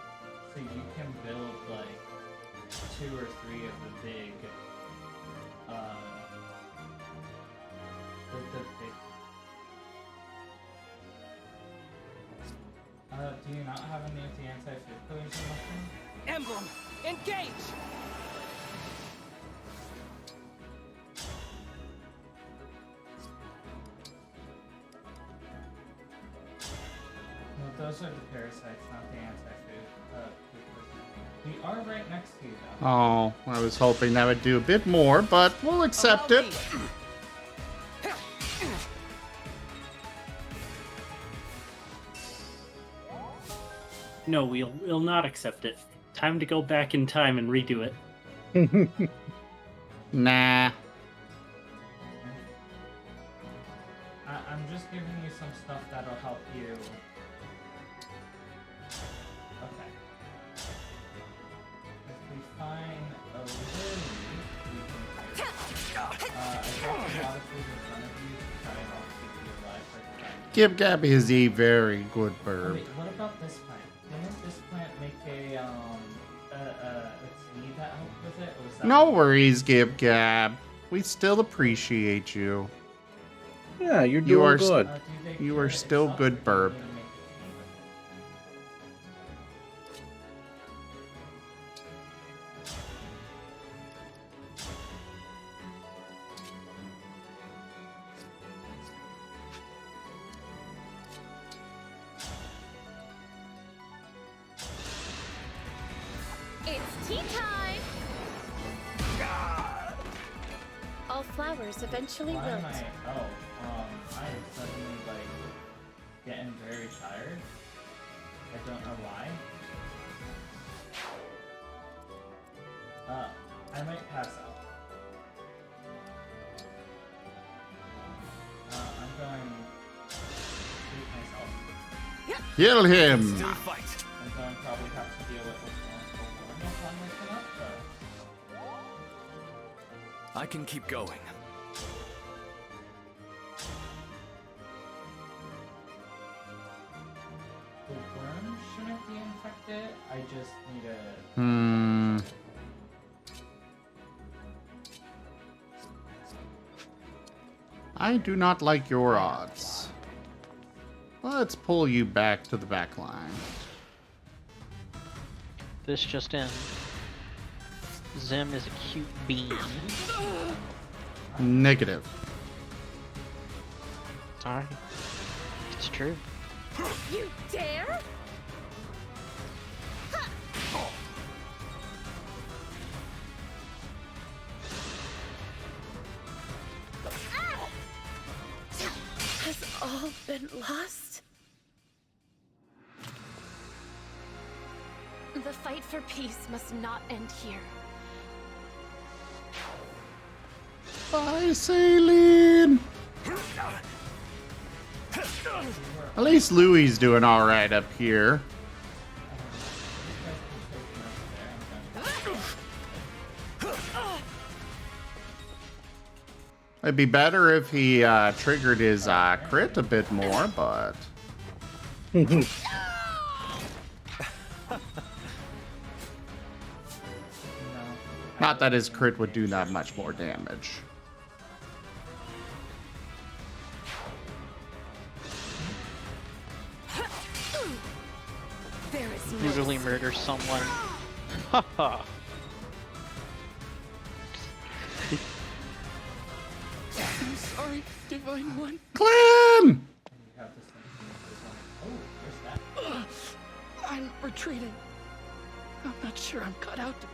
So you can build like 2 or 3 of the big, the big. Do you not have any of the anti-food poison mushroom? Emblem, engage! No, those are the parasites, not the anti-food. Food poison. We are right next to you, though. Oh, I was hoping that would do a bit more, but we'll accept it. No, we'll not accept it. Time to go back in time and redo it. Nah. I'm just giving you some stuff that'll help you. Okay. If we find a lily, we can I dropped a lot of food in front of you to try and help keep you alive for the time. Gib Gab is a very good bird. Wait, what about this plant? Didn't this plant make a tea that helped with it? Or was that No worries, Gib Gab. We still appreciate you. Yeah, you're You doing are good. You are still good, burb. It's tea time! All flowers eventually Why am wilt. I am suddenly like getting very tired. I don't know why. I might pass out. I'm going to treat myself. Kill him! I'm going to probably have to deal with what's going on if I'm waking up, but... I can keep going. The worm shouldn't be infected. I just need a... Hmm. I do not like your odds. Let's pull you back to the back line. This just in. Zim is a cute bean. Negative. Sorry. It's true. You dare? Has all been lost? The fight for peace must not end here. Bye, Saline! At least Louie's doing alright up here. It'd be better if he triggered his crit a bit more, but... Not that his crit would do that much more damage. Brutally murder someone. Haha. I'm sorry, Divine One. Clan! I'm retreating. I'm not sure I'm cut out to...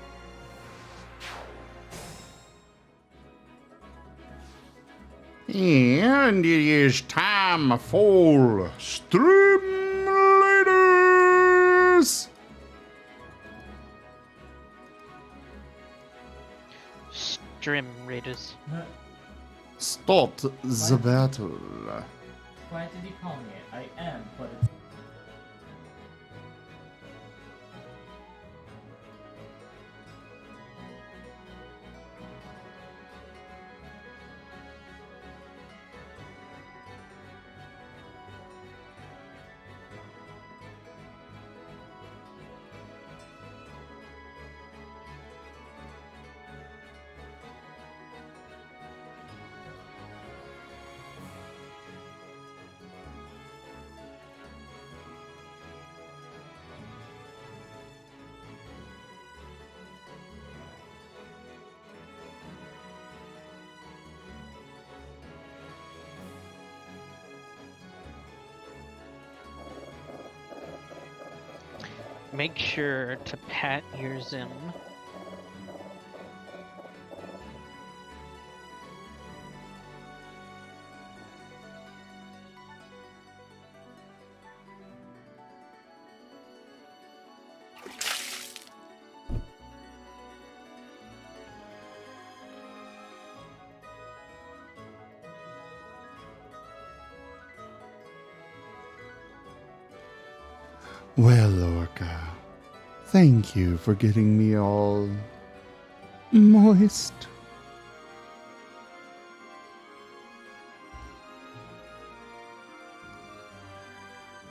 And it is time for Stream Leaders! Stream Raiders. Start the battle. Why did you call me? I am, but it's... Make sure to pat your Zim. Well, Orca, thank you for getting me all moist.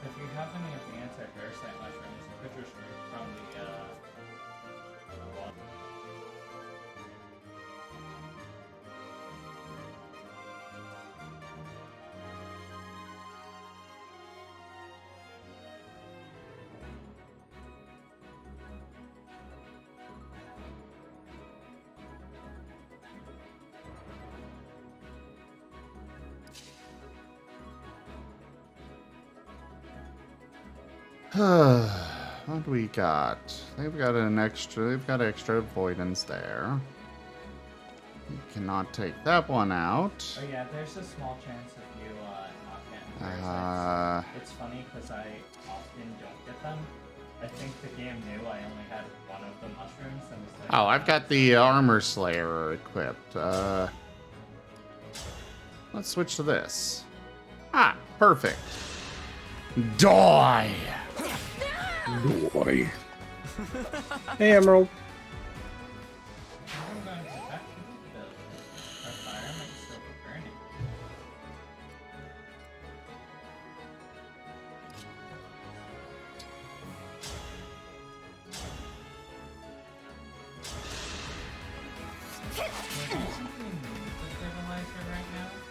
If you have any of the anti-parasite mushrooms, pictures from the one. What do we got? They've got extra avoidance there. You cannot take that one out. Oh yeah, there's a small chance of you not getting parasites. It's funny because I often don't get them. I think the game knew I only had one of the mushrooms and was like... Oh, I've got the Armor Slayer equipped. Let's switch to this. Ah, perfect. Die! Boy. Hey, Emerald. I'm going to back to the fire might still be burning.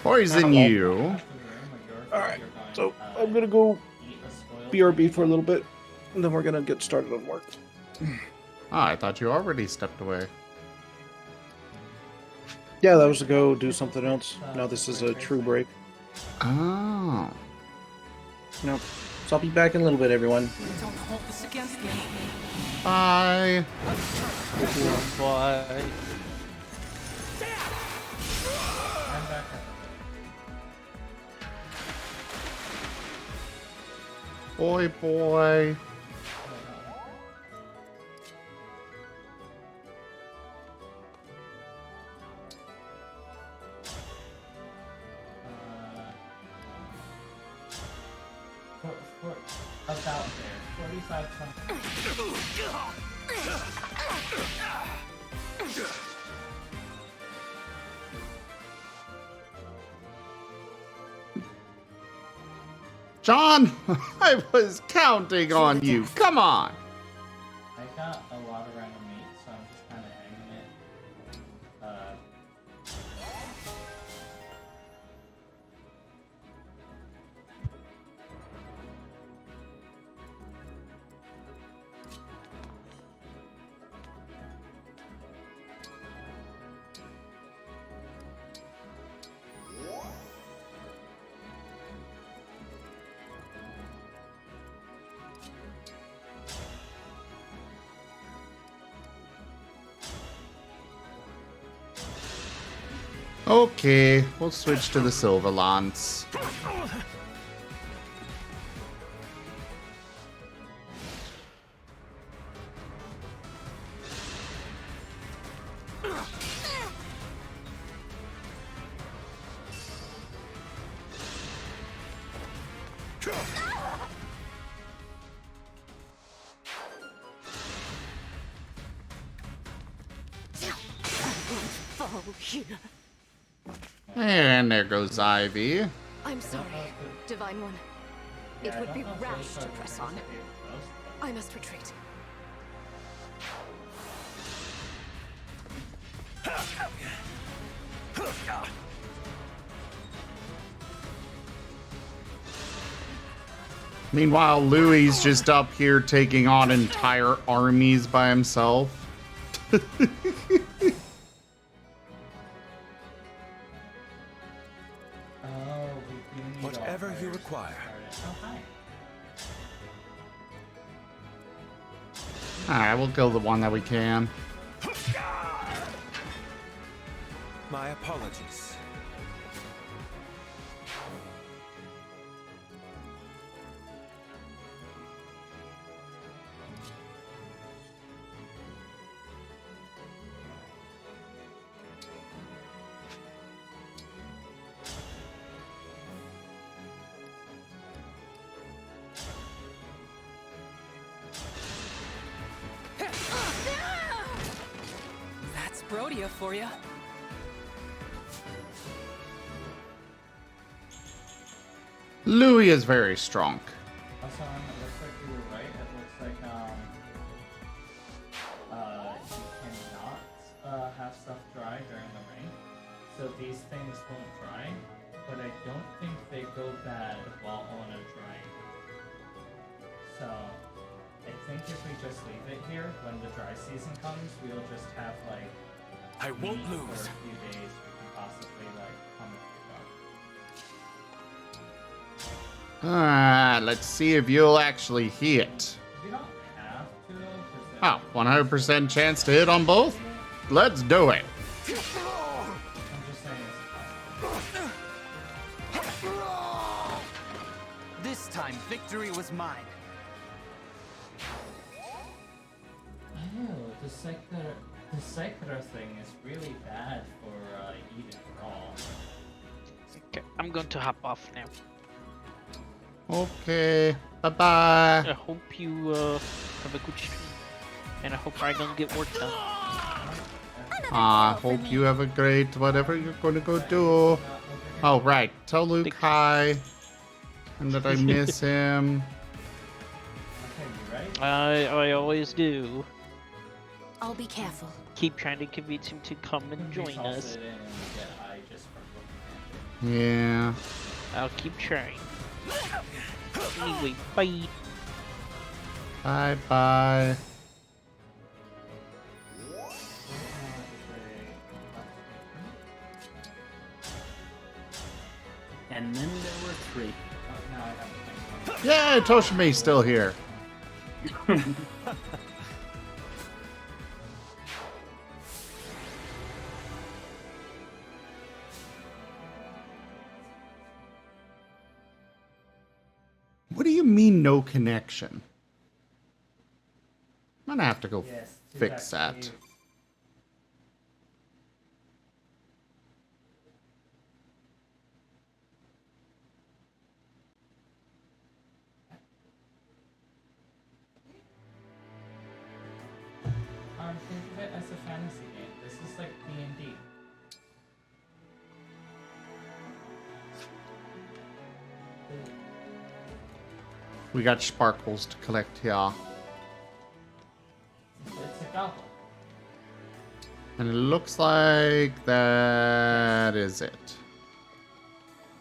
Poison you. Alright, so I'm gonna go BRB for a little bit, and then we're gonna get started on work. Ah, I thought you already stepped away. Yeah, that was to go do something else. Now this is a true break. Oh. Nope. So I'll be back in a little bit, everyone. Don't hold this against me. Bye. Bye. Boy, boy. About there, 45. John, I was counting on you. Come on. I got a lot of random meat, so I'm just kind of hanging it. Okay, we'll switch to the Silver Lance. And there goes Ivy. I'm sorry, Divine One. It would be rash to press on. I must retreat. Meanwhile, Louis's just up here taking on entire armies by himself. Whatever you require. Alright, we'll kill the one that we can. My apologies. That's Brodia for you. Louis is very strong. Also, it looks like you were right. It looks like you cannot have stuff dry during the rain. So these things won't dry, but I don't think they go bad while on a dry. So I think if we just leave it here, when the dry season comes, we'll just have like I won't meat lose. for a few days. We can possibly like come and pick up. Let's see if you'll actually hit. You don't have to. Oh, 100% chance to hit on both? Let's do it. I'm just saying it's possible. This time, victory was mine. Oh, the Psychra thing is really bad for eating raw. Okay, I'm going to hop off now. Okay, bye-bye. I hope you have a good stream. And I hope I don't get work done. I hope you have a great whatever you're gonna go do. Oh, right. Tell Luke hi. And that I miss him. I always do. I'll be careful. Keep trying to convince him to come and join us. Yeah. I'll keep trying. Anyway, bye. Bye-bye. And then there were 3. Yeah, Toshime's still here. What do you mean no connection? I'm gonna have to go fix that. Think of it as a fantasy game. This is like D&D. We got sparkles to collect here. It's a goblin. And it looks like that is it.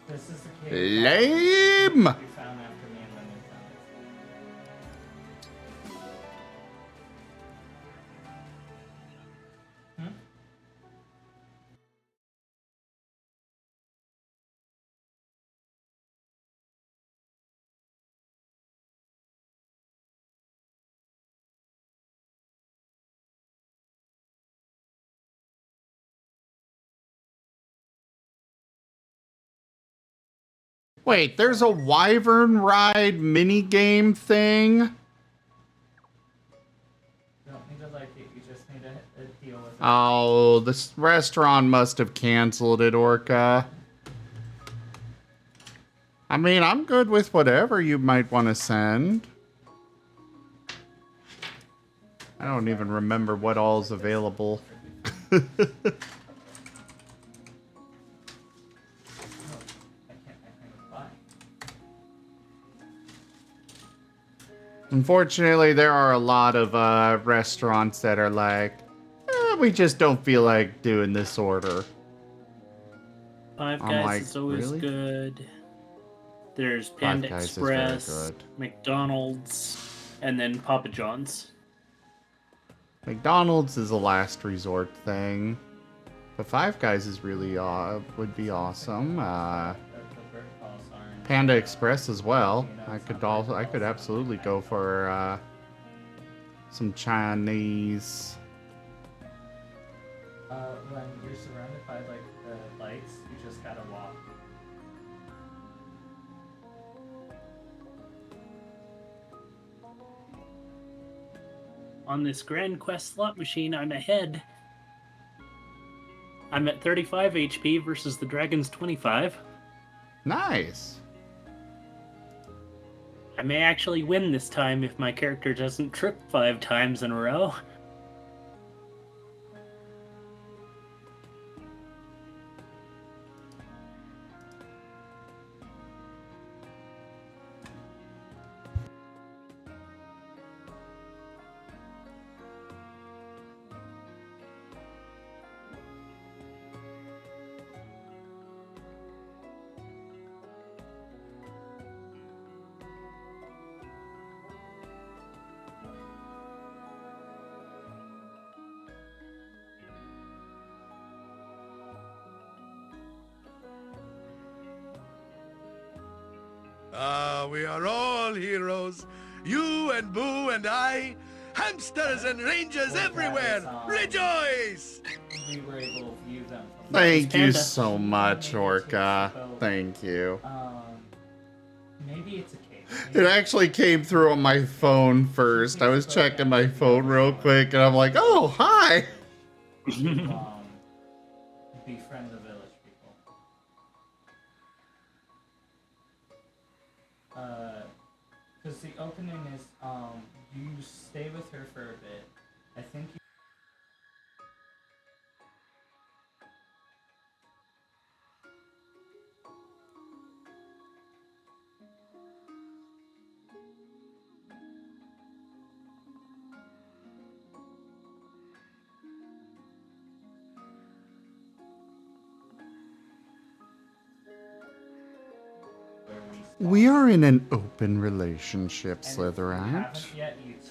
This is the cave. Lame! Wait, there's a wyvern ride minigame thing? You don't need to like it, you just need to deal with it. Oh, this restaurant must have canceled it, Orca. I mean, I'm good with whatever you might want to send. I don't even remember what all's available. Unfortunately, there are a lot of restaurants that are like, we just don't feel like doing this order. Five I'm Guys like, is always really? good. There's Five Panda Guys is very Express, good. McDonald's, and then Papa John's. McDonald's is a last resort thing, but Five Guys is really would be awesome. Panda Express as well. I could absolutely go for some Chinese. When you're surrounded by like the lights, you just gotta walk. On this Grand Quest slot machine, I'm ahead. I'm at 35 HP versus the dragon's 25. Nice. I may actually win this time if my character doesn't trip 5 times in a row. We are all heroes. You and Boo and I. Hamsters and rangers everywhere. Rejoice! We were able to view them from Thank you so much, Orca. Thank you. Maybe it's a cave. It actually came through on my phone first. I was checking my phone real quick, and I'm like, oh, hi! Befriend the village people. Because the opening is, you stay with her for a bit. I think you... We are in an open relationship, Slytherin.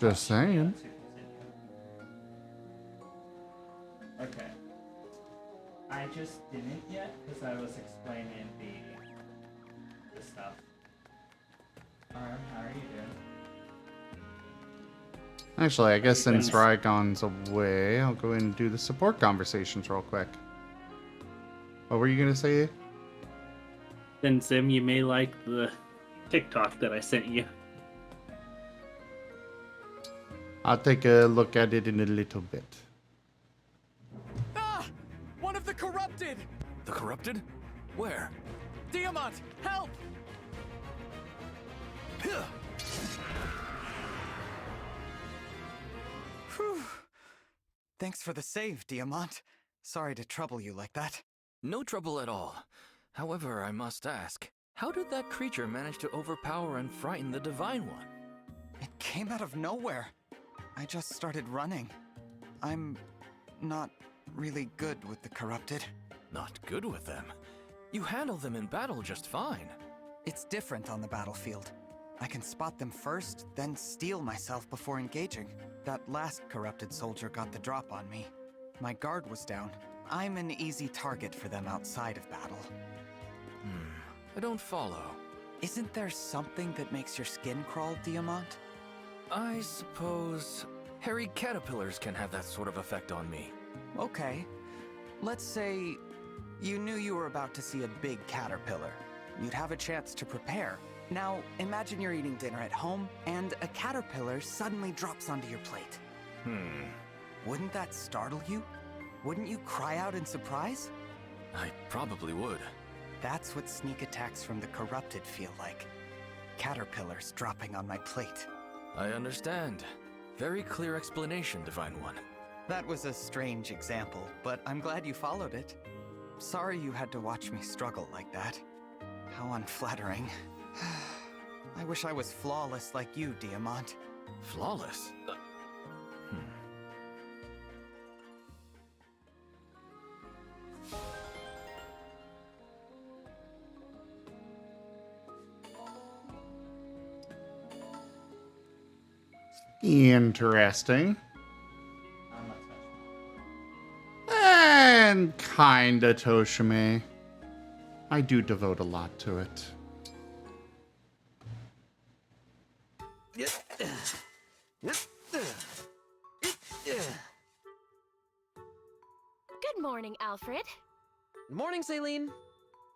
Just saying. Okay. I just didn't yet because I was explaining the stuff. Arm, how are you doing? Actually, I guess since Rygon's away, I'll go in and do the support conversations real quick. What were you gonna say? Then, Sim, you may like the TikTok that I sent you. I'll take a look at it in a little bit. Ah! One of the corrupted! The corrupted? Where? Diamant, help! Whew. Thanks for the save, Diamant. Sorry to trouble you like that. No trouble at all. However, I must ask, how did that creature manage to overpower and frighten the Divine One? It came out of nowhere. I just started running. I'm not really good with the corrupted. Not good with them? You handle them in battle just fine. It's different on the battlefield. I can spot them first, then steel myself before engaging. That last corrupted soldier got the drop on me. My guard was down. I'm an easy target for them outside of battle. I don't follow. Isn't there something that makes your skin crawl, Diamant? I suppose hairy caterpillars can have that sort of effect on me. Okay. Let's say you knew you were about to see a big caterpillar. you'd have a chance to prepare. Now, imagine you're eating dinner at home, and a caterpillar suddenly drops onto your plate. Wouldn't that startle you? Wouldn't you cry out in surprise? I probably would. That's what sneak attacks from the corrupted feel like. Caterpillars dropping on my plate. I understand. Very clear explanation, Divine One. That was a strange example, but I'm glad you followed it. Sorry you had to watch me struggle like that. How unflattering. I wish I was flawless like you, Diamant. Flawless? Interesting. And kinda Toshime. I do devote a lot to it. Good morning, Alfred. Morning, Celine.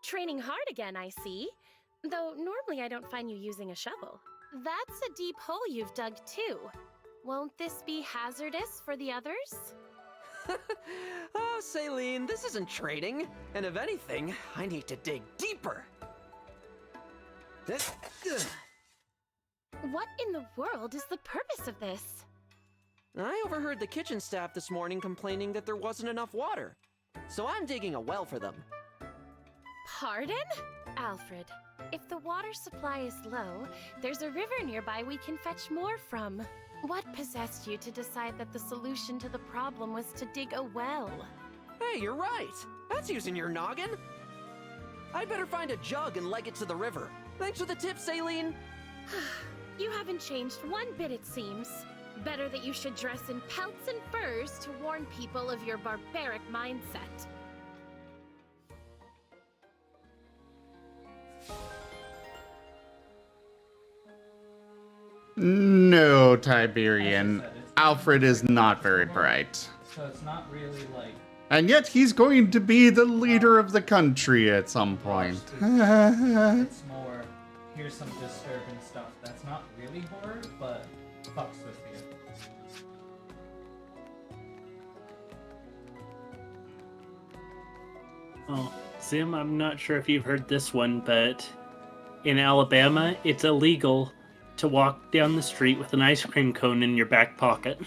Training hard again, I see. Though normally I don't find you using a shovel. That's a deep hole you've dug too. Won't this be hazardous for the others? Oh, Celine, this isn't training. And if anything, I need to dig deeper. What in the world is the purpose of this? I overheard the kitchen staff this morning complaining that there wasn't enough water. So I'm digging a well for them. Pardon? Alfred, if the water supply is low, there's a river nearby we can fetch more from. What possessed you to decide that the solution to the problem was to dig a well? Hey, you're right. That's using your noggin. I'd better find a jug and leg it to the river. Thanks for the tip, Celine. You haven't changed one bit, it seems. Better that you should dress in pelts and furs to warn people of your barbaric mindset. No, Tiberian. Alfred is not very bright. So it's not really like... And yet he's going to be the leader of the country at some point. It's more, here's some disturbing stuff. That's not really horror, but fucks with you. Oh, Zim, I'm not sure if you've heard this one, but in Alabama, it's illegal to walk down the street with an ice cream cone in your back pocket.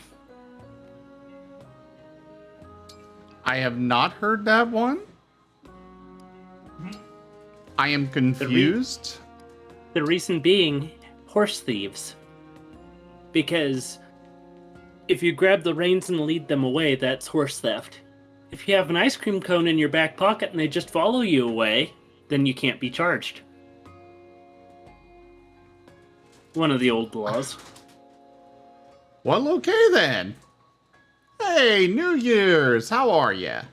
I have not heard that one. I am confused. The reason being, horse thieves. Because if you grab the reins and lead them away, that's horse theft. If you have an ice cream cone in your back pocket and they just follow you away, then you can't be charged. One of the old laws. Well, okay then. Hey, New Year's, how are ya?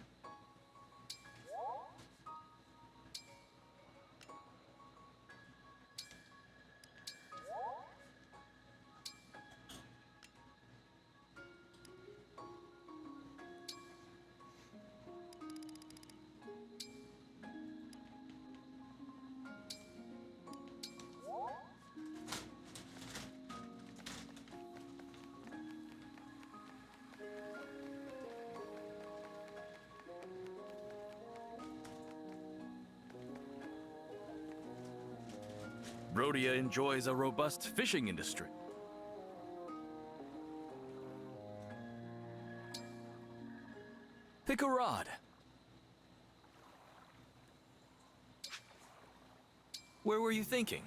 Rhodia enjoys a robust fishing industry. Pick a rod. Where were you thinking?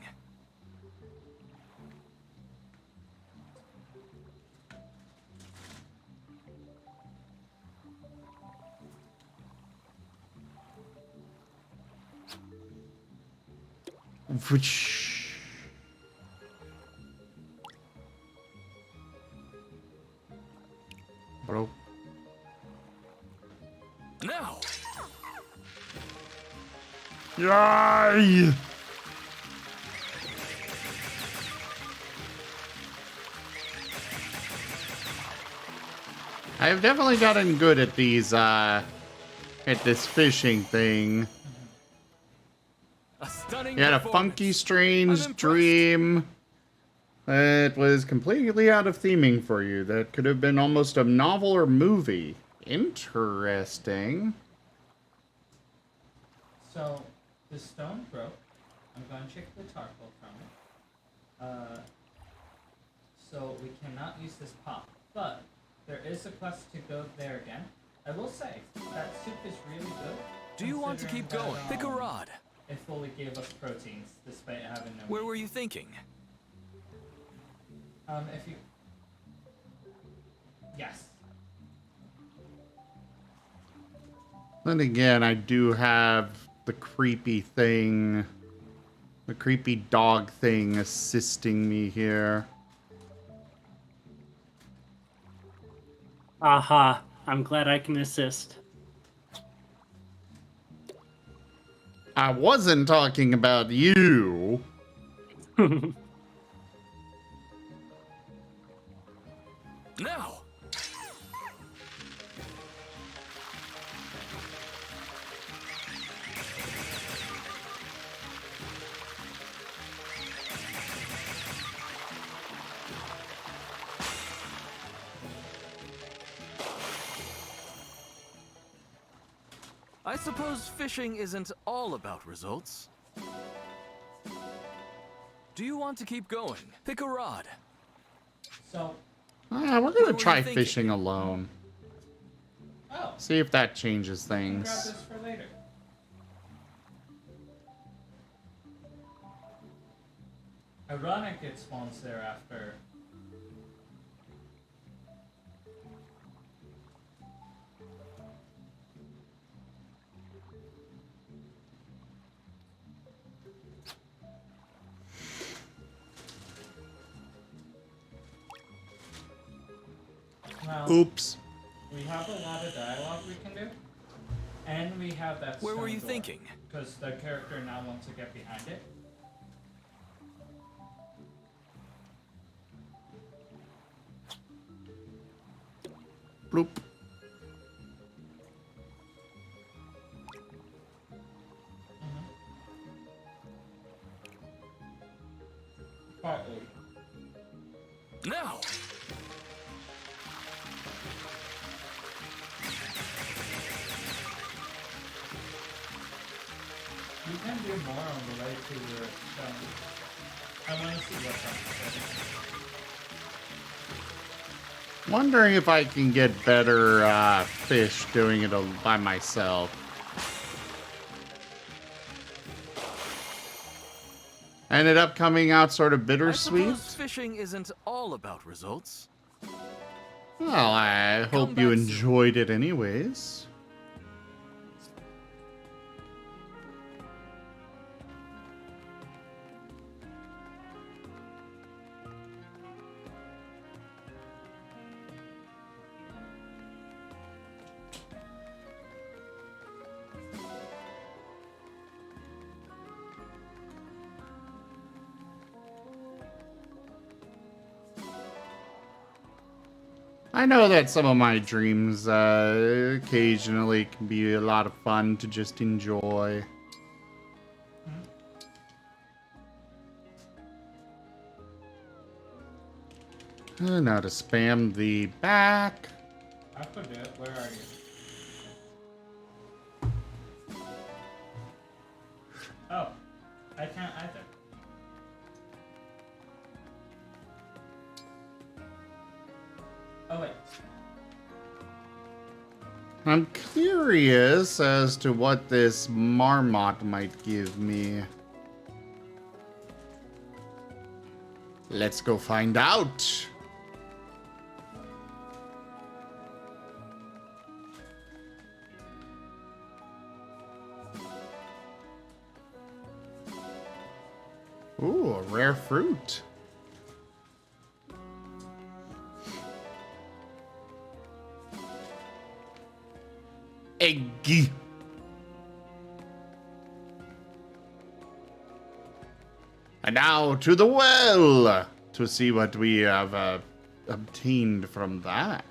Bro. Now. Yay! I've definitely gotten good at these, at this fishing thing. A stunning You had a performance. funky, strange dream. It was completely out of theming for you. That could have been almost a novel or movie. Interesting. So, the stone broke. I'm going to check the charcoal from it. So we cannot use this pot. But there is a quest to go there again. I will say, that soup is really good. Do you want to keep considering going? that, Pick a rod. It fully gave us proteins, despite having no Where meat. were you thinking? If you... Yes. Then again, I do have the creepy thing, the creepy dog thing assisting me here. Aha, I'm glad I can assist. I wasn't talking about you. Now! I suppose fishing isn't all about results. Do you want to keep going? Pick a rod. So... we're Where gonna were try you thinking? fishing alone. Oh. See if that changes Grab things. this for later. Ironic it spawns there after. Well, Oops. we have a lot of dialogue we can do. And we have that Where were you stone door, thinking? because the character now wants to get behind it. Bloop. Partly. Now! You can do more on the way to your stone. I want to see what's up. Wondering if I can get better fish doing it by myself. Ended up coming out sort of I bittersweet. suppose fishing isn't all about results. Well, I hope you back soon. enjoyed it anyways. I know that some of my dreams occasionally can be a lot of fun to just enjoy. Now to spam the back. I could do it. Where are you? Oh, I can't either. Oh wait. I'm curious as to what this marmot might give me. Let's go find out. Ooh, a rare fruit. Egg. And now to the well to see what we have obtained from that.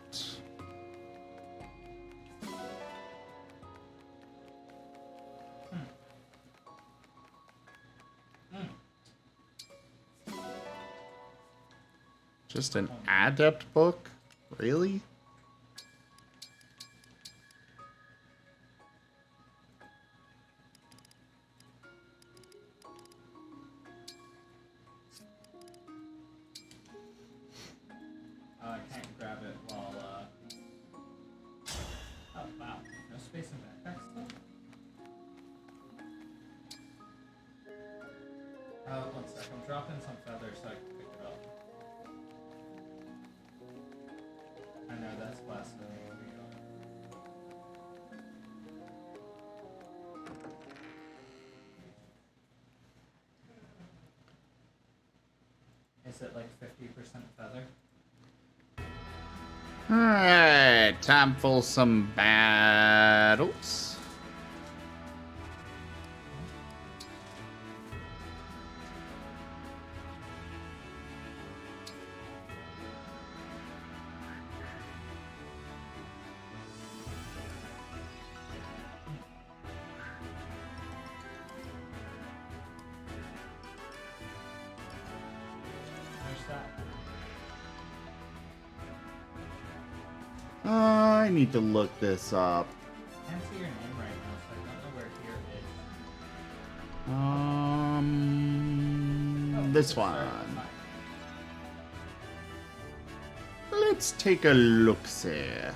Just an adept book? Really? I can't grab it while, oh, wow. No space in backpack still? One sec. I'm dropping some feathers so I can pick it up. I know that's blasphemy. Is it like 50% feather? Alright, time for some battles. I need to look this up. I can't see your name right now, so I don't know where here is. This one. Let's take a look-see. At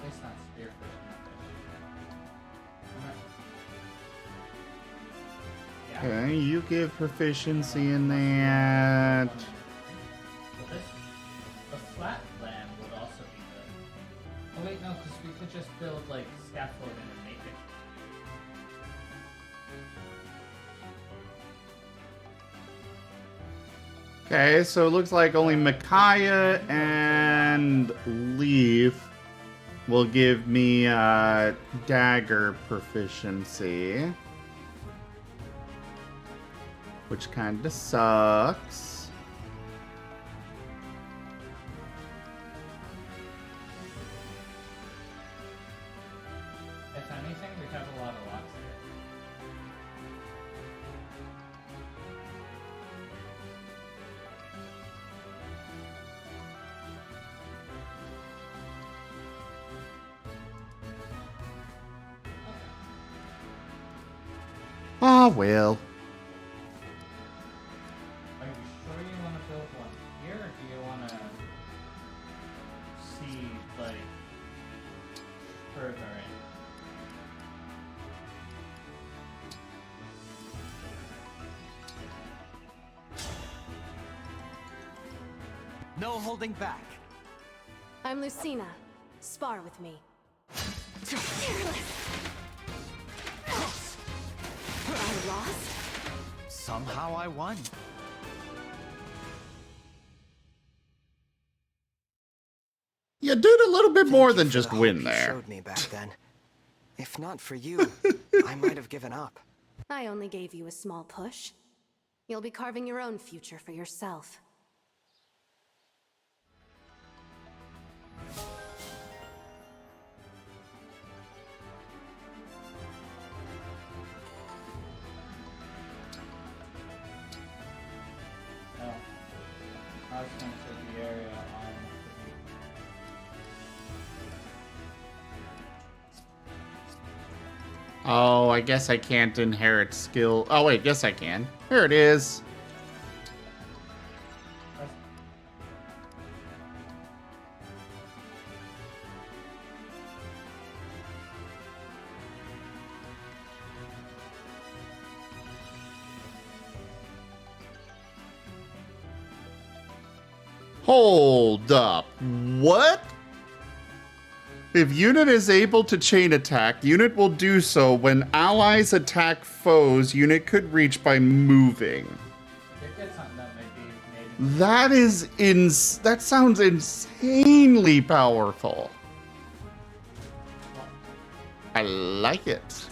least not spearfish. Okay, you give proficiency in that. A flat land would also be good. Oh wait, no, because we could just build like scaffolding and make it. Okay, so it looks like only Micaiah and Leaf will give me dagger proficiency. Which kinda sucks. If anything, we have a lot of locks here. Ah, well. Are you sure you want to build one here, or do you want to see, like, further in? No holding back. I'm Lucina. Spar with me. I lost? Somehow I won. You did a little bit more than For just the win hope you there. showed me back then. If not for you, I might have given up. I only gave you a small push. You'll be carving your own future for yourself. No. I was going to the area on Oh, I guess I can't inherit skill. Oh, wait, yes I can. Here it is. Hold up. What? If unit is able to chain attack, unit will do so when allies attack foes unit could reach by moving. That is that sounds insanely powerful. I like it.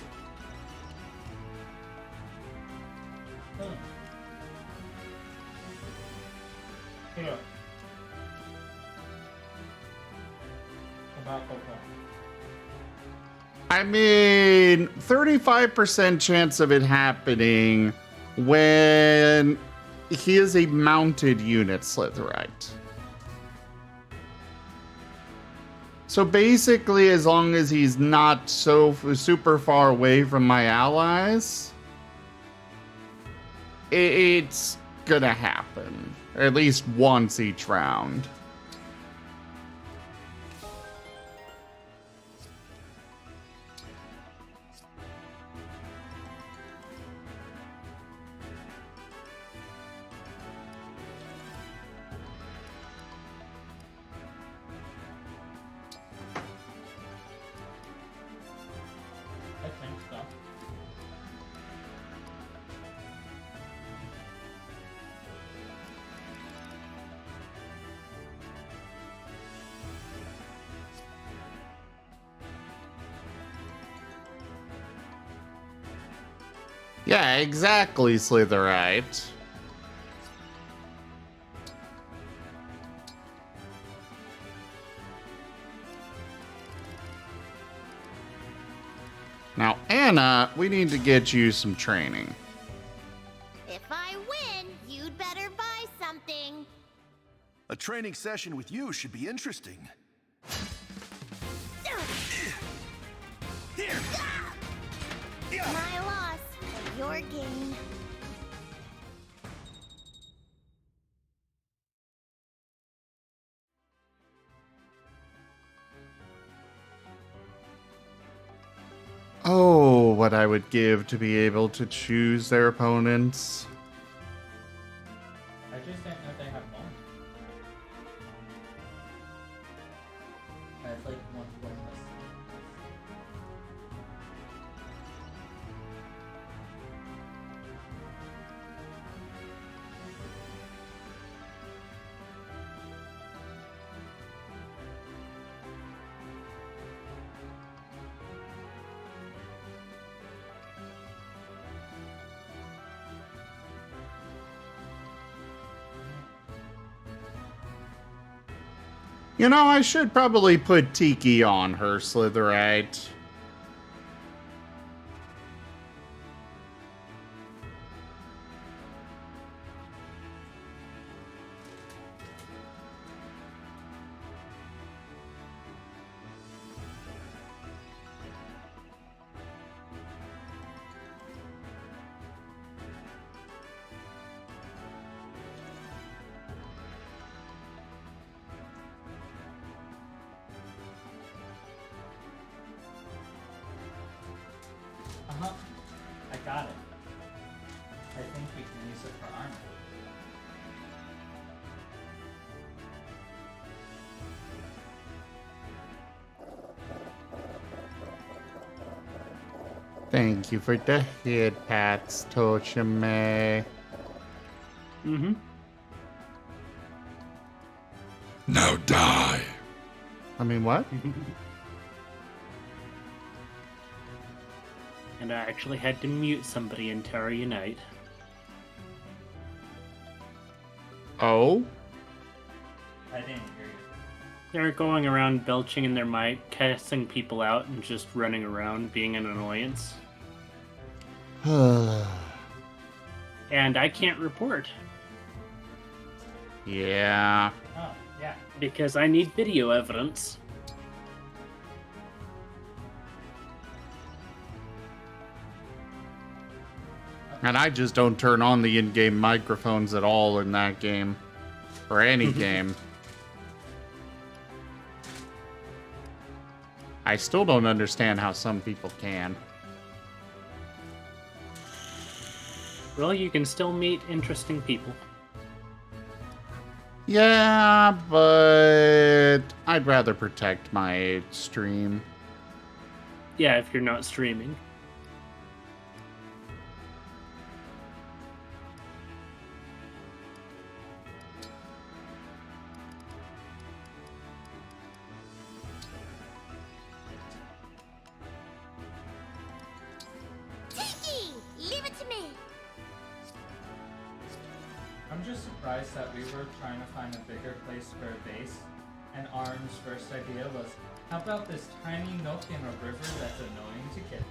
Here. I mean, 35% chance of it happening when he is a mounted unit Slitherite. So basically, as long as he's not so super far away from my allies, it's gonna happen. At least once each round. I think so. Yeah, exactly, Slitherite. Now, Anna, we need to get you some training. If I win, you'd better buy something. A training session with you should be interesting. Here. My loss, and your gain. Oh, what I would give to be able to choose their opponents. I just didn't know they have one. That's like one less. You know, I should probably put Tiki on her, Slitherite. Uh-huh. I got it. I think we can use it for armor. Thank you for the head pats, Toshime. Mm-hmm. Now die. I mean, what? And I actually had to mute somebody in Terra Unite. Oh? I didn't hear you. They're going around belching in their mic, cussing people out, and just running around being an annoyance. And I can't report. Yeah. Oh, yeah. Because I need video evidence. And I just don't turn on the in-game microphones at all in that game. Or any game. I still don't understand how some people can. Well, you can still meet interesting people. Yeah, but I'd rather protect my stream. Yeah, if you're not streaming. Tiki, leave it to me. I'm just surprised that we were trying to find a bigger place for a base, And Arn's first idea was, how about this tiny nook in a river that's annoying to kill?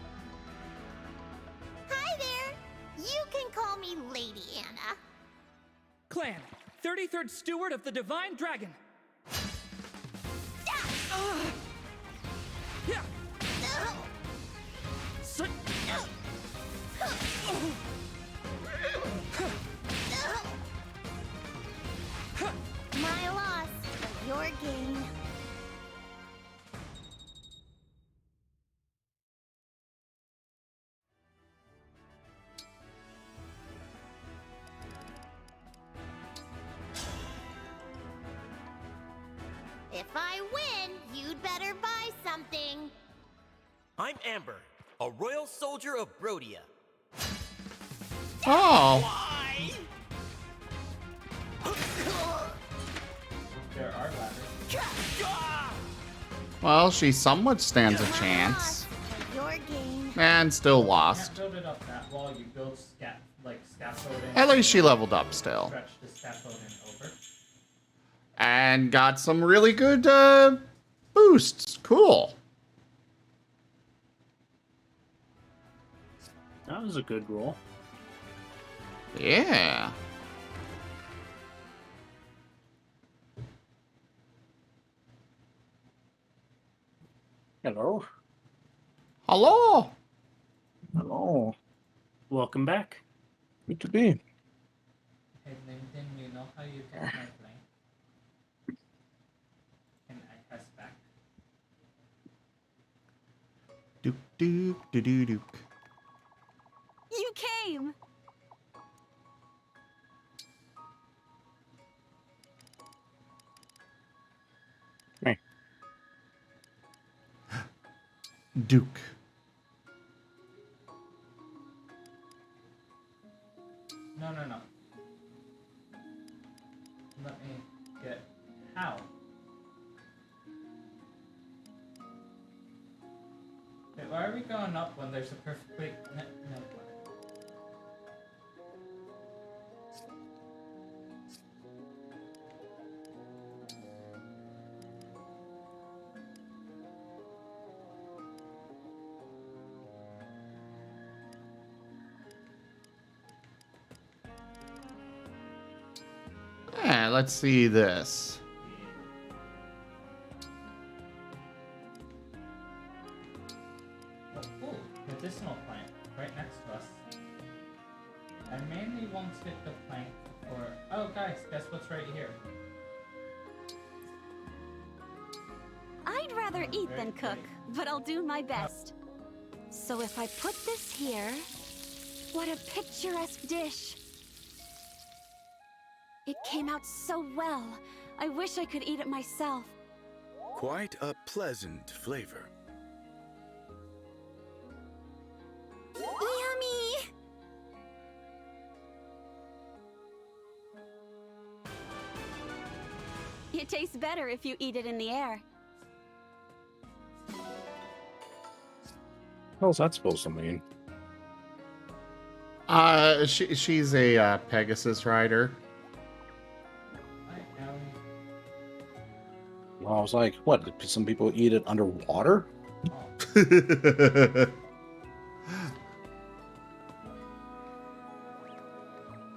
Hi there! You can call me Lady Anna. Clan, 33rd Steward of the Divine Dragon. Yeah. My loss, but your gain. If I win, you'd better buy something. I'm Amber, a royal soldier of Brodia. Oh. Why? There are ladders. Well, she somewhat stands a chance. Your game. And still You lost. can't build it up that wall, you build scaffolding. At least she leveled up still. Stretch the scaffolding over. And got some really good boosts. Cool. That was a good roll. Yeah. Hello. Hello. Hello. Welcome back. Good to be. Hey, Lincoln, you know how you take my plane? Can I pass back? Duke, duke, doo doo duke. You came! Hey. Duke. No. Let me get... How? Wait, why are we going up when there's a perfectly... No. Yeah, let's see this. Oh, cool. Medicinal plant right next to us. I mainly wanted the plant for... Oh, guys, guess what's right here? I'd rather eat than cook, but I'll do my best. So if I put this here, what a picturesque dish. It came out so well. I wish I could eat it myself. Quite a pleasant flavor. Yummy! It tastes better if you eat it in the air. How's that supposed to mean? She's a Pegasus rider. Well, I was like, what? Did some people eat it underwater?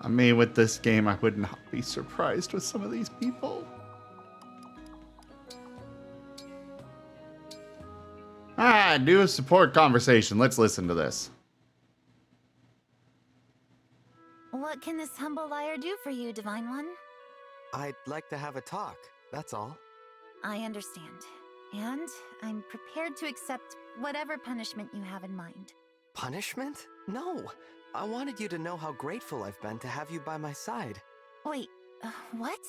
I mean, with this game, I would not be surprised with some of these people. Do a support conversation. Let's listen to this. What can this humble liar do for you, Divine One? I'd like to have a talk, that's all. I understand. And I'm prepared to accept whatever punishment you have in mind. Punishment? No. I wanted you to know how grateful I've been to have you by my side. Wait, what?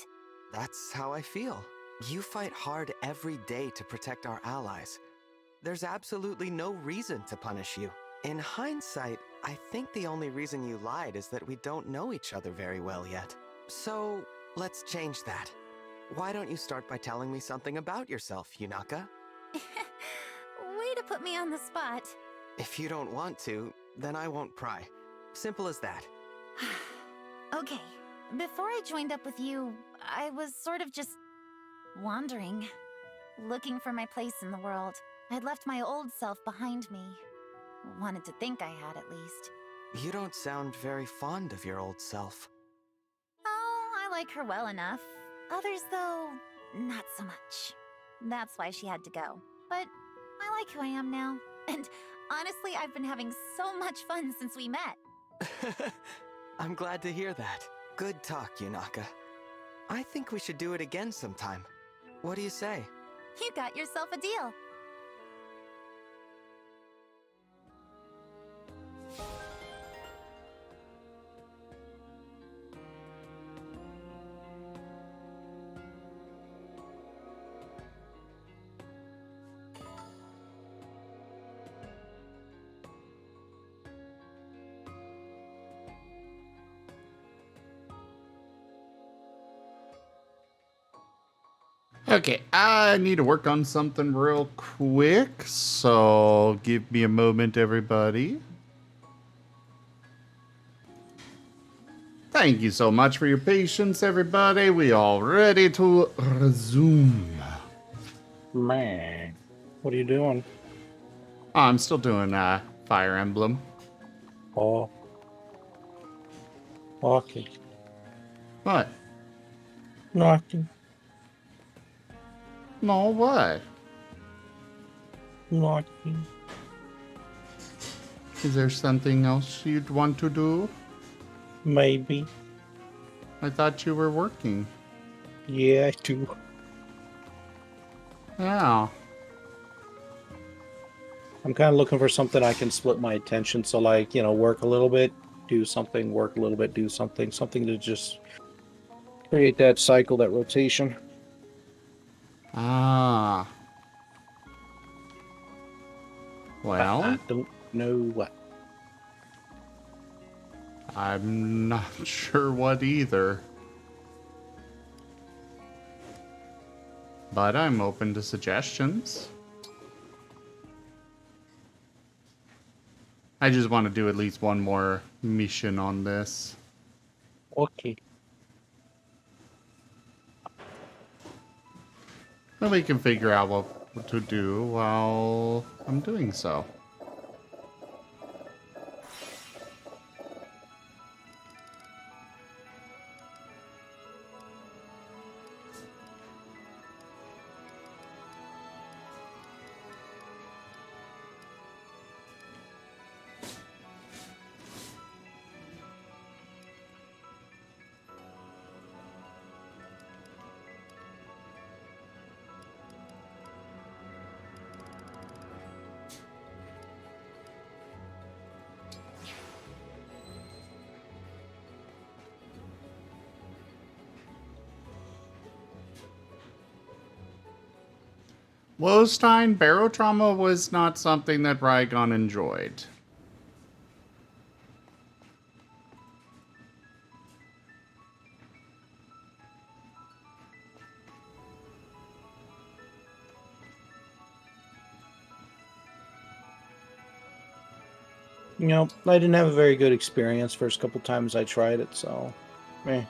That's how I feel. You fight hard every day to protect our allies. There's absolutely no reason to punish you. In hindsight, I think the only reason you lied is that we don't know each other very well yet. So, let's change that. Why don't you start by telling me something about yourself, Yunaka? Way to put me on the spot. If you don't want to, then I won't pry. Simple as that. Okay, before I joined up with you, I was sort of just Wandering. Looking for my place in the world. I'd left my old self behind me. Wanted to think I had, at least. You don't sound very fond of your old self. Oh, I like her well enough. Others, though, not so much. That's why she had to go. But I like who I am now. And honestly, I've been having so much fun since we met. I'm glad to hear that. Good talk, Yunaka. I think we should do it again sometime. What do you say? You got yourself a deal. Okay, I need to work on something real quick, so give me a moment, everybody. Thank you so much for your patience, everybody. We all ready to resume. Man, what are you doing? I'm still doing Fire Emblem. Oh. Okay. What? Nothing. No, what? Nothing. Is there something else you'd want to do? Maybe. I thought you were working. Yeah, I do. Yeah. I'm kind of looking for something I can split my attention. So, like, you know, work a little bit, do something, work a little bit, do something. Something to just create that cycle, that rotation. Ah. Well, I don't know what. I'm not sure what either. But I'm open to suggestions. I just want to do at least one more mission on this. Okay. And we can figure out what to do while I'm doing so. Wostein, barotrauma was not something that Rygon enjoyed. You know, I didn't have a very good experience first couple times I tried it, so meh.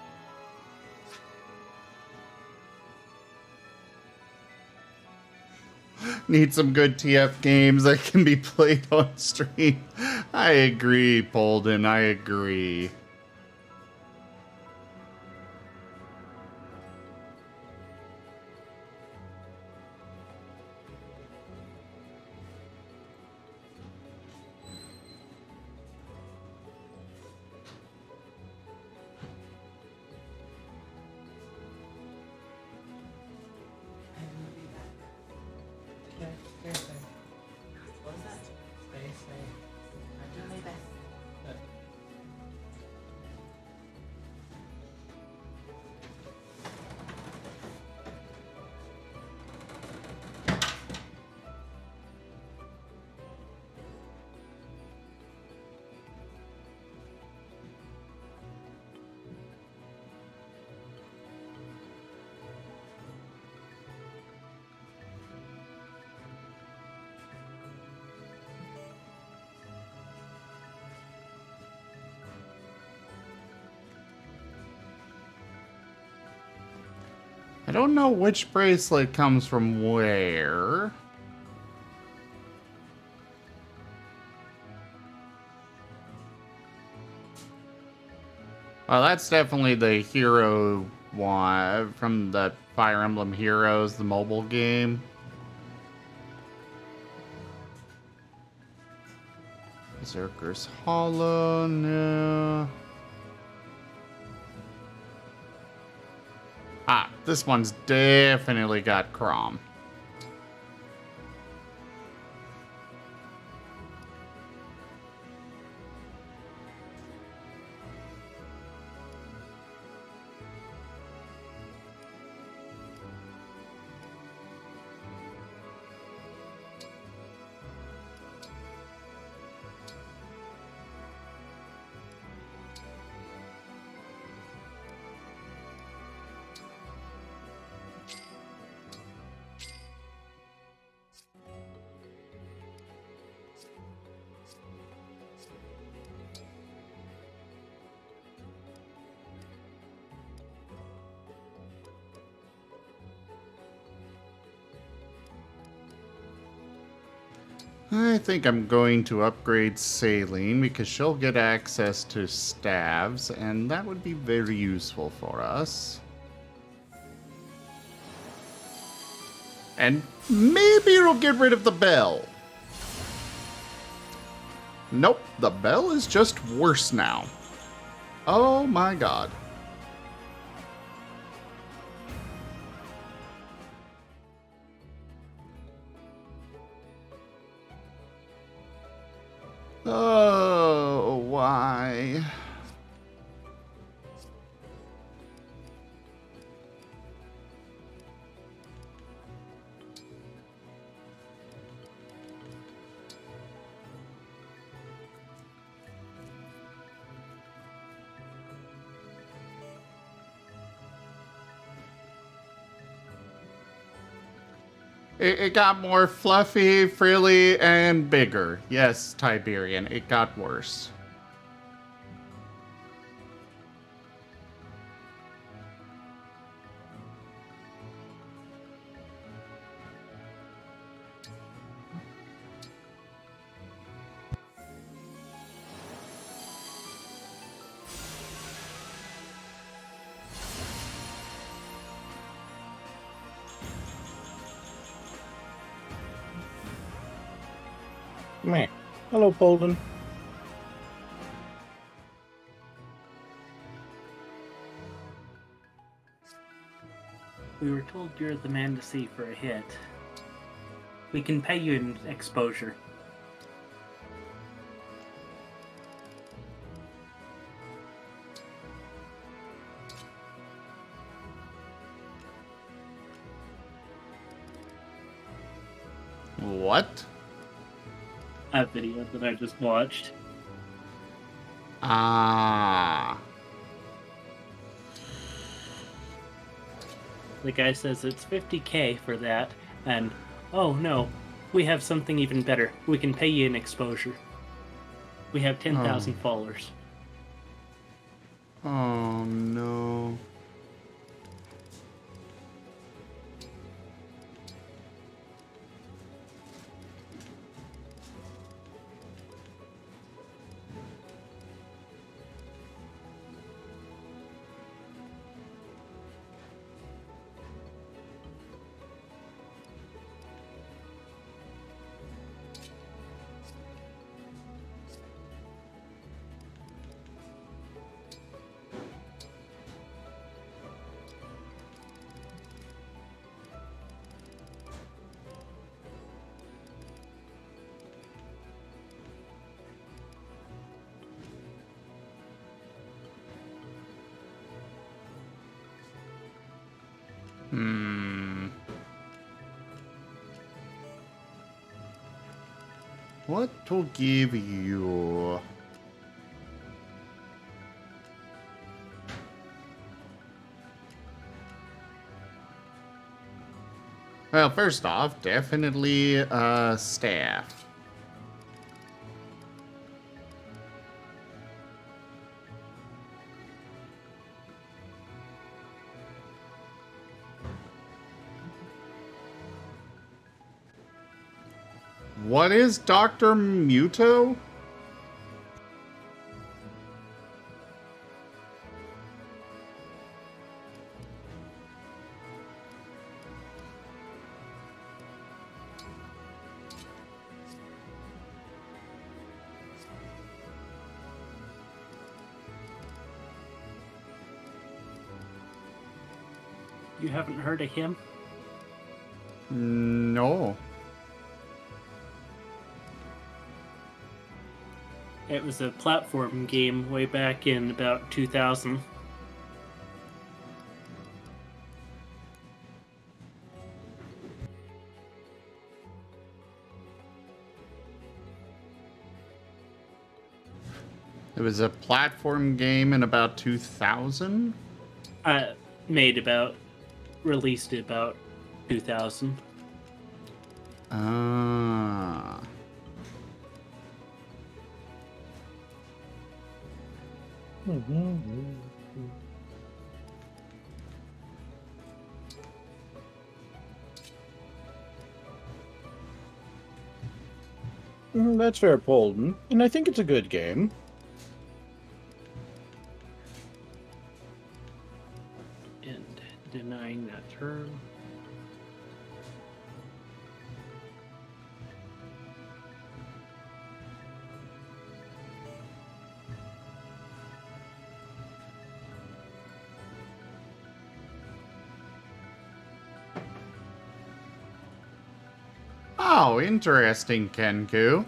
Need some good TF games that can be played on stream. I agree, Polden, I agree. don't know which bracelet comes from where. Well, that's definitely the hero one from the Fire Emblem Heroes, the mobile game. Berserker's Hollow, no. Ah, this one's definitely got Crom. I think I'm going to upgrade Saline because she'll get access to staves, and that would be very useful for us. And maybe it'll get rid of the bell. Nope, the bell is just worse now. Oh my god. Oh, why? It got more fluffy, frilly, and bigger. Yes, Tiberian, it got worse. Meh. Hello, Polden. We were told you're the man to see for a hit. We can pay you in exposure. What? That video that I just watched. Ah. The guy says it's 50k for that, and oh no, we have something even better. We can pay you in exposure. We have 10,000 followers. Oh no. What to give you? Well, first off, definitely staff. What is Dr. Muto? You haven't heard of him? No. It was a platform game way back in about 2000. It was a platform game in about 2000? Released about 2000. Ah. That's fair, Polden. And I think it's a good game. And denying that term. Oh, interesting, Kenku.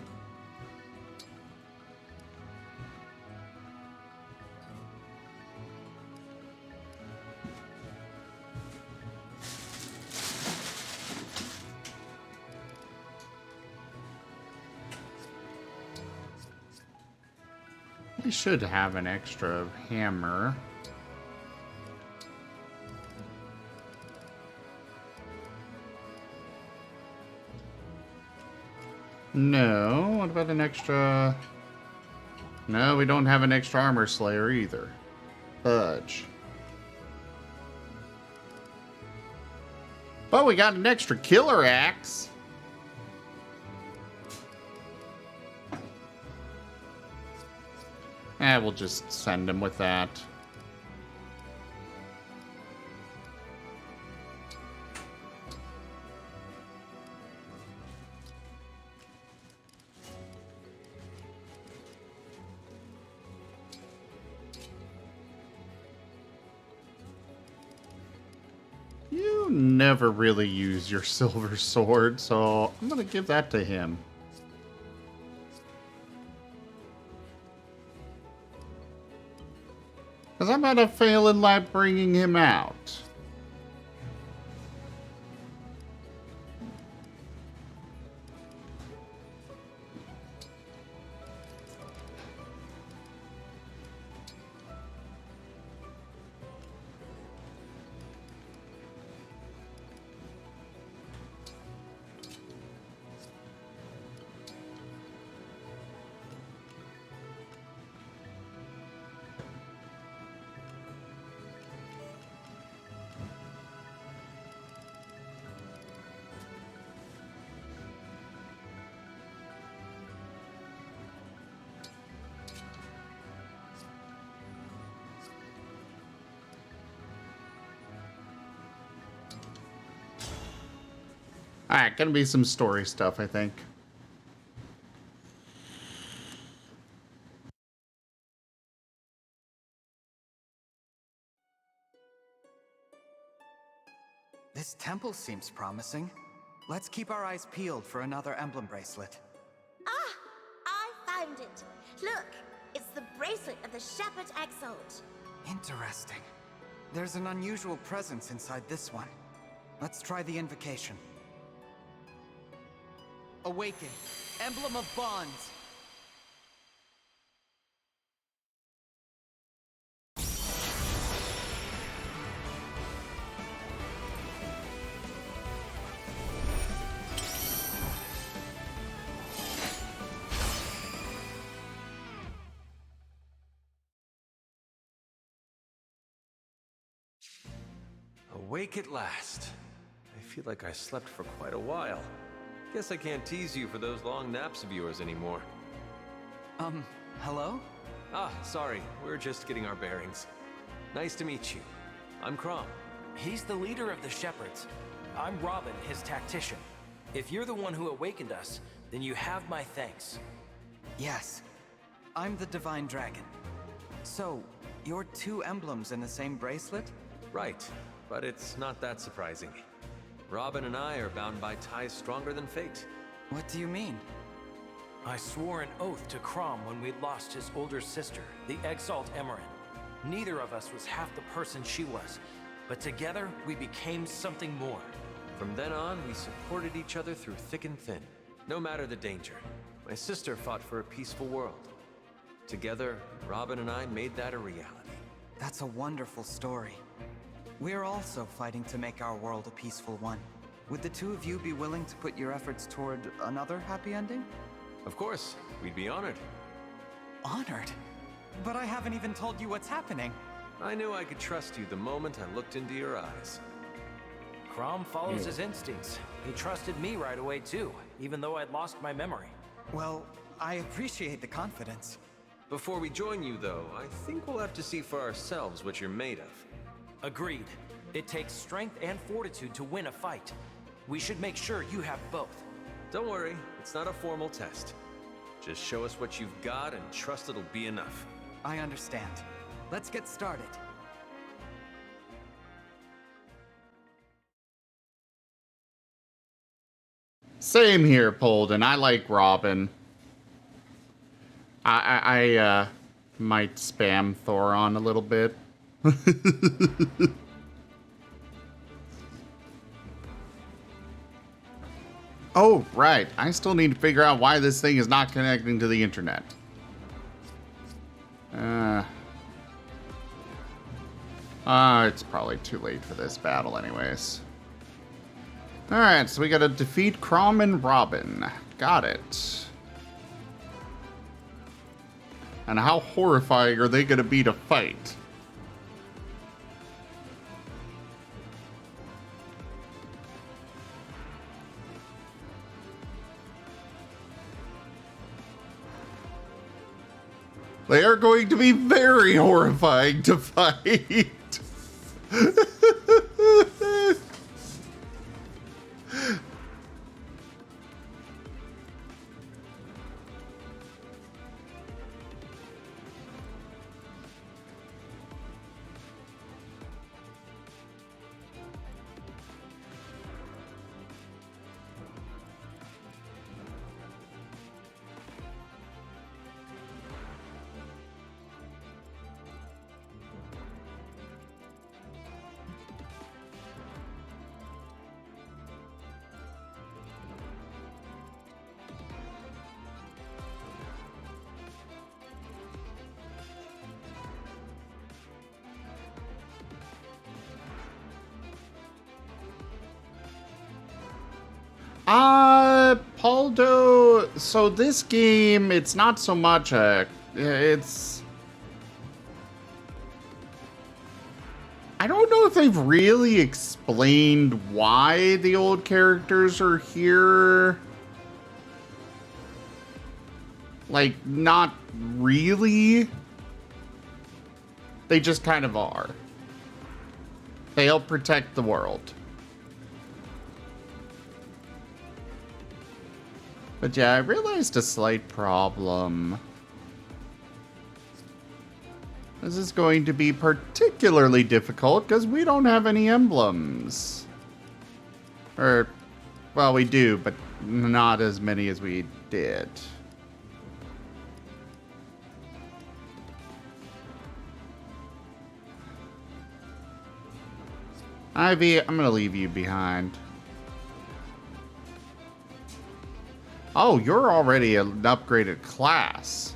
We should have an extra hammer. No, what about an extra... No, we don't have an extra armor slayer either. Fudge. But we got an extra killer axe. We'll just send him with that. You never really use your silver sword, so I'm gonna give that to him. Because I'm gonna fail in like bringing him out. Alright, gonna be some story stuff, I think. This temple seems promising. Let's keep our eyes peeled for another emblem bracelet. Ah! I found it! Look! It's the bracelet of the Shepherd Exalt. Interesting. There's an unusual presence inside this one. Let's try the invocation. Awaken, emblem of bonds. Awake at last. I feel like I slept for quite a while. Guess I can't tease you for those long naps of yours anymore. Hello? Ah, sorry. We're just getting our bearings. Nice to meet you. I'm Crom. He's the leader of the Shepherds. I'm Robin, his tactician. If you're the one who awakened us, then you have my thanks. Yes. I'm the Divine Dragon. So, you're two emblems in the same bracelet? Right, but it's not that surprising. Robin and I are bound by ties stronger than fate. What do you mean? I swore an oath to Crom when we lost his older sister, the Exalt Emerin. Neither of us was half the person she was, but together we became something more. From then on, we supported each other through thick and thin, no matter the danger. My sister fought for a peaceful world. Together, Robin and I made that a reality. That's a wonderful story. We're also fighting to make our world a peaceful one. Would the two of you be willing to put your efforts toward another happy ending? Of course, we'd be honored. Honored? But I haven't even told you what's happening. I knew I could trust you the moment I looked into your eyes. Crom follows his instincts. He trusted me right away too, even though I'd lost my memory. Well, I appreciate the confidence. Before we join you, though, I think we'll have to see for ourselves what you're made of. Agreed. It takes strength and fortitude to win a fight. We should make sure you have both. Don't worry, it's not a formal test. Just show us what you've got and trust it'll be enough. I understand. Let's get started. Same here, Polden. I like Robin. I might spam Thoron a little bit. Oh, right. I still need to figure out why this thing is not connecting to the internet. It's probably too late for this battle anyways. Alright, so we gotta defeat Crom and Robin. Got it. And how horrifying are they gonna be to fight? They are going to be very horrifying to fight. Poldo, so this game, it's not so much it's... I don't know if they've really explained why the old characters are here. Like, not really. They just kind of are. They help protect the world. But yeah, I realized a slight problem. This is going to be particularly difficult because we don't have any emblems. Or, well, we do, but not as many as we did. Ivy, I'm gonna leave you behind. Oh, you're already an upgraded class.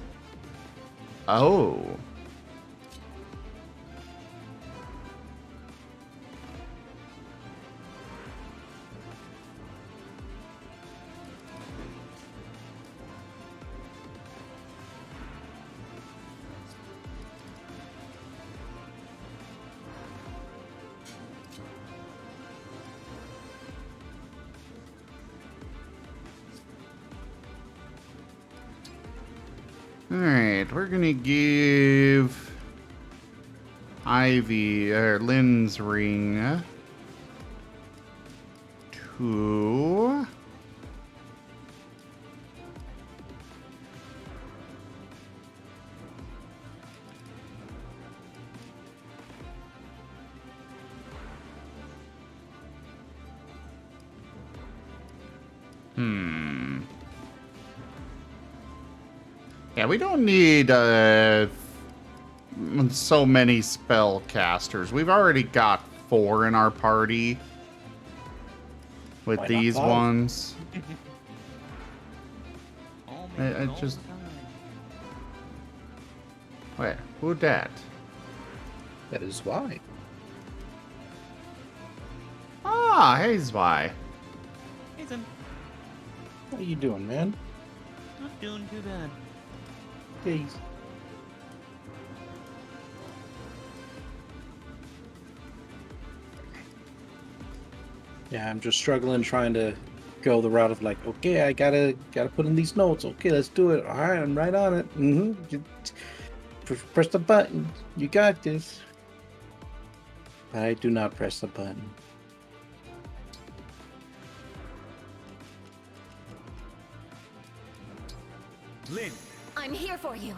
Oh. Alright, we're gonna give Ivy, or Lynn's ring to... Yeah, we don't need so many spellcasters. We've already got 4 in our party with Why not these 5? ones. I just... Wait, who dat? That is why. Ah, hey Zwei. Ethan. How you doing, man? Not doing too bad. Jeez. Yeah, I'm just struggling trying to go the route of like, okay, I gotta put in these notes. Okay, let's do it. All right, I'm right on it. Press the button. You got this. I do not press the button. Lynn. I'm here for you.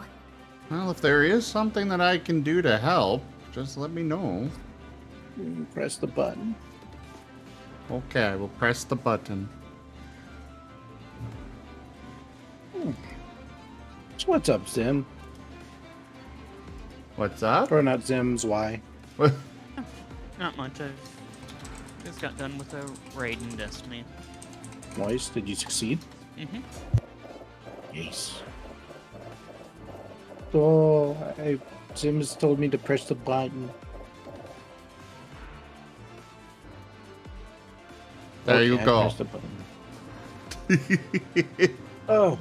Well, if there is something that I can do to help, just let me know. Press the button. Okay, we'll press the button. So what's up, Zim? What's up? Or not Zim's, why? Not much. I just got done with a raid in Destiny. Nice. Did you succeed? Mm-hmm. Yes. Oh, Zim's told me to press the button. There Okay, you I go. pressed the button. Oh.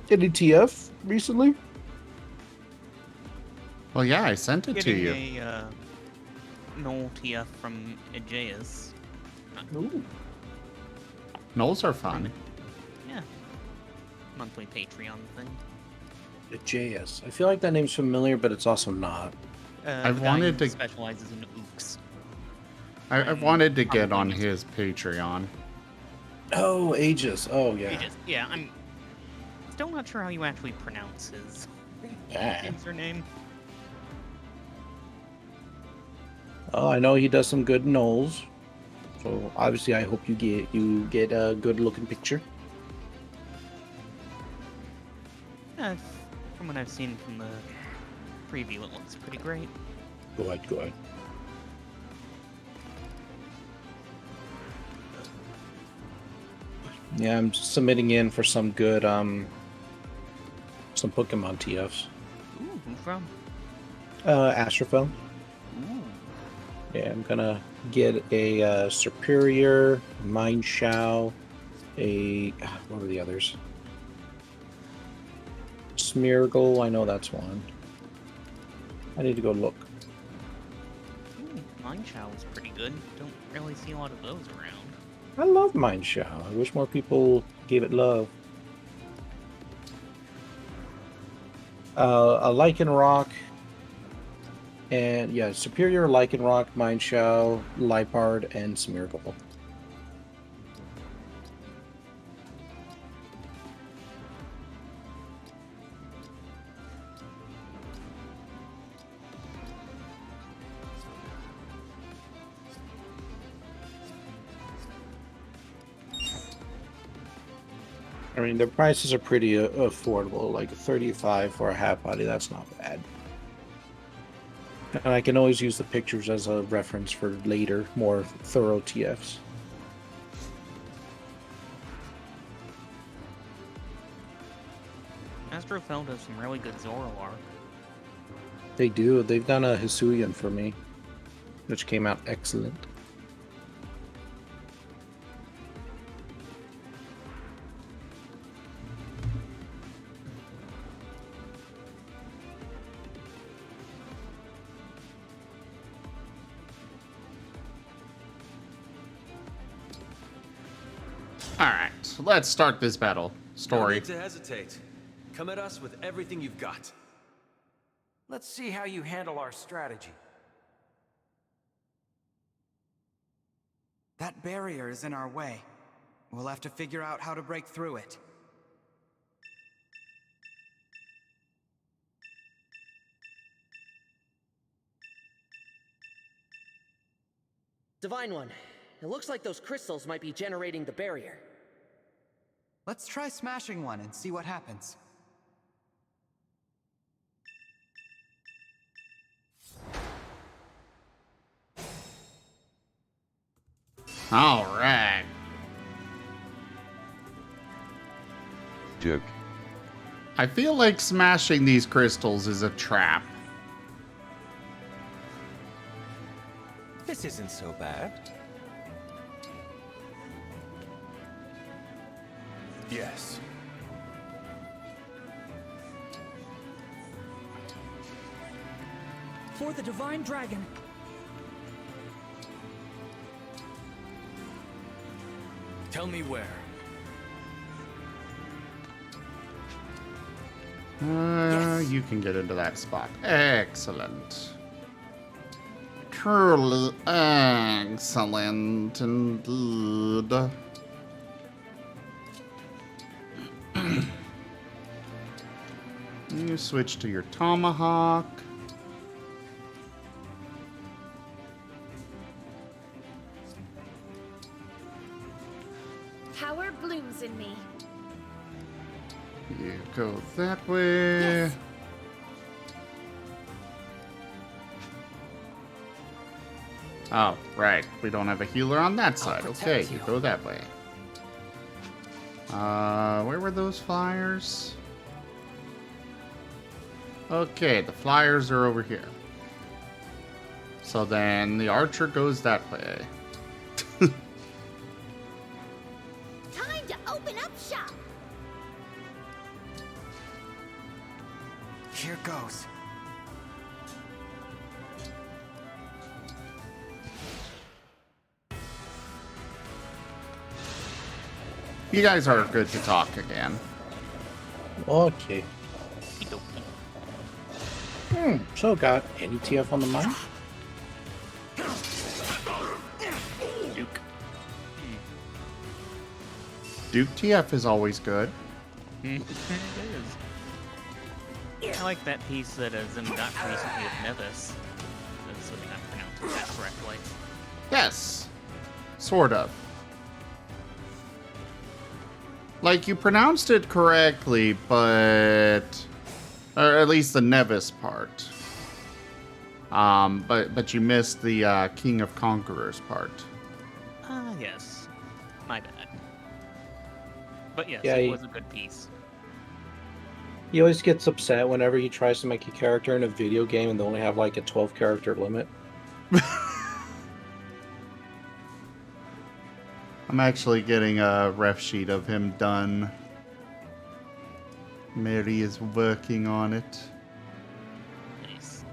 Any TF recently? Well, yeah, I sent it to you. Getting a null TF from Aegeus. Ooh. Knolls are fun. Yeah. Monthly Patreon thing. The JS. I feel like that name's familiar, but it's also not. I've The guy wanted who to- specializes in ooks. I've wanted to get on his Patreon. Oh, Aegis. Oh, yeah. Aegis. Yeah, I'm still not sure how you actually pronounce his username. Oh, I know he does some good knolls. So obviously, I hope you get a good looking picture. From what I've seen from the preview, it looks pretty great. Good, good. Yeah, I'm submitting in for some good some Pokemon TFs. Ooh, who from? Astrophel. Ooh. Yeah, I'm gonna get a Superior, Mindshao, what were the others? Smeargle, I know that's one. I need to go look. Ooh, Mindshao is pretty good. Don't really see a lot of those around. I love Mindshao. I wish more people gave it love. A Lycanroc, and yeah, Superior, Lycanroc, Mindshao, Liepard, and Smeargle. I mean, the prices are pretty affordable, like 35 for a half body, that's not bad. And I can always use the pictures as a reference for later, more thorough TFs. Astrophel does some really good Zoroark. They do. They've done a Hisuian for me, which came out excellent. Alright, so let's start this battle. No Story. need to hesitate. Come at us with everything you've got. Let's see how you handle our strategy. That barrier is in our way. We'll have to figure out how to break through it. Divine One, it looks like those crystals might be generating the barrier. Let's try smashing one and see what happens. All right. Duke. I feel like smashing these crystals is a trap. This isn't so bad. Yes. For the Divine Dragon. Tell me where. You can get into that spot. Excellent. Truly excellent indeed. You switch to your tomahawk. Power blooms in me. You go that way. Yes. Oh, right. We don't have a healer on that side. Okay, you go that way. Where were those flyers? Okay, the flyers are over here. So then the archer goes that way. Time to open up shop. Here goes. You guys are good to talk again. Okay. So got any TF on the mind? Duke. Duke TF is always good. It is. I like that piece that Zim got recently with Nevis. Assuming I'm pronouncing that correctly. Yes. Sort of. Like, you pronounced it correctly, but... Or at least the Nevis part. But you missed the King of Conquerors part. Yes. My bad. But yes, Yeah, it was a good piece. He always gets upset whenever he tries to make a character in a video game and they only have like a 12 character limit. I'm actually getting a ref sheet of him done. Mary is working on it. Nice.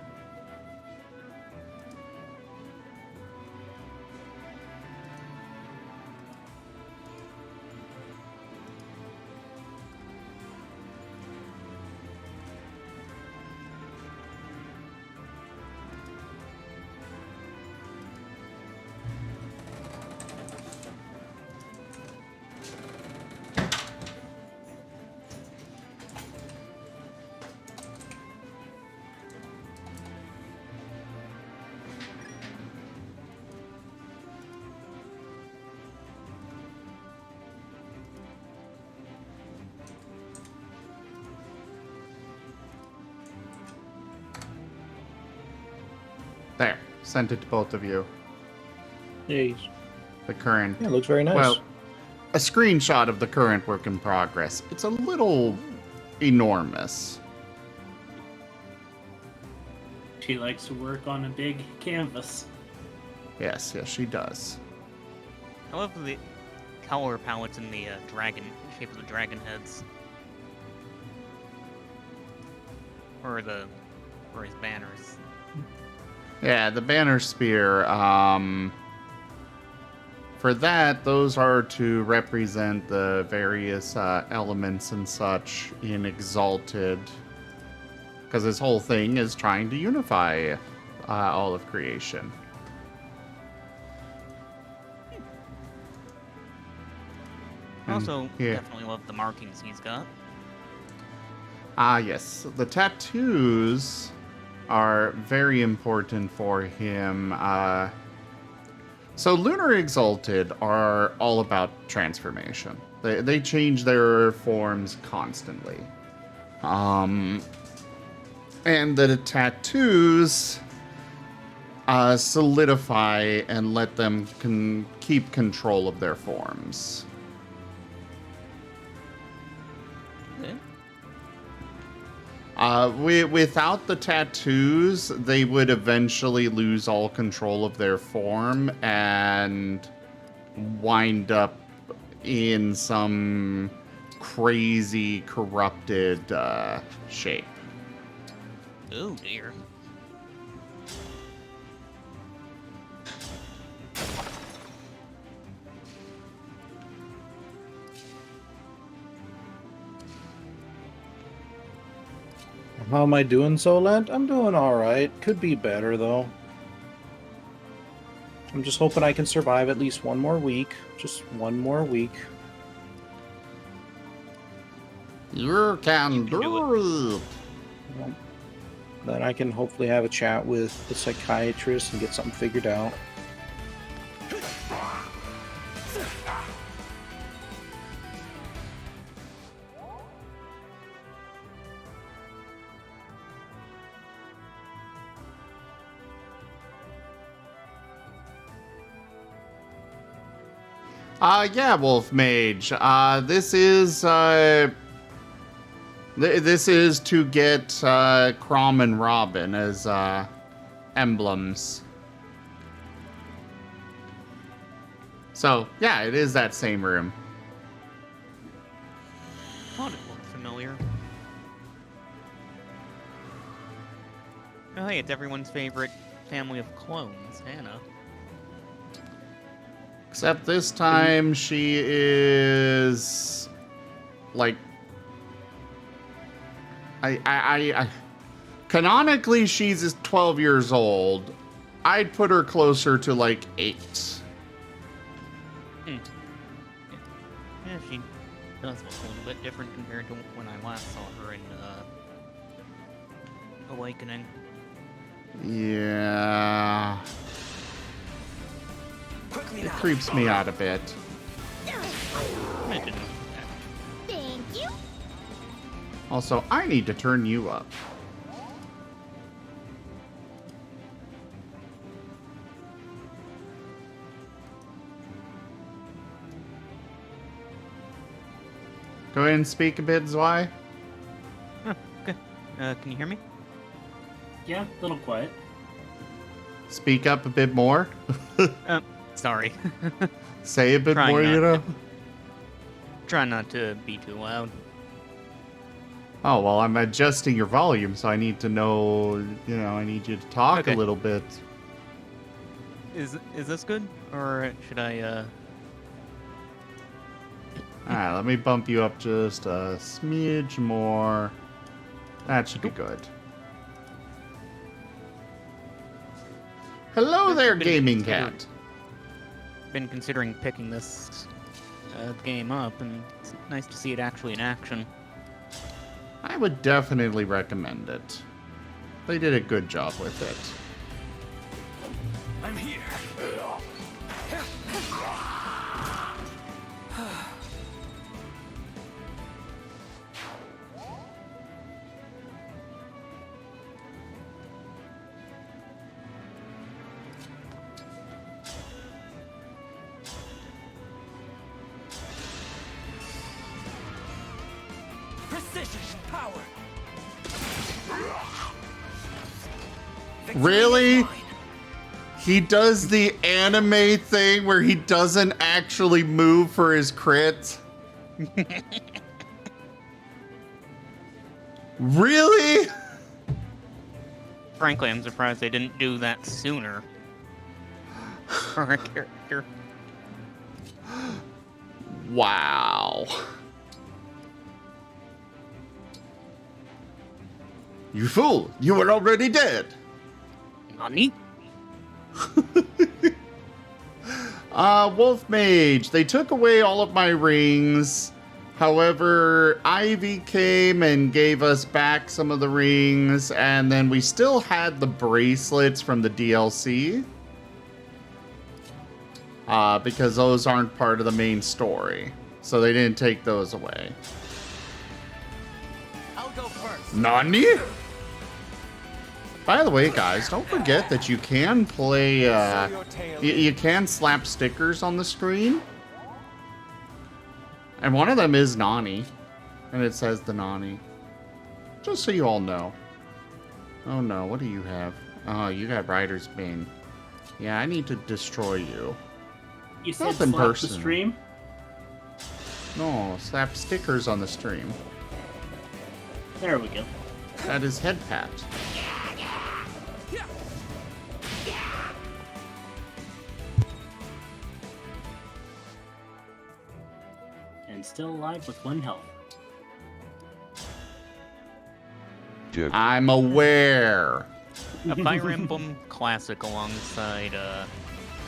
There. Sent it to both of you. Jeez. The current. Yeah, it looks very nice. Well, a screenshot of the current work in progress. It's a little enormous. She likes to work on a big canvas. Yes, she does. I love the color palettes in the dragon, shape of the dragon heads. Or his banners. for that, those are to represent the various elements and such in Exalted. Because his whole thing is trying to unify all of creation. Also, Yeah. definitely love the markings he's got. Yes. The tattoos are very important for him. So Lunar Exalted are all about transformation. They change their forms constantly. And the tattoos solidify and let them keep control of their forms. Without the tattoos, they would eventually lose all control of their form and wind up in some crazy, corrupted shape. Oh dear. How am I doing, Solent? I'm doing alright. Could be better, though. I'm just hoping I can survive at least one more week. Just one more week. You can do it. Well, then I can hopefully have a chat with the psychiatrist and get something figured out. Yeah, Wolf Mage. This is to get Crom and Robin as emblems. So yeah, it is that same room. Thought it looked familiar. Oh hey, it's everyone's favorite family of clones, Hannah. Except this time she is like I canonically she's 12 years old. I'd put her closer to like 8. Yeah, she does look a little bit different compared to when I last saw her in Awakening. Yeah. It creeps me out a bit. Thank you. Also, I need to turn you up. Go ahead and speak a bit, Zwei. Huh, okay. Can you hear me? Yeah, a little quiet. Speak up a bit more. Sorry. Say a bit more, you know? Try not to be too loud. Oh, well, I'm adjusting your volume, so I need to know, you know, I need you to talk a little bit. Is this good? Or should I, Alright, let me bump you up just a smidge more. That should be good. Hello there, Gaming Cat. Been considering picking this game up, and it's nice to see it actually in action. I would definitely recommend it. They did a good job with it. I'm here. Really? He does the anime thing where he doesn't actually move for his crit? Really? Frankly, I'm surprised they didn't do that sooner for a character. Wow. You fool! You were already dead! Nani? Wolf Mage. They took away all of my rings. However, Ivy came and gave us back some of the rings, and then we still had the bracelets from the DLC. Because those aren't part of the main story. So they didn't take those away. I'll go first. Nani? By the way, guys, don't forget that you can play, you can slap stickers on the screen. And one of them is Nani. And it says the Nani. Just so you all know. Oh no, what do you have? Oh, you got Rider's Bane. Yeah, I need to destroy you. You said Nothing slap personal. the stream? No, slap stickers on the stream. There we go. That is head pat. And still alive with 1 health. I'm aware. A Fire Emblem classic alongside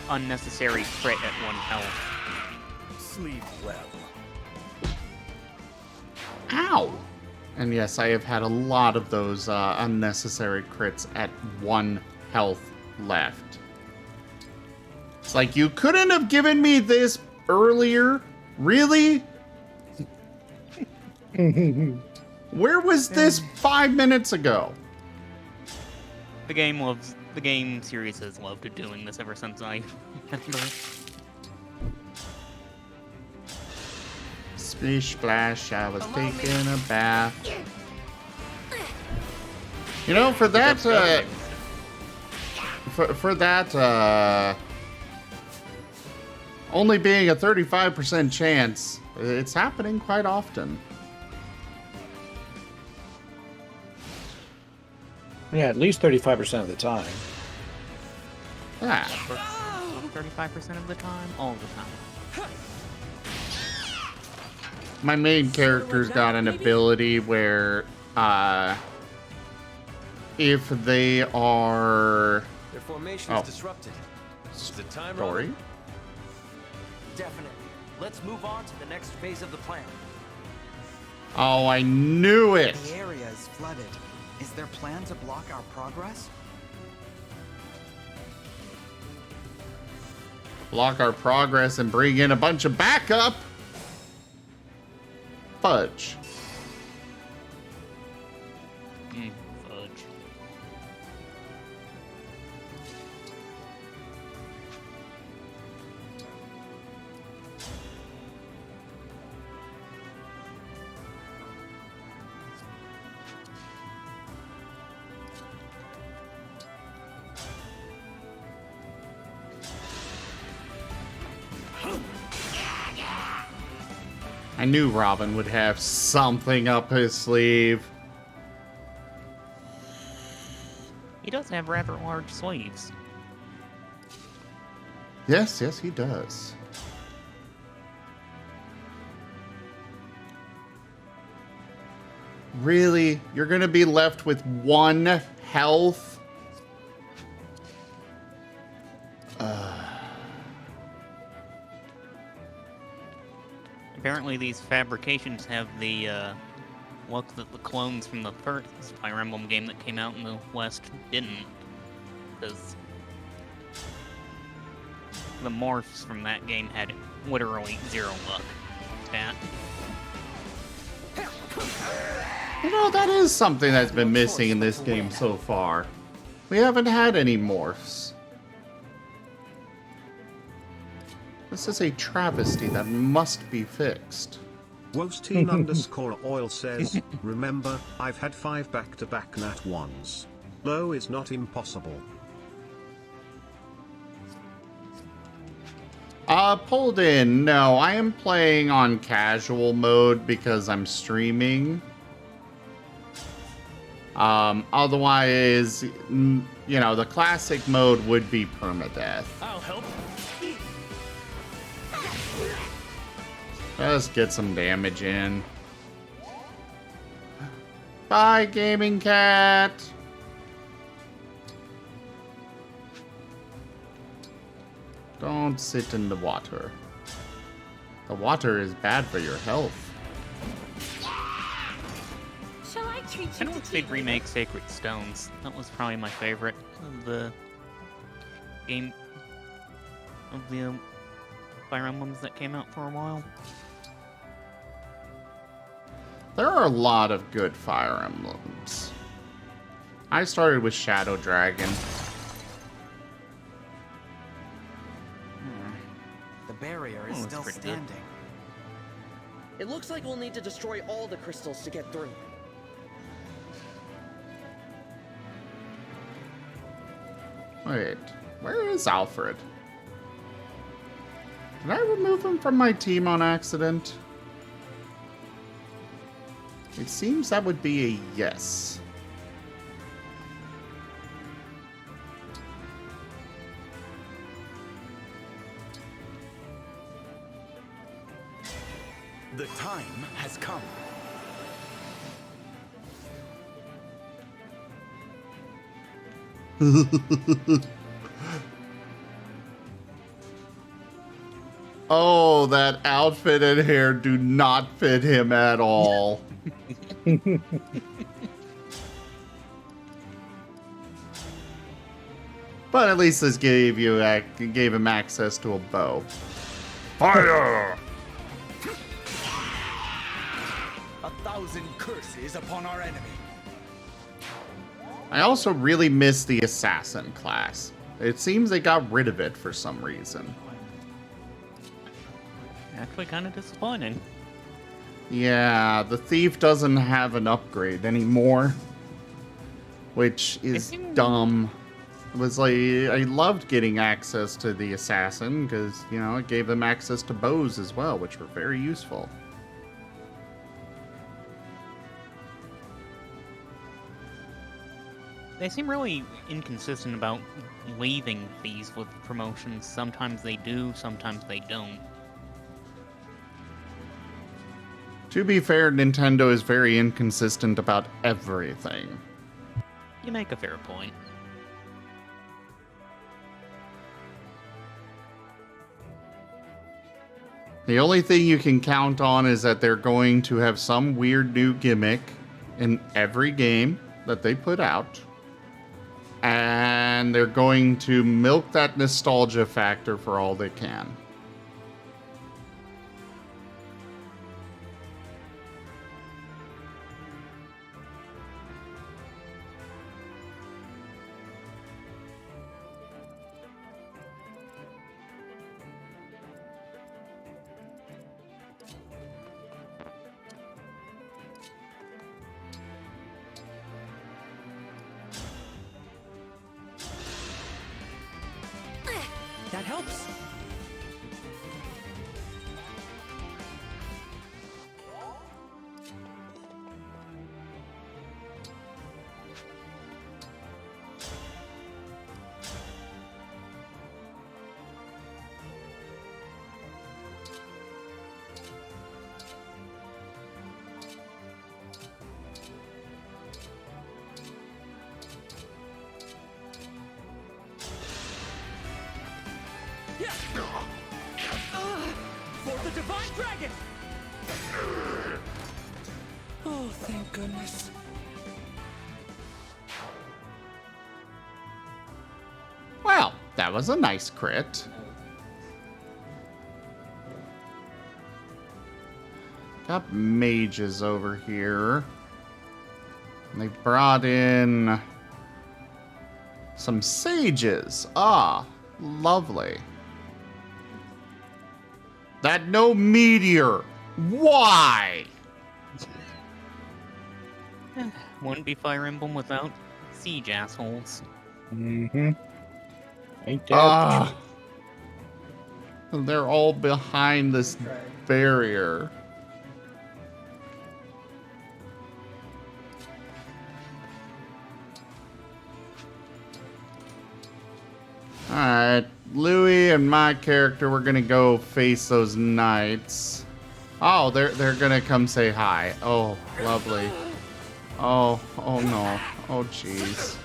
unnecessary crit at 1 health. Sleep well. Ow! And yes, I have had a lot of those unnecessary crits at 1 health left. It's like, you couldn't have given me this earlier? Really? Where was this 5 minutes ago? The game series has loved doing this ever since I remember. Splish splash, I was taking a bath. You know, for that, for that, only being a 35% chance, it's happening quite often. Yeah, at least 35% of the time. Yeah. 35% of the time? All the time. My main character's got an ability where, if they are... Their formation is disrupted. Is the time Story? running? Definitely. Let's move on to the next phase of the plan. Oh, I knew it! The area is flooded. Is there plan to block our progress? Block our progress and bring in a bunch of backup? Fudge. Fudge. I knew Robin would have something up his sleeve. He does have rather large sleeves. Yes, yes, he does. Really? You're gonna be left with 1 health? Apparently these fabrications have the look that the clones from the first Fire Emblem game that came out in the West didn't. Because the morphs from that game had literally 0 luck. Stat. You know, that is something that's been missing in this game so far. We haven't had any morphs. This is a travesty that must be fixed. Wosteen underscore oil says, remember, I've had 5 back-to-back nat 1s. Low is not impossible. Pulled in. No, I am playing on casual mode because I'm streaming. Otherwise, you know, the classic mode would be permadeath. I'll help. Let's get some damage in. Bye, gaming cat. Don't sit in the water. The water is bad for your health. Shall I treat I you don't to they'd tea? remake Sacred Stones. That was probably my favorite of the game of the Fire Emblems that came out for a while. There are a lot of good Fire Emblems. I started with Shadow Dragon. The barrier is Oh, it's still pretty good. standing. It looks like we'll need to destroy all the crystals to get through. Wait, where is Alfred? Did I remove him from my team on accident? It seems that would be a yes. The time has come. Oh, that outfit and hair do not fit him at all. But at least this gave him access to a bow. Fire! 1,000 curses upon our enemy. I also really miss the assassin class. It seems they got rid of it for some reason. Actually kind of disappointing. Yeah, the thief doesn't have an upgrade anymore, which is dumb. It was like, I loved getting access to the assassin because, you know, it gave them access to bows as well, which were very useful. They seem really inconsistent about leaving these with promotions. Sometimes they do, sometimes they don't. To be fair, Nintendo is very inconsistent about everything. You make a fair point. The only thing you can count on is that they're going to have some weird new gimmick in every game that they put out. And they're going to milk that nostalgia factor for all they can. That helps. For the Divine Dragon! Oh, thank goodness. Well, that was a nice crit. Got mages over here. And they brought in some sages. Ah, lovely. That no meteor. Why? Wouldn't be Fire Emblem without siege assholes. Mm-hmm. Ain't that They're all behind this barrier. Alright, Louis and my character, we're gonna go face those knights. Oh, they're gonna come say hi. Oh, lovely. Oh no. Oh, jeez.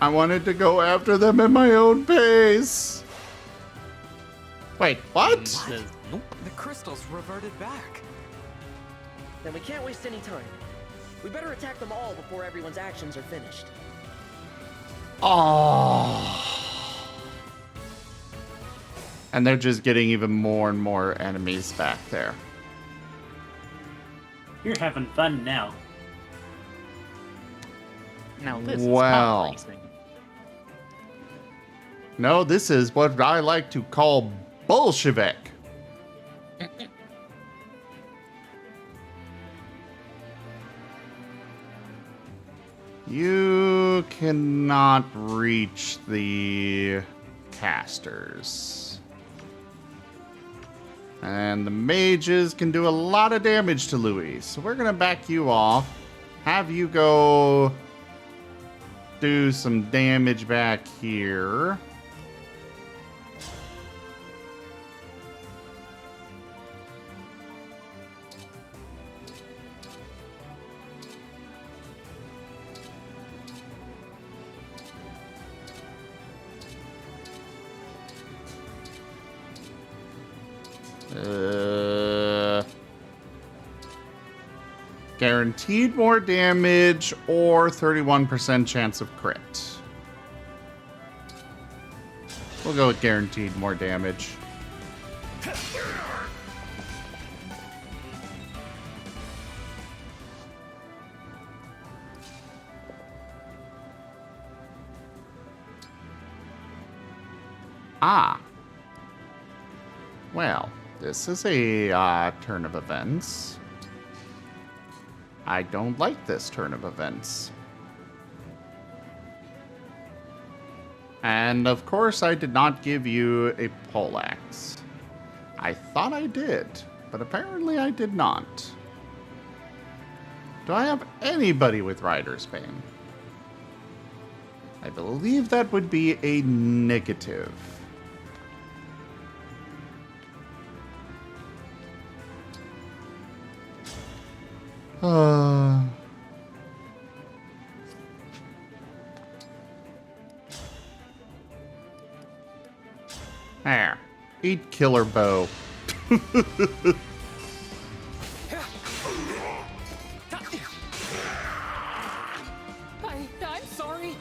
I wanted to go after them at my own pace. Wait, what? The crystals reverted back. Then we can't waste any time. We better attack them all before everyone's actions are finished. Oh. And they're just getting even more and more enemies back there. You're having fun now. Now this is Well. pod racing. No, this is what I like to call Bolshevik. You cannot reach the casters. And the mages can do a lot of damage to Louis. So we're going to back you off. Have you go do some damage back here. Guaranteed more damage or 31% chance of crit. We'll go with guaranteed more damage. Ah. Well, this is a turn of events. I don't like this turn of events. And of course, I did not give you a poleaxe. I thought I did, but apparently I did not. Do I have anybody with Rider's Bane? I believe that would be a negative. There. Eat killer bow. I'm sorry.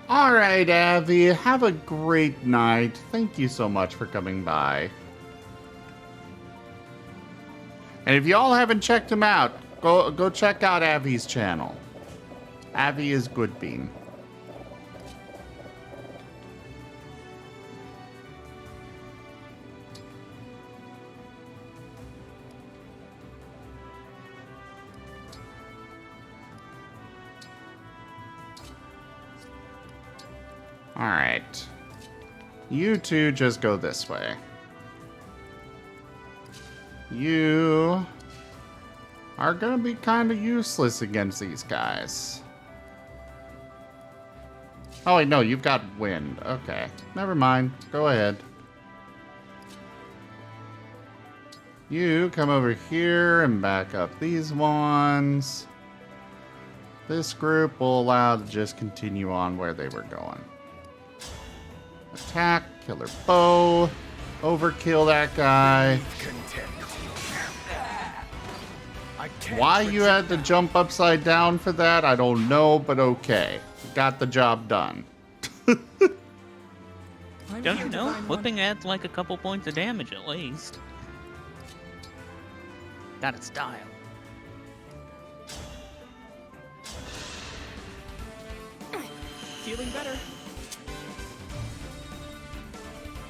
All right, Avi. Have a great night. Thank you so much for coming by. And if y'all haven't checked him out, go check out Avi's channel. Avi is Good Bean. All right. You two just go this way. You are gonna be kind of useless against these guys. Oh wait, no, you've got wind. Okay, never mind. Go ahead. You come over here and back up these ones. This group will allow to just continue on where they were going. Attack, killer bow, overkill that guy. Why you had to jump upside down for that, I don't know, but okay. Got the job done. Don't you know? Whipping adds like a couple points of damage at least. Got a style. Feeling better.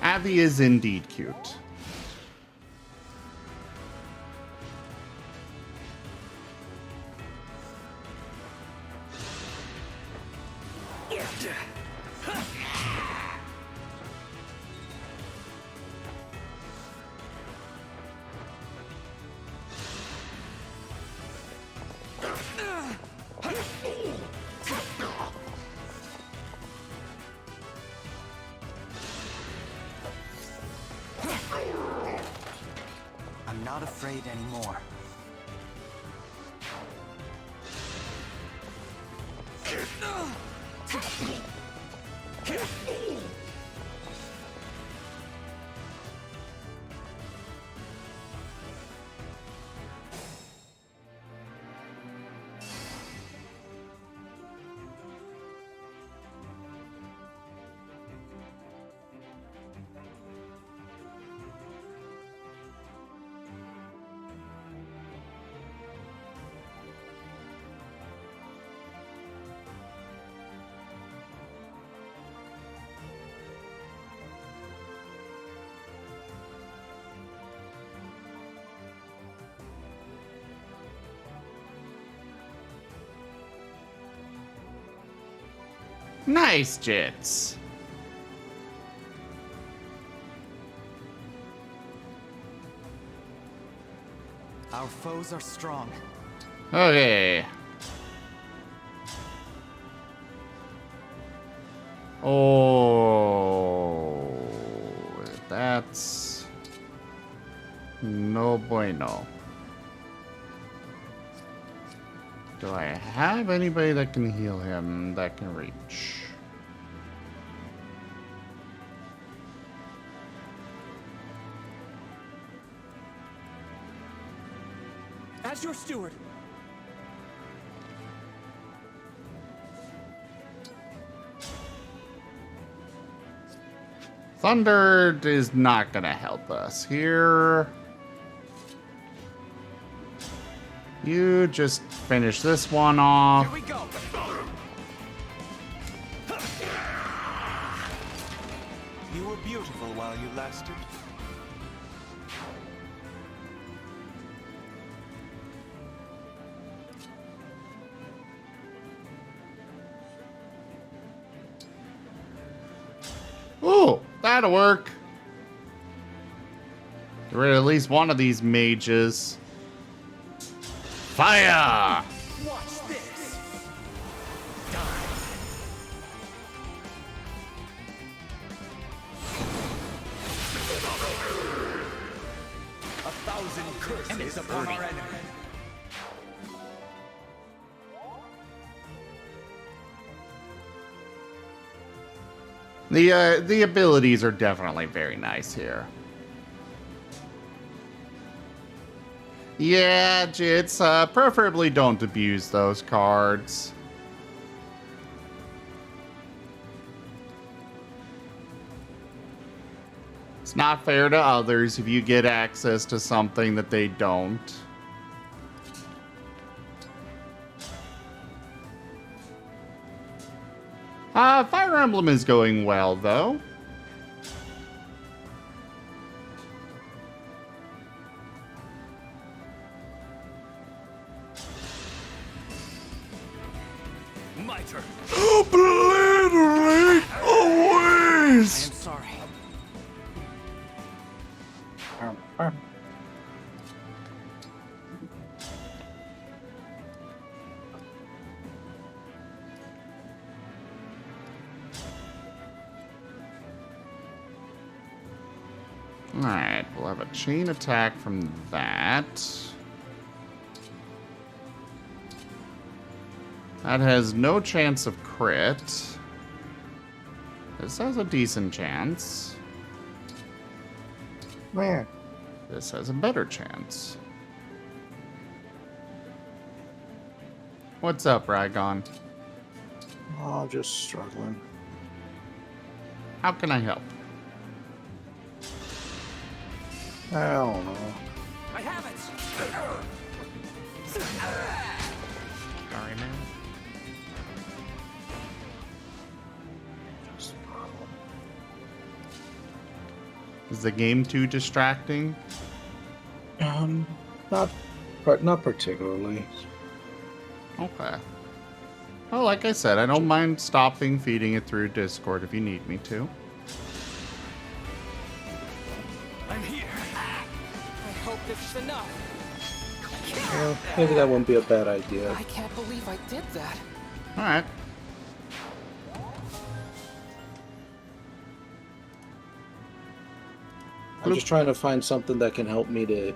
Avi is indeed cute. I'm not afraid anymore. Nice, Jits. Our foes are strong. Okay. Oh, that's no bueno. Do I have anybody that can heal him that can reach? As your steward. Thunder is not gonna help us here. You just finish this one off. Here we go. You were beautiful while you lasted. Ooh, that'll work. Get rid of at least one of these mages. Fire! Watch this. A thousand curses upon our enemy. The abilities are definitely very nice here. Yeah, Jits, preferably don't abuse those cards. It's not fair to others if you get access to something that they don't. Fire Emblem is going well, though. My turn. Obliterate always! I am sorry. Alright, we'll have a chain attack from that. That has no chance of crit. This has a decent chance. Where? This has a better chance. What's up, Rygon? Oh, just struggling. How can I help? I don't know. I have it. Sorry, man. Is the game too distracting? Not particularly. Okay. Well, like I said, I don't mind stopping feeding it through Discord if you need me to. I'm here. I hope this is enough. Well, maybe that wouldn't be a bad idea. I can't believe I did that. Alright. I'm just trying to find something that can help me to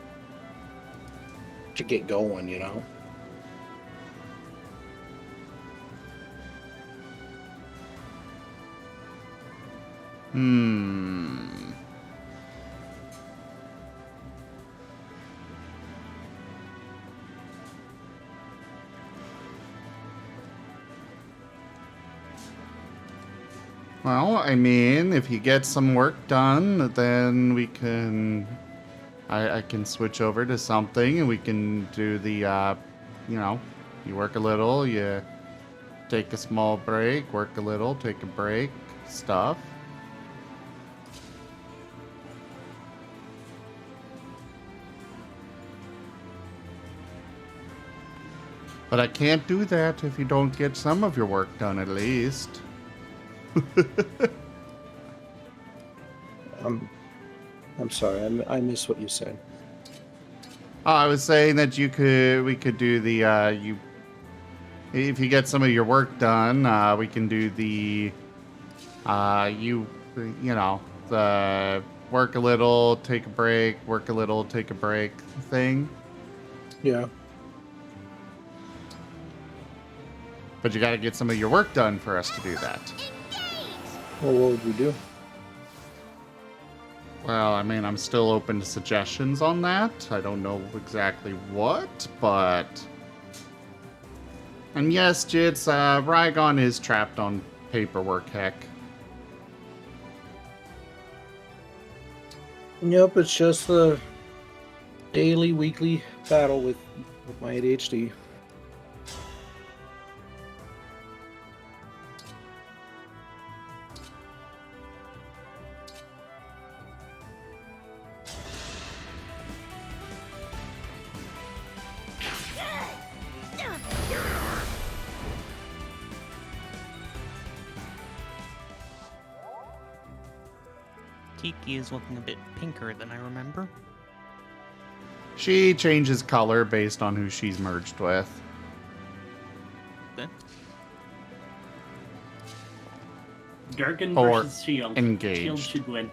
to get going, you know. Well, I mean, if you get some work done, then we can... I can switch over to something, and we can do the, you know, you work a little, you take a small break, work a little, take a break, stuff. But I can't do that if you don't get some of your work done, at least. I'm sorry, I missed what you said. Oh, I was saying that we could do the, if you get some of your work done, we can do the, you know, the work a little, take a break, work a little, take a break thing. Yeah. But you gotta get some of your work done for us to do that. Well, what would we do? Well, I mean, I'm still open to suggestions on that. I don't know exactly what, but... And yes, Jits, Rygon is trapped on paperwork, heck. Yep, it's just the daily, weekly battle with my ADHD. Tiki is looking a bit pinker than I remember. She changes color based on who she's merged with. Okay. Durgan Or versus Shield. Engage. Shield should win.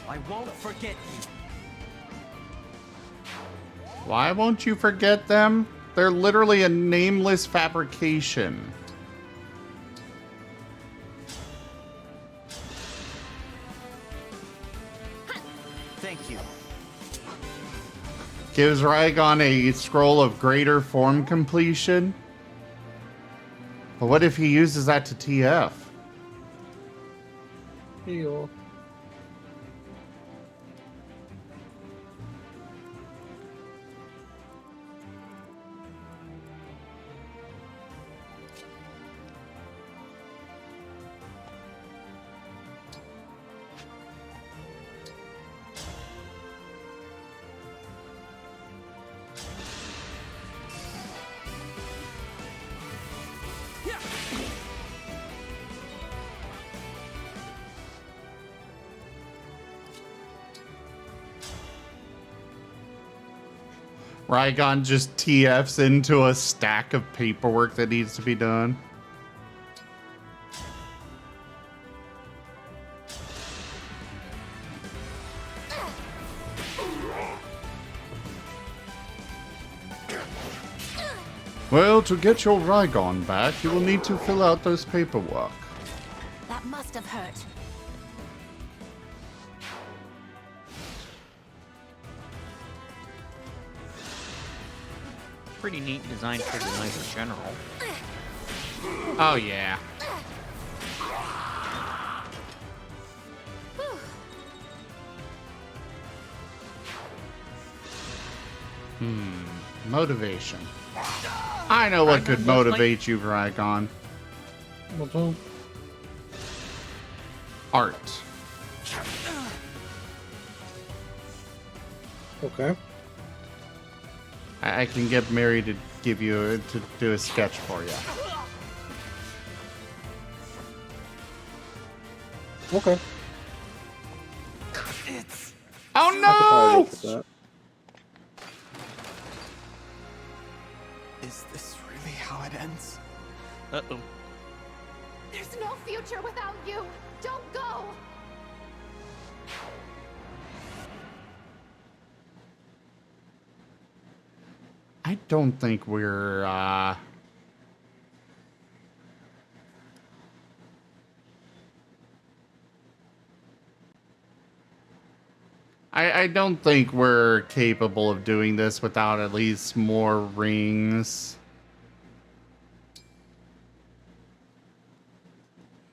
I won't forget you. Why won't you forget them? They're literally a nameless fabrication. Thank you. Gives Rygon a scroll of greater form completion. But what if he uses that to TF? Heal. Rygon just TFs into a stack of paperwork that needs to be done. Well, to get your Rygon back, you will need to fill out those paperwork. That must have hurt. Pretty neat design for the Knights General. Oh, yeah. Motivation. I know what could motivate you, Rygon. What's up? Art. Okay. I can get Mary to give you to do a sketch for you. Okay. Oh no! Is this really how it dead ends. Uh-oh. There's no future without you! Don't go! I don't think we're, I don't think we're capable of doing this without at least more rings.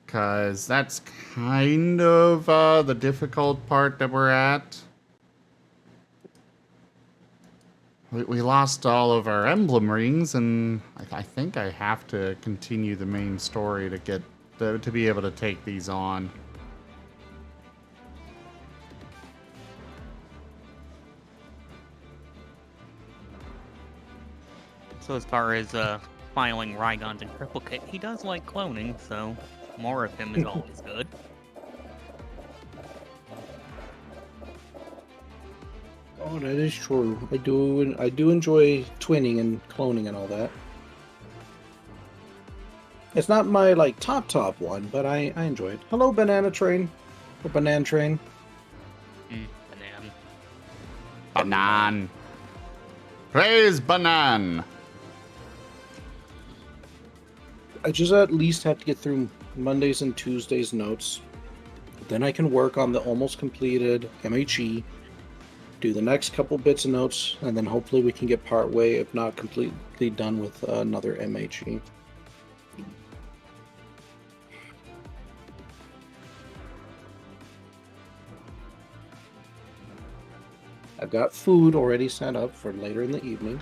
Because that's kind of the difficult part that we're at. We lost all of our emblem rings, and I think I have to continue the main story to get to be able to take these on. So as far as filing Rygons in triplicate, he does like cloning, so more of him is always good. Oh, that is true. I do enjoy twinning and cloning and all that. It's not my like top one, but I enjoy it. Hello, Banana Train. Or Banan Train. Banan. Banan. Praise Banan. I just at least have to get through Mondays and Tuesdays notes. Then I can work on the almost completed MHE, do the next couple bits of notes, and then hopefully we can get part way, if not completely done with another MHE. I've got food already set up for later in the evening,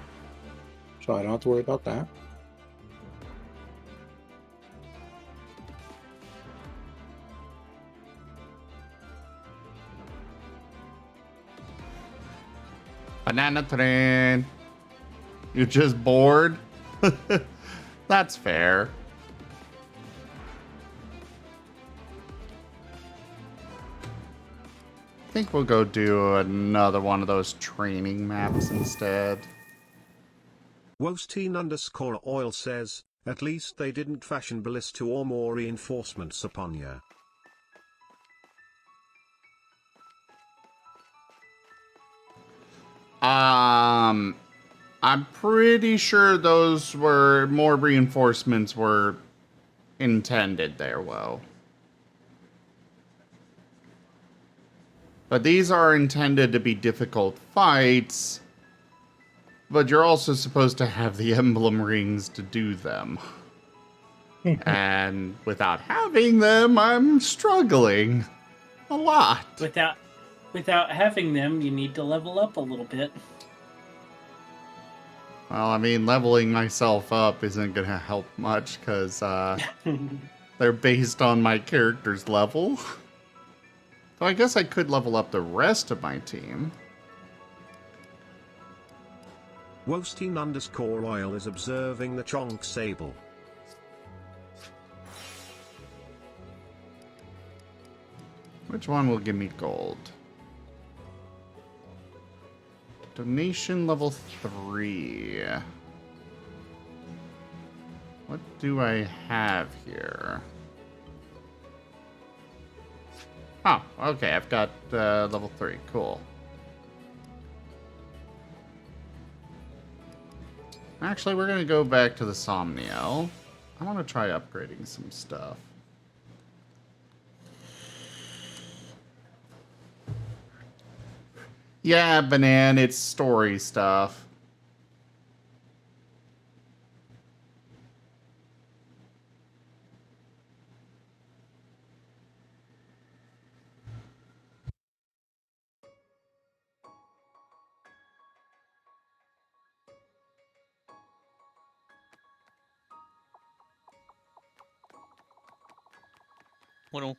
so I don't have to worry about that. Banana Train. You're just bored? That's fair. I think we'll go do another one of those training maps instead. Wosteen_oil says, at least they didn't fashion ballista or more reinforcements upon ya. I'm pretty sure those were more reinforcements were intended there, Woe. But these are intended to be difficult fights, but you're also supposed to have the emblem rings to do them. And without having them, I'm struggling a lot. Without having them, you need to level up a little bit. Well, I mean, leveling myself up isn't going to help much because they're based on my character's level. So I guess I could level up the rest of my team. Wosteen_oil is observing the Chonk Sable. Which one will give me gold? Donation level 3. What do I have here? Oh, okay, I've got level 3. Cool. Actually, we're going to go back to the Somniel. I want to try upgrading some stuff. Yeah, Banan, it's story stuff. Little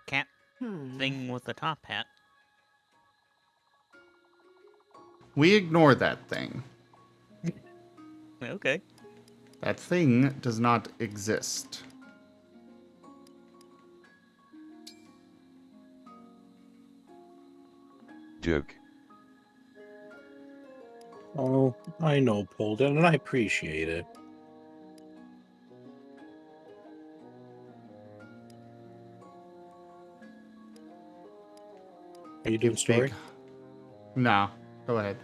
cat thing with the top hat. We ignore that thing. Okay. That thing does not exist. Joke. Oh, I know, Polden, and I appreciate it. Are you doing story? No, go ahead.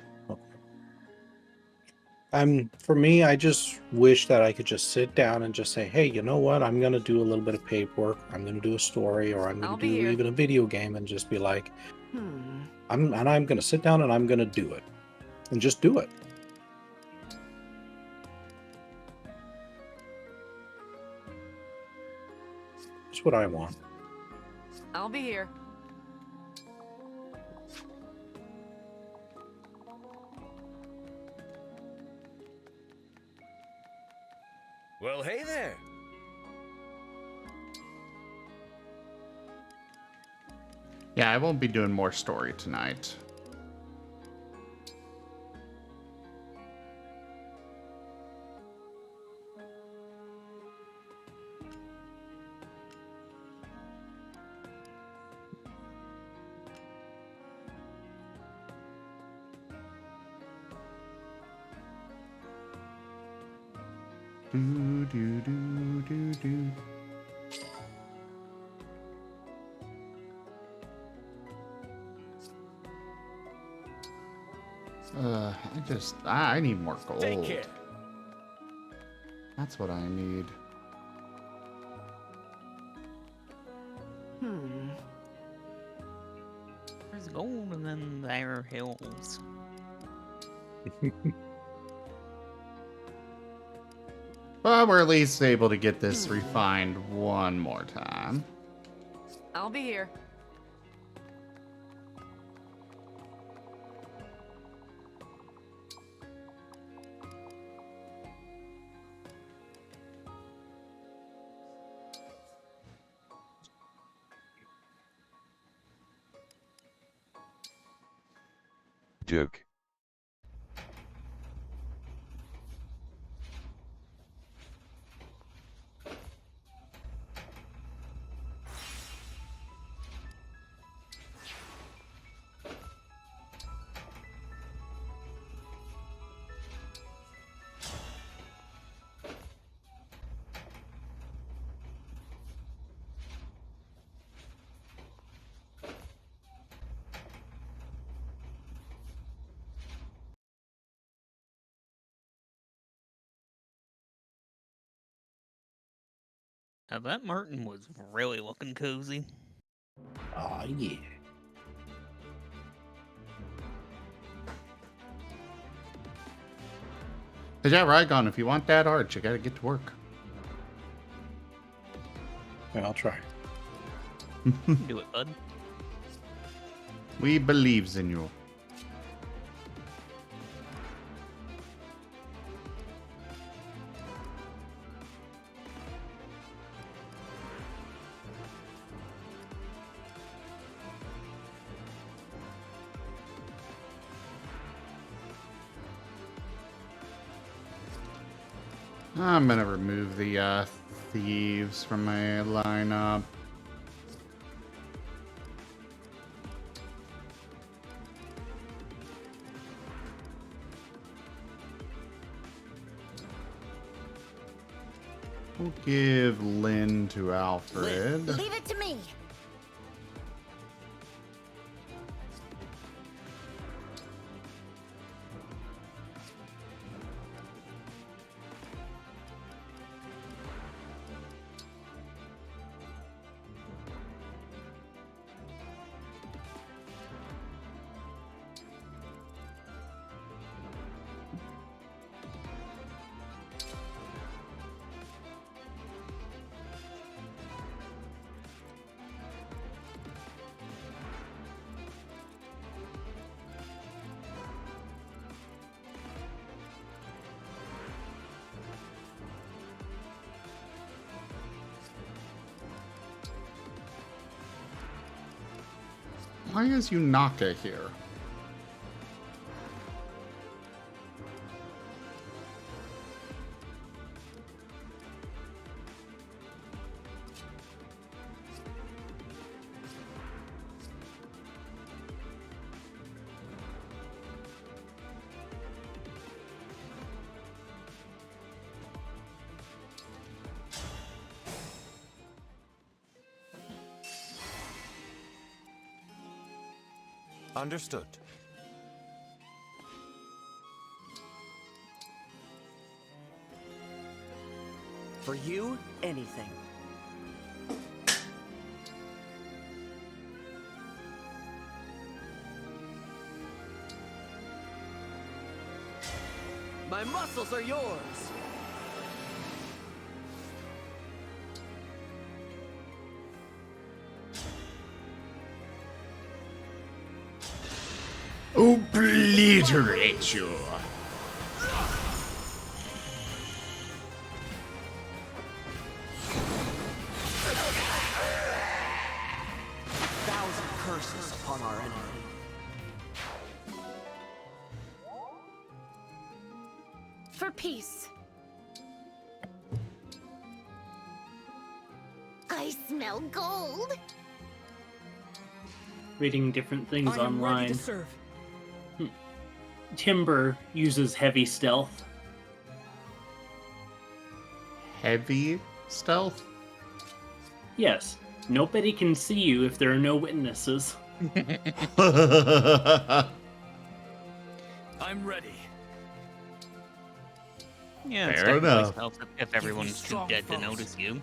For me, I just wish that I could just sit down and just say, hey, you know what? I'm gonna do a little bit of paperwork. I'm gonna do a story, or I'm gonna do even a video game, and just be like, I'm gonna sit down and I'm gonna do it, and just do it. That's what I want. I'll be here. Well, hey there. Yeah, I won't be doing more story tonight. Do, do, do, do, do. I need more gold. Take care. That's what I need. There's gold and then there are hills. Well, we're at least able to get this refined one more time. I'll be here. Joke. Now that Marten was really looking cozy. Aw, yeah. But yeah, Rygon, if you want that art, you gotta get to work. Yeah, I'll try. Do it, bud. We believes in you. I'm gonna remove the thieves from my lineup. We'll give Lynn to Alfred. Leave it to me. Why is Yunaka here? Understood. For you, anything. My muscles are yours! Obliterate you. Thousand curses upon our enemy. For peace. I smell gold. Reading different things I am ready online. to serve. Timber uses heavy stealth. Heavy stealth? Yes. Nobody can see you if there are no witnesses. I'm ready. Yeah, it's Fair definitely enough. stealth if everyone's too dead to notice you.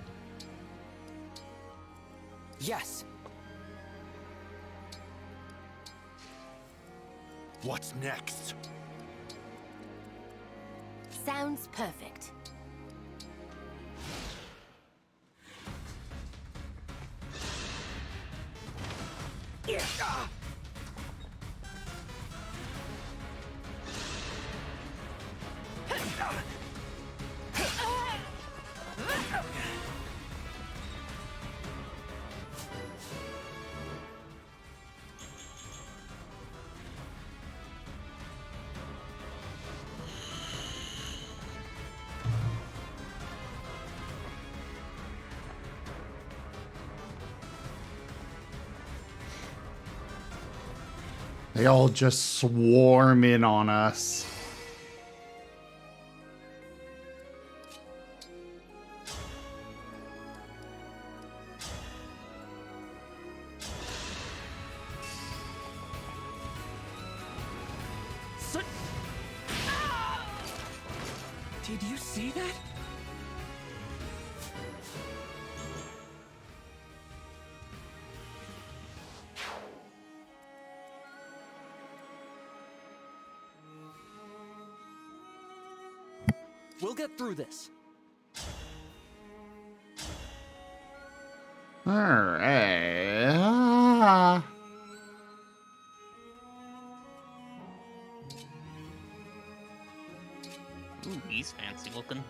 Yes. What's next? Sounds perfect. They all just swarm in on us. Did you see that? We'll get through this. Alright. Ooh, he's fancy looking.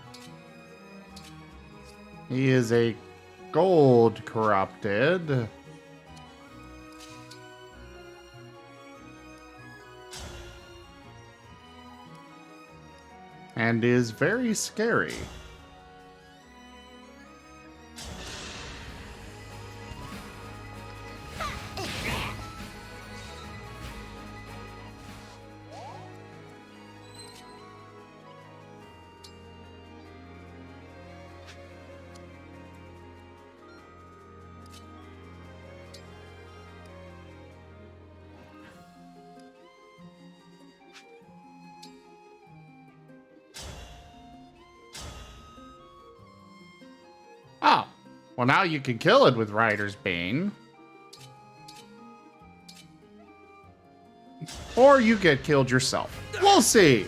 He is a gold corrupted. And is very scary. Oh, well now you can kill it with Rider's Bane. Or you get killed yourself. We'll see.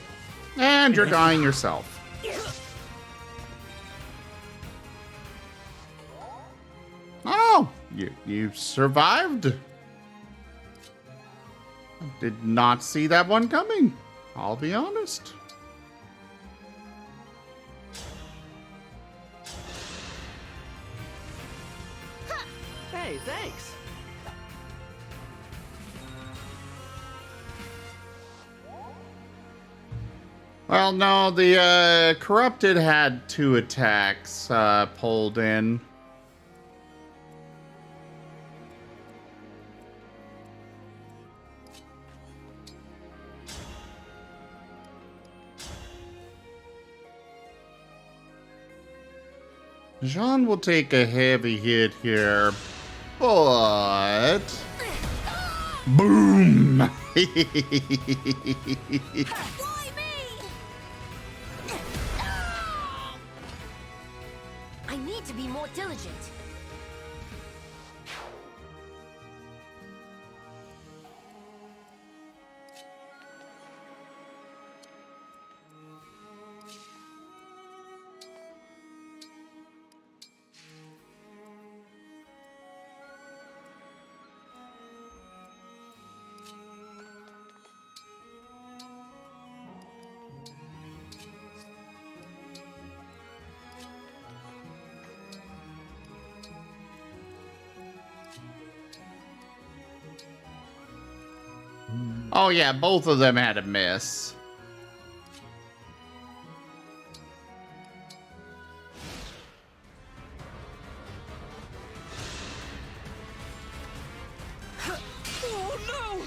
And you're dying yourself. Oh, you survived. Did not see that one coming. I'll be honest. Hey, thanks. Well, no, the Corrupted had 2 attacks pulled in. Jean will take a heavy hit here, but Boom! I need to be more diligent. Oh yeah, both of them had a miss. Oh no!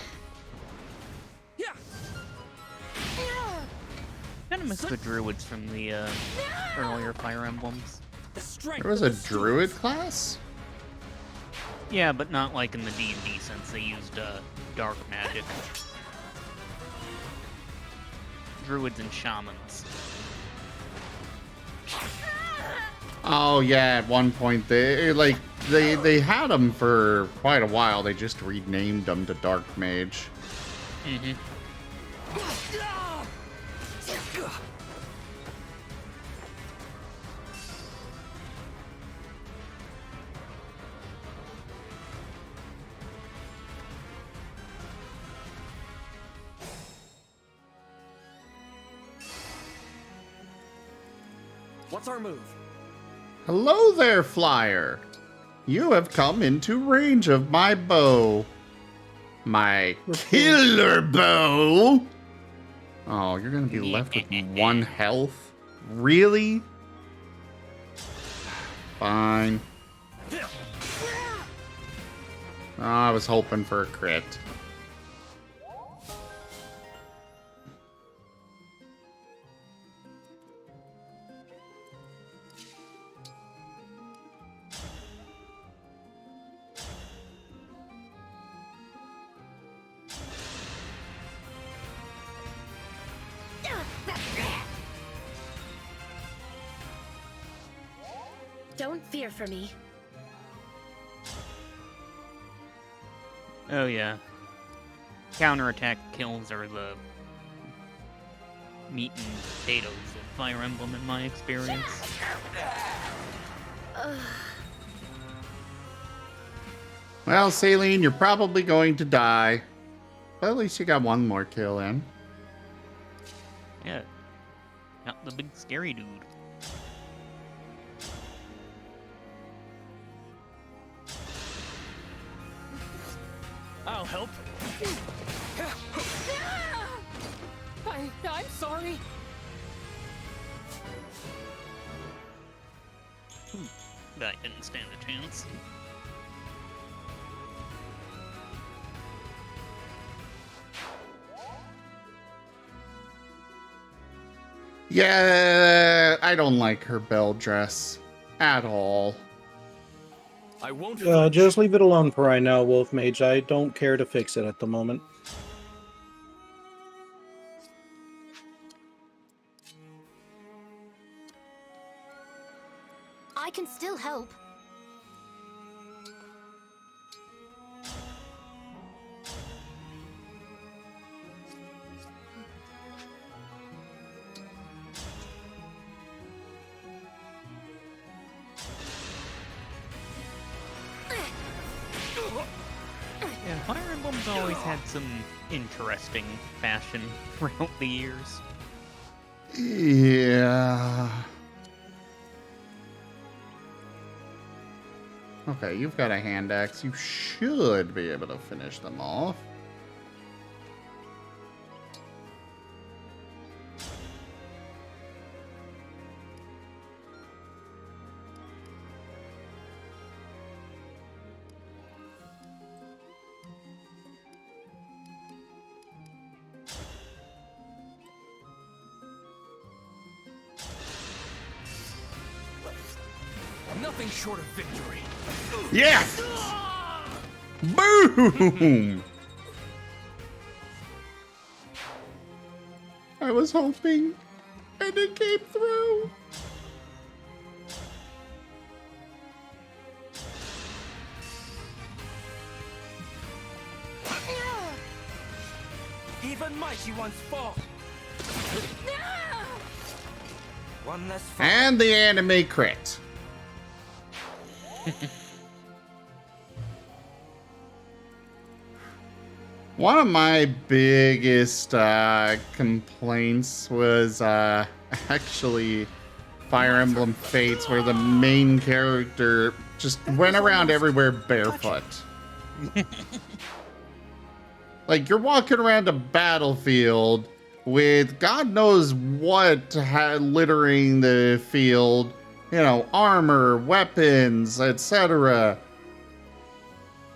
Yeah. Kind of miss the druids from the earlier Fire Emblems. There was a druid class? Yeah, but not like in the D&D sense. They used dark magic. Druids and shamans. Oh yeah, at one point they had them for quite a while. They just renamed them to Dark Mage. Mm-hmm. What's our move? Hello there, Flyer. You have come into range of my bow. My killer bow. Oh, you're gonna be left with 1 health? Really? Fine. Oh, I was hoping for a crit. Don't fear for me. Oh yeah. Counterattack kills are the meat and potatoes of Fire Emblem in my experience. Well, Saline, you're probably going to die. But at least you got 1 more kill in. Yeah. Not the big scary dude. I'll help. I'm sorry. That didn't stand a chance. Yeah, I don't like her bell dress at all. I won't. Just leave it alone for right now, Wolf Mage. I don't care to fix it at the moment. I can still help. Yeah, Fire Emblem's always had some interesting fashion throughout the years. Yeah. Okay, you've got a hand axe. You should be able to finish them off. Nothing short of victory. Yeah! Boom! I was hoping, and it came through. Even mighty ones fall. One less fall. And the anime crit. One of my biggest complaints was actually Fire Emblem Fates, where the main character just went around everywhere barefoot. Like, you're walking around a battlefield with God knows what littering the field, you know, armor, weapons, etc.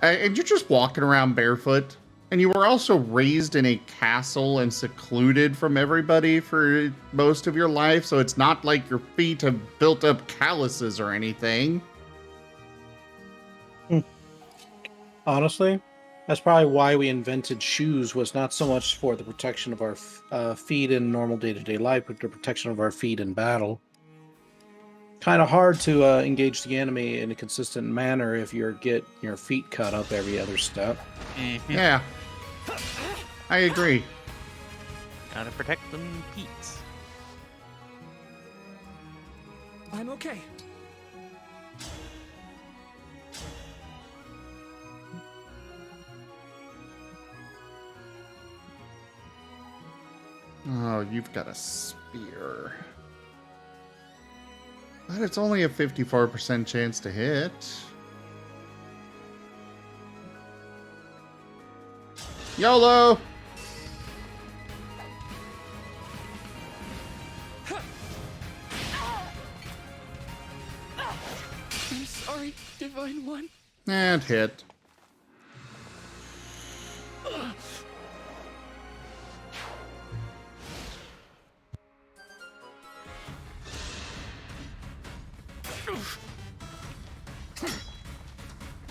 And you're just walking around barefoot. And you were also raised in a castle and secluded from everybody for most of your life, so it's not like your feet have built up calluses or anything. Honestly, that's probably why we invented shoes, was not so much for the protection of our feet in normal day-to-day life, but the protection of our feet in battle. Kind of hard to engage the anime in a consistent manner if you get your feet cut up every other step. Mm-hmm. Yeah, I agree. Gotta protect them feet. I'm okay. Oh, you've got a spear. But it's only a 54% chance to hit. YOLO! I'm sorry, Divine One. And hit.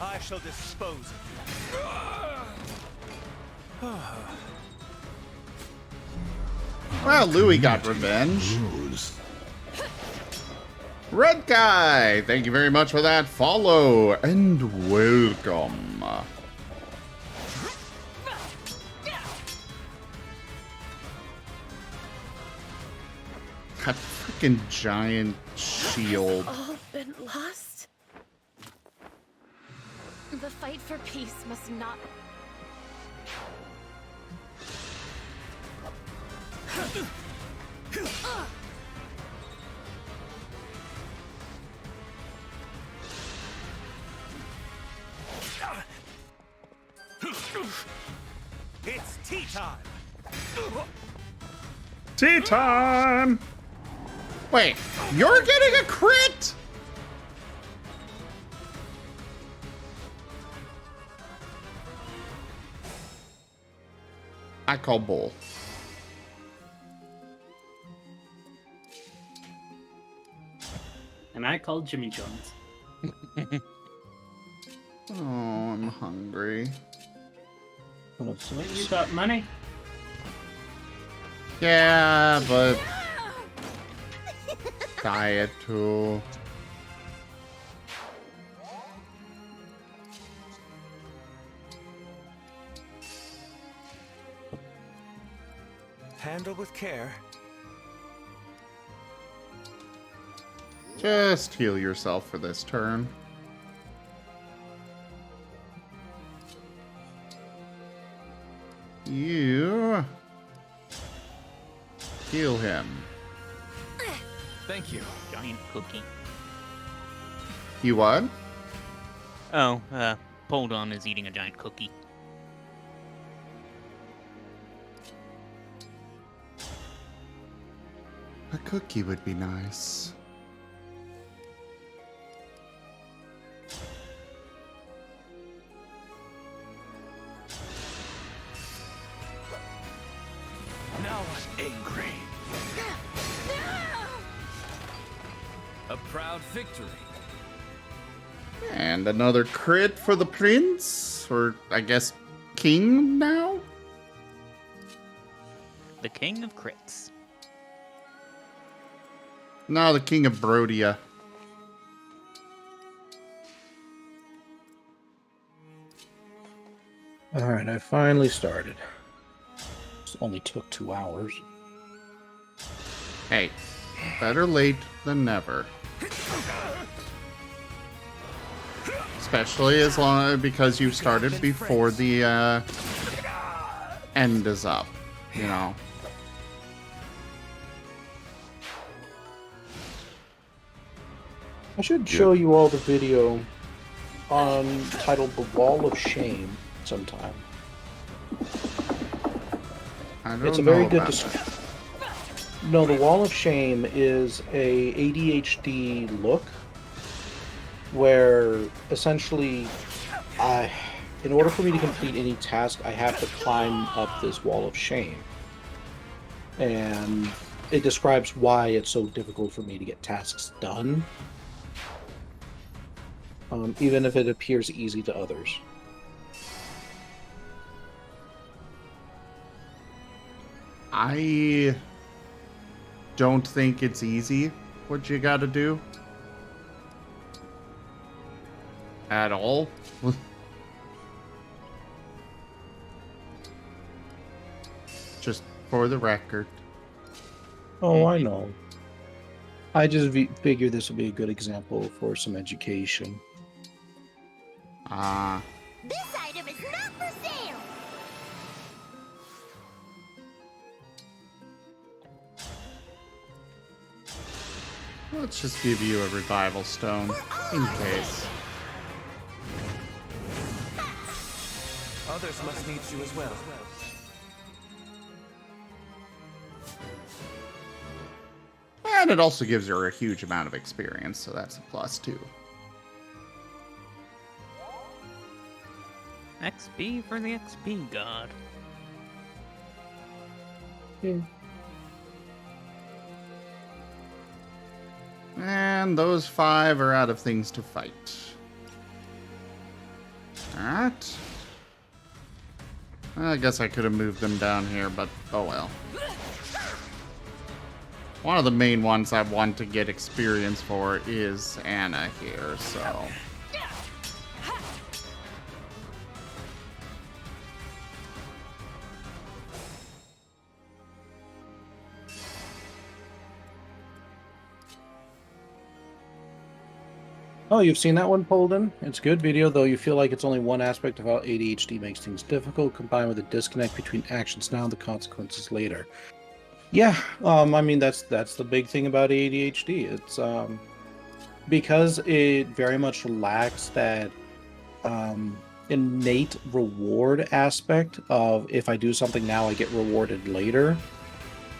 I shall dispose of you. Well, Louis got revenge. Red Guy, thank you very much for that follow and welcome. That freaking giant shield. All been lost? The fight for peace must not. It's tea time. Tea time! Wait, you're getting a crit? I call bull. And I called Jimmy Jones. Oh, I'm hungry. You got money? Yeah, but diet too. Handle with care. Just heal yourself for this turn. You heal him. Thank you. Giant cookie. You what? Oh, Poldon is eating a giant cookie. A cookie would be nice. Now I'm angry. A proud victory. And another crit for the prince, or I guess king now? The king of crits. No, the king of Brodia. Alright, I finally started. This only took 2 hours. Hey, better late than never. Especially as long because you started before the end is up, you know. I should show you all the video on titled The Wall of Shame sometime. I don't It's a know very good about that. No, the Wall of Shame is a ADHD look where essentially in order for me to complete any task, I have to climb up this wall of shame. And it describes why it's so difficult for me to get tasks done, even if it appears easy to others. I don't think it's easy what you gotta do. At all. Just for the record. Oh, I know. I just figured this would be a good example for some education. Ah. This item is not for sale! Let's just give you a revival stone, in case. Others must need you as well. And it also gives her a huge amount of experience, so that's a plus too. XP for the XP god. And those 5 are out of things to fight. Alright. I guess I could have moved them down here, but oh well. One of the main ones I want to get experience for is Anna here, so... Oh, you've seen that one, Polden? It's a good video, though you feel like it's only one aspect of how ADHD makes things difficult, combined with a disconnect between actions now and the consequences later. Yeah, I mean, that's the big thing about ADHD. It's, because it very much lacks that, innate reward aspect of if I do something now, I get rewarded later.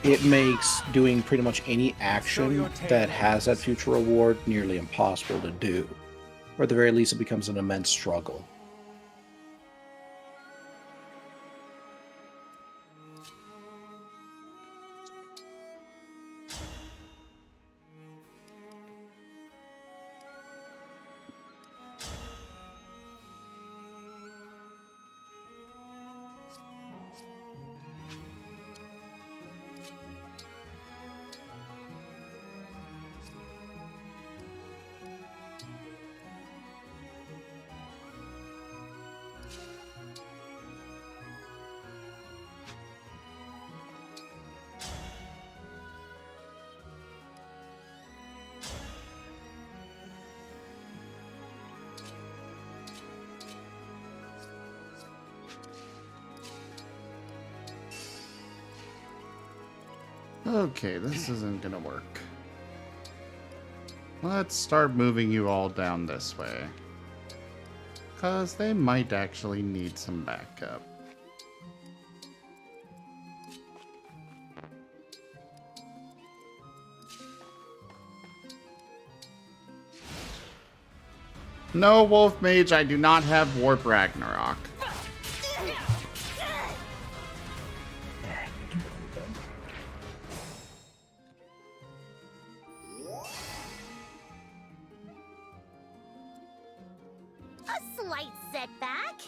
It makes doing pretty much any action that has that future reward nearly impossible to do. Or at the very least, it becomes an immense struggle. Okay, this isn't gonna work. Let's start moving you all down this way. Because they might actually need some backup. No, Wolf Mage, I do not have Warp Ragnarok. A slight setback.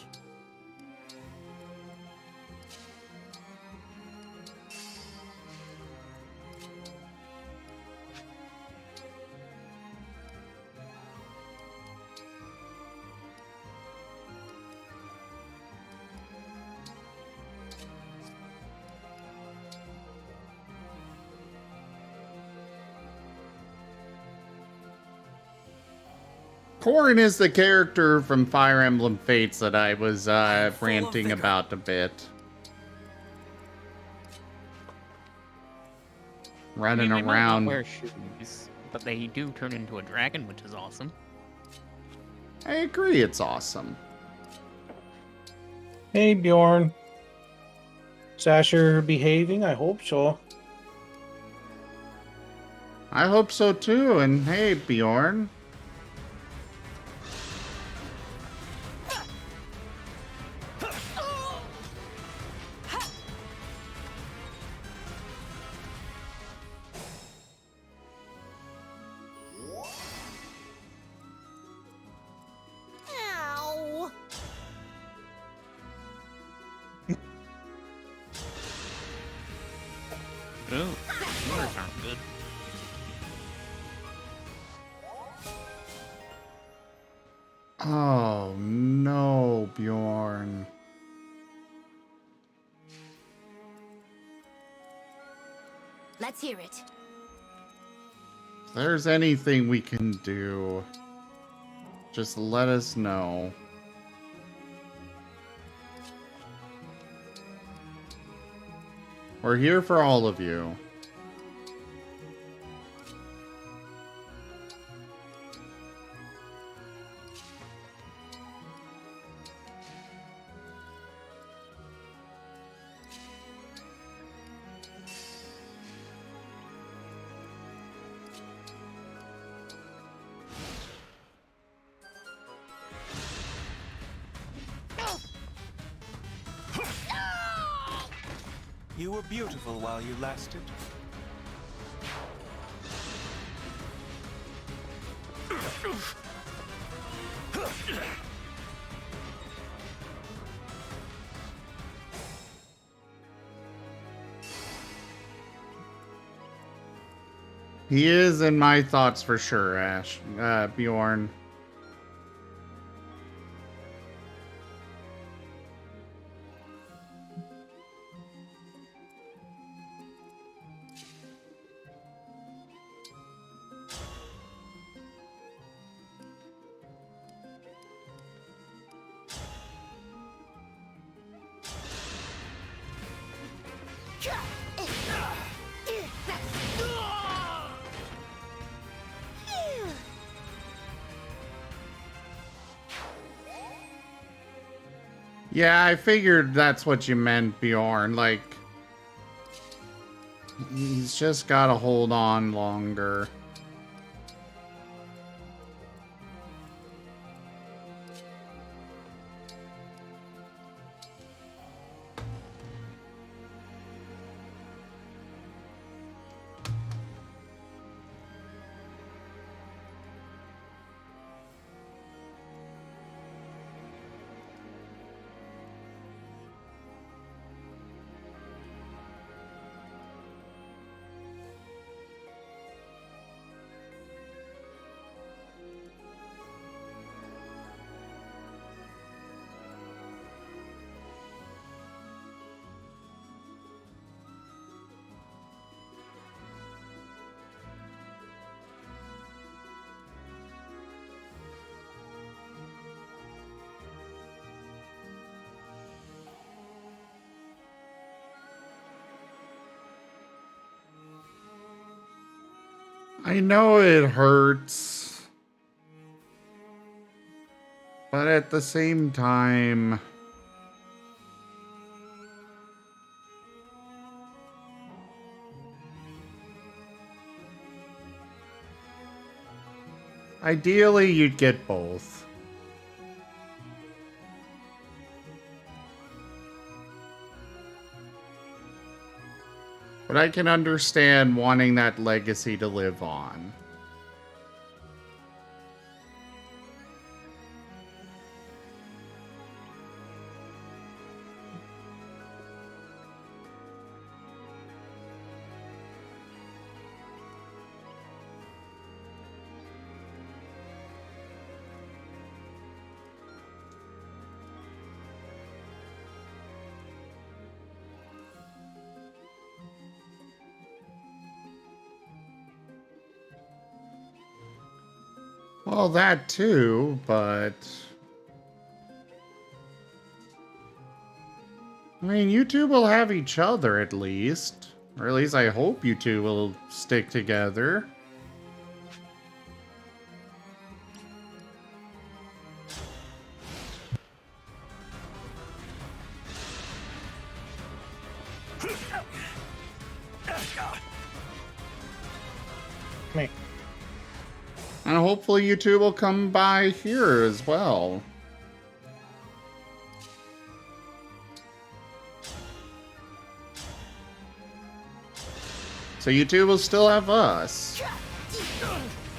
Corrin is the character from Fire Emblem Fates that I was ranting about a bit. Running they might not around. wear shoes, but they do turn into a dragon, which is awesome. I agree, it's awesome. Hey, Bjorn. Is Asher behaving? I hope so. I hope so too, and hey, Bjorn. Ow! Oh, those aren't good. Oh no, Bjorn. Let's hear it. If there's anything we can do, just let us know. We're here for all of you. You were beautiful while you lasted. He is in my thoughts for sure, Bjorn. Yeah, I figured that's what you meant, Bjorn. Like, he's just gotta hold on longer. I know it hurts, but at the same time, ideally you'd get both. But I can understand wanting that legacy to live on. Well, that too, but... I mean, you two will have each other at least. Or at least I hope you two will stick together. Me. And hopefully you two will come by here as well. So you two will still have us.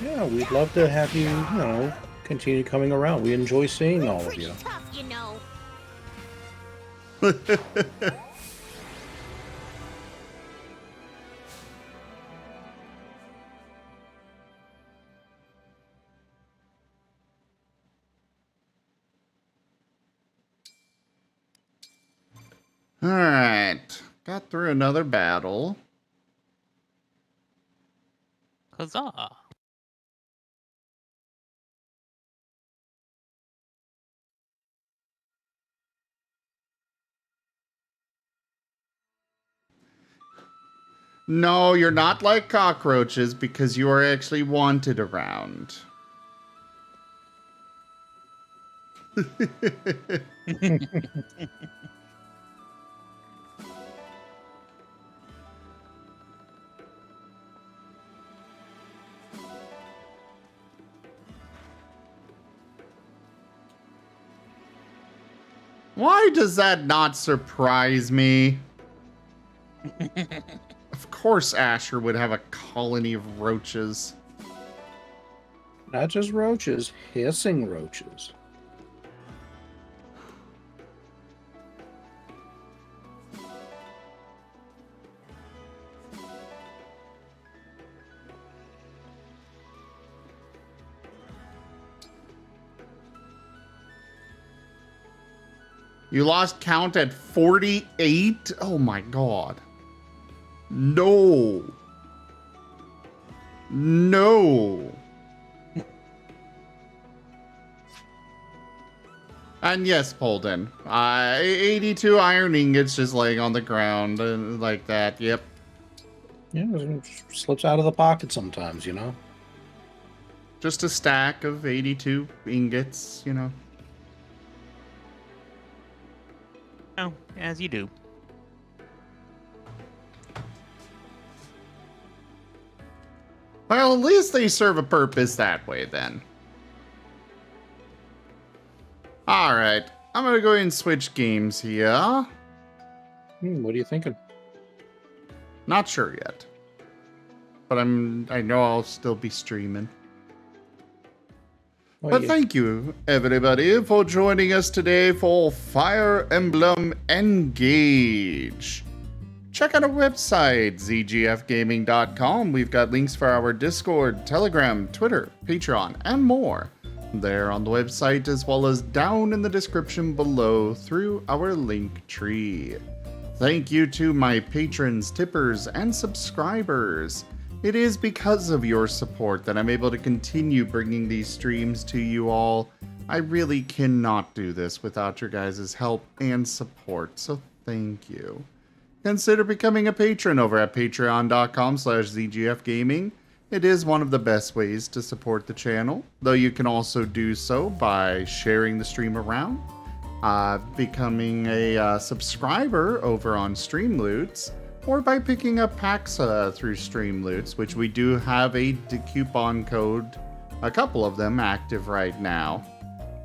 Yeah, we'd love to have you, you know, continue coming around. We enjoy seeing all of you. Tough, you know. Alright. Got through another battle. Huzzah! No, you're not like cockroaches because you are actually wanted around. Why does that not surprise me? Of course Asher would have a colony of roaches. Not just roaches, hissing roaches. You lost count at 48? Oh my god. No. No. And yes, Polden. 82 iron ingots just laying on the ground like that. Yep. Yeah, it slips out of the pocket sometimes, you know? Just a stack of 82 ingots, you know. Oh, as you do. Well, at least they serve a purpose that way, then. Alright, I'm gonna go ahead and switch games here. What are you thinking? Not sure yet. But I know I'll still be streaming. But thank you, everybody, for joining us today for Fire Emblem Engage. Check out our website, zgfgaming.com. We've got links for our Discord, Telegram, Twitter, Patreon, and more there on the website, as well as down in the description below through our link tree. Thank you to my patrons, tippers, and subscribers. It is because of your support that I'm able to continue bringing these streams to you all. I really cannot do this without your guys' help and support, so thank you. Consider becoming a patron over at patreon.com/zgfgaming. It is one of the best ways to support the channel, though you can also do so by sharing the stream around, becoming a subscriber over on Streamloots, or by picking up packs through Streamloots, which we do have a coupon code, a couple of them active right now.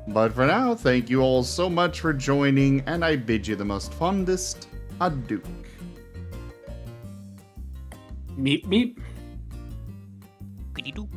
But for now, thank you all so much for joining, and I bid you the most fondest adieu. Meep meep. Goody doop.